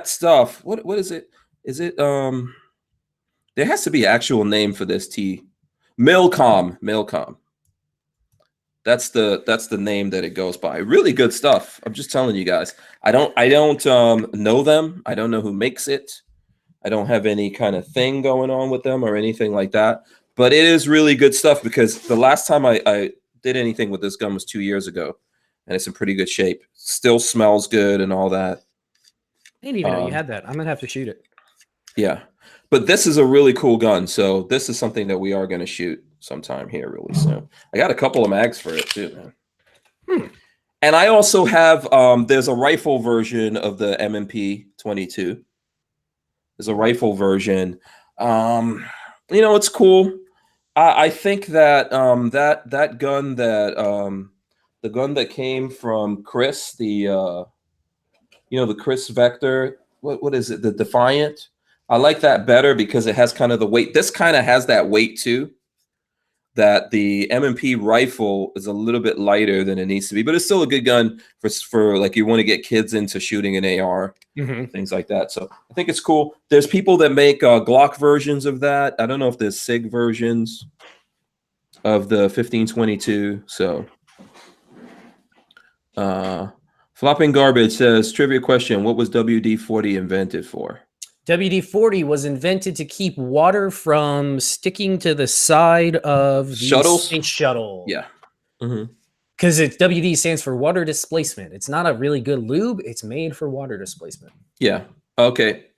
A: stuff. What is it? Is it there has to be an actual name for this Milcom. That's the name that it goes by. Really good stuff. I'm just telling you guys. I don't know them. I don't know who makes it. I don't have any kind of thing going on with them or anything like that. But it is really good stuff because the last time I did anything with this gun was 2 years ago, and it's in pretty good shape. Still smells good and all that.
B: I didn't even know you had that. I'm gonna have to shoot it.
A: Yeah. But this is a really cool gun. So this is something that we are going to shoot sometime here really soon. I got a couple of mags for it too, man. And I also have, there's a rifle version of the M&P 22. There's a rifle version. It's cool. I think that that gun that the gun that came from Chris, the Chris Vector, what is it? The Defiant. I like that better because it has kind of the weight. This kind of has that weight too. That the M&P rifle is a little bit lighter than it needs to be, but it's still a good gun for like you want to get kids into shooting an AR, things like that. So I think it's cool. There's people that make Glock versions of that. I don't know if there's SIG versions of the 1522. So Flopping Garbage says, trivia question, what was WD-40 invented for?
B: WD-40 was invented to keep water from sticking to the side of the
A: Shuttles?
B: space shuttle.
A: Yeah.
B: Because WD stands for water displacement. It's not a really good lube. It's made for water displacement.
A: Yeah. Okay.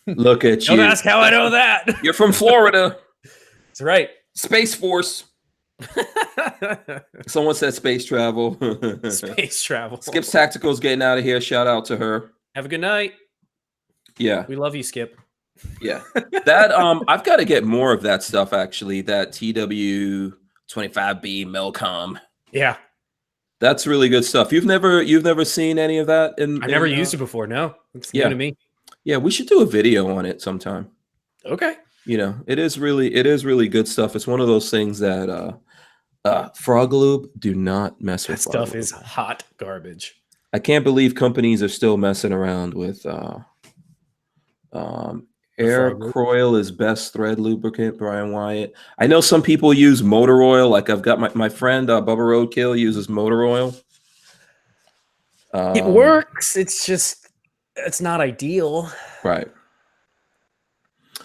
A: Look at you.
B: Don't ask how I know that.
A: You're from Florida.
B: That's right.
A: Space Force. Someone said space travel.
B: Space travel.
A: Skip's Tactical's getting out of here. Shout out to her.
B: Have a good night.
A: Yeah.
B: We love you, Skip.
A: Yeah. That I've got to get more of that stuff actually. That TW25B Melcom.
B: Yeah.
A: That's really good stuff. You've never seen any of that
B: I've never used it before. No. It's new to me.
A: Yeah, we should do a video on it sometime.
B: Okay.
A: It is really good stuff. It's one of those things that frog lube, do not mess with.
B: That stuff is hot garbage.
A: I can't believe companies are still messing around with Air Coil is best thread lubricant, Brian Wyatt. I know some people use motor oil. Like I've got my friend Bubba Roadkill uses motor oil.
B: It works. It's not ideal.
A: Right.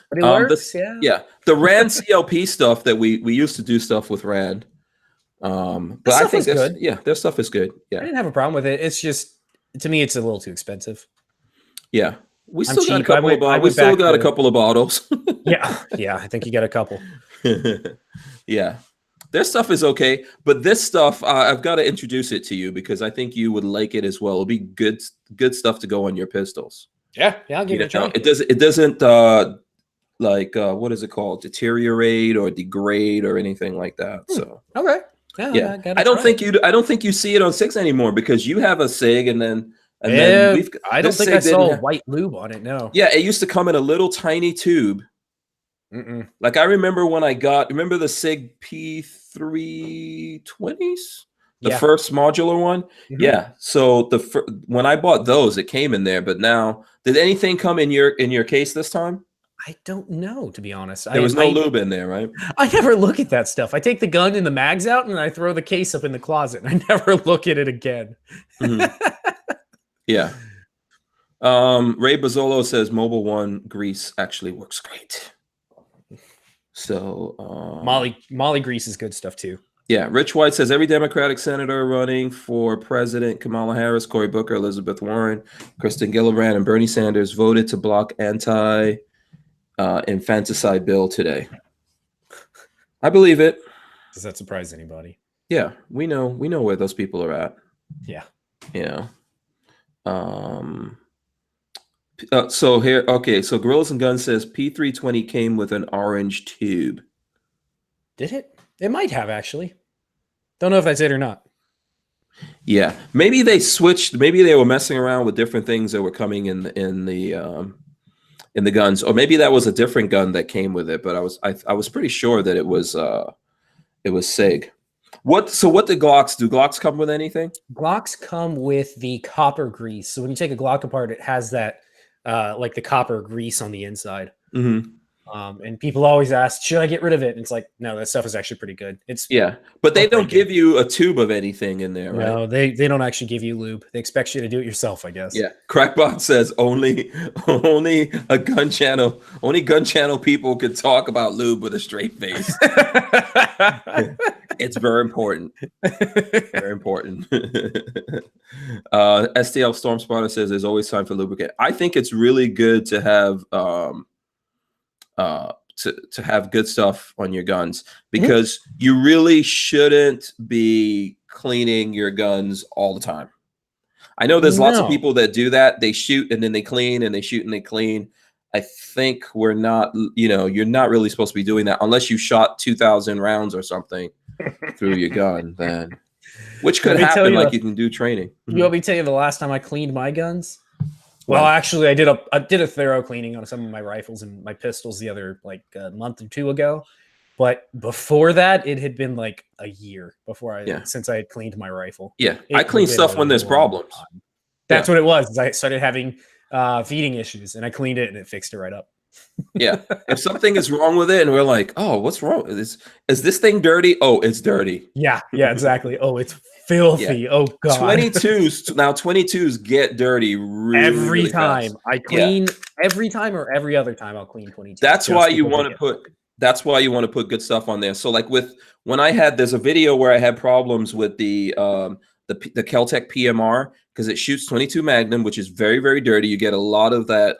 B: But it works,
A: yeah. The Rand CLP stuff that we used to do stuff with Rand. But I think their stuff is good. Yeah.
B: I didn't have a problem with it. It's just, to me, it's a little too expensive.
A: Yeah. We still got a couple of bottles.
B: Yeah. I think you got a couple.
A: Yeah. Their stuff is okay, but this stuff, I've got to introduce it to you because I think you would like it as well. It'll be good stuff to go on your pistols.
B: Yeah, I'll give it a try.
A: It doesn't what is it called? Deteriorate or degrade or anything like that. So
B: okay.
A: Yeah. I don't think you see it on SIGs anymore because you have a SIG and then
B: I don't think I saw white lube on it. No.
A: Yeah, it used to come in a little tiny tube. Like I remember when remember the SIG P320s, the first modular one. Yeah. So when I bought those, it came in there. But now, did anything come in your case this time?
B: I don't know, to be honest.
A: There was no lube in there, right?
B: I never look at that stuff. I take the gun and the mags out and I throw the case up in the closet. I never look at it again.
A: Yeah. Ray Bazzolo says Mobile One grease actually works great. So
B: Molly grease is good stuff too.
A: Yeah. Rich White says every Democratic senator running for president, Kamala Harris, Cory Booker, Elizabeth Warren, Kristen Gillibrand, and Bernie Sanders voted to block infanticide bill today. I believe it.
B: Does that surprise anybody?
A: Yeah, we know where those people are at.
B: Yeah.
A: So here, okay, so Gorillas and Guns says P320 came with an orange tube.
B: Did it? It might have actually. Don't know if that's it or not.
A: Yeah, maybe they switched. Maybe they were messing around with different things that were coming in the guns, or maybe that was a different gun that came with it. But I was pretty sure that it was SIG. So what do Glocks do? Glocks come with anything?
B: Glocks come with the copper grease. So when you take a Glock apart, it has that like the copper grease on the inside. And people always ask, should I get rid of it? And it's like, no, that stuff is actually pretty good.
A: But they don't give you a tube of anything in there, right?
B: No, they don't actually give you lube. They expect you to do it yourself, I guess.
A: Yeah. Crackbot says only a gun channel, only gun channel people could talk about lube with a straight face. It's very important. Very important. STL Storm Spotter says there's always time for lubricant. I think it's really good to have to have good stuff on your guns, because you really shouldn't be cleaning your guns all the time. I know there's lots of people that do that. They shoot and then they clean, and they shoot and they clean. I think we're not, you're not really supposed to be doing that unless you shot 2,000 rounds or something through your gun, then, which could happen. Like, you can do training.
B: You want me to tell you the last time I cleaned my guns? Well, actually, I did a thorough cleaning on some of my rifles and my pistols the other, like, a month or two ago. But before that, it had been like a year since I had cleaned my rifle.
A: Yeah, I clean stuff when there's problems.
B: That's what it was. I started having feeding issues, and I cleaned it, and it fixed it right up.
A: Yeah, if something is wrong with it, and we're like, "Oh, what's wrong? Is this thing dirty? Oh, it's dirty."
B: Yeah, exactly. Oh, it's filthy. Yeah. Oh God.
A: 22s get dirty
B: every time.
A: Fast.
B: I clean every time, or every other time I'll clean 22.
A: That's why you want to put. That's why you want to put good stuff on there. So, like, there's a video where I had problems with the Kel-Tec PMR, because it shoots 22 Magnum, which is very, very dirty. You get a lot of that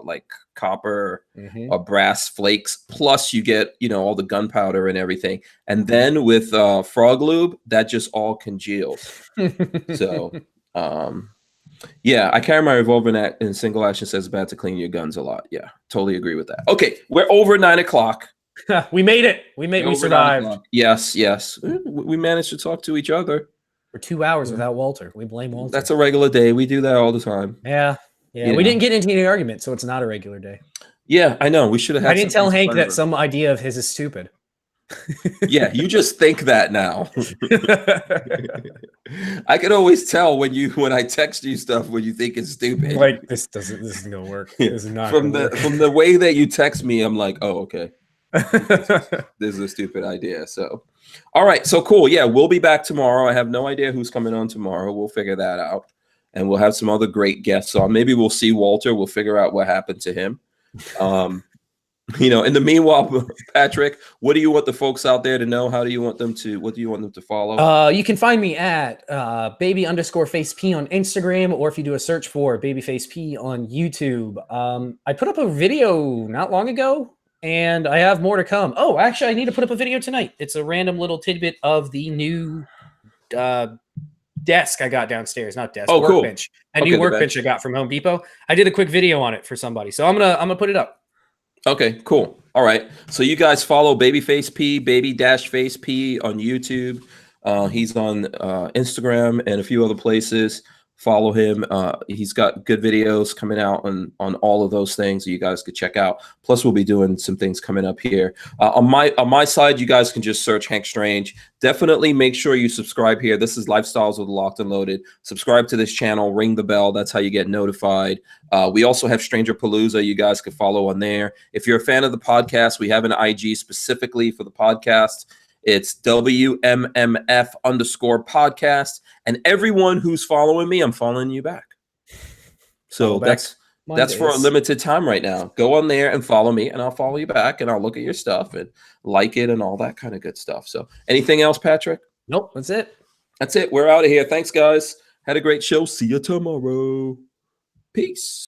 A: like copper or brass flakes, plus you get all the gunpowder and everything. And then with frog lube, that just all congeals. So yeah, I carry my revolver in single action, says it's bad to clean your guns a lot. Yeah, totally agree with that. Okay, we're over 9 o'clock.
B: We made it. We survived.
A: Yes. We managed to talk to each other
B: for 2 hours without Walter. We blame Walter.
A: That's a regular day. We do that all the time.
B: Yeah. We didn't get into any argument, so it's not a regular day.
A: Yeah, I know. We should have had.
B: I didn't tell Hank that some idea of his is stupid.
A: Yeah, you just think that now. I can always tell when I text you stuff when you think it's stupid.
B: Like, this isn't gonna work. This is not
A: from the way that you text me, I'm like, oh, okay. This is a stupid idea. So, all right, so cool. Yeah, we'll be back tomorrow. I have no idea who's coming on tomorrow. We'll figure that out, and we'll have some other great guests on. Maybe we'll see Walter. We'll figure out what happened to him. In the meanwhile, Patrick, what do you want the folks out there to know? What do you want them to follow?
B: You can find me at baby_faceP on Instagram, or if you do a search for babyfaceP on YouTube. I put up a video not long ago, and I have more to come. Oh, actually, I need to put up a video tonight. It's a random little tidbit of the new desk I got downstairs. Not desk, workbench. Cool. A new workbench I got from Home Depot. I did a quick video on it for somebody, so I'm gonna put it up.
A: Okay, cool. All right. So you guys follow babyfaceP, baby-faceP on YouTube. He's on Instagram and a few other places. Follow him. He's got good videos coming out on all of those things that you guys could check out. Plus, we'll be doing some things coming up here. On my side, you guys can just search Hank Strange. Definitely make sure you subscribe here. This is Lifestyles with Locked and Loaded. Subscribe to this channel. Ring the bell. That's how you get notified. We also have Stranger Palooza. You guys can follow on there. If you're a fan of the podcast, we have an IG specifically for the podcast. It's WMMF_podcast. And everyone who's following me, I'm following you back. So that's for a limited time right now. Go on there and follow me, and I'll follow you back, and I'll look at your stuff and like it and all that kind of good stuff. So anything else, Patrick?
B: Nope, that's it.
A: That's it. We're out of here. Thanks, guys. Had a great show. See you tomorrow. Peace.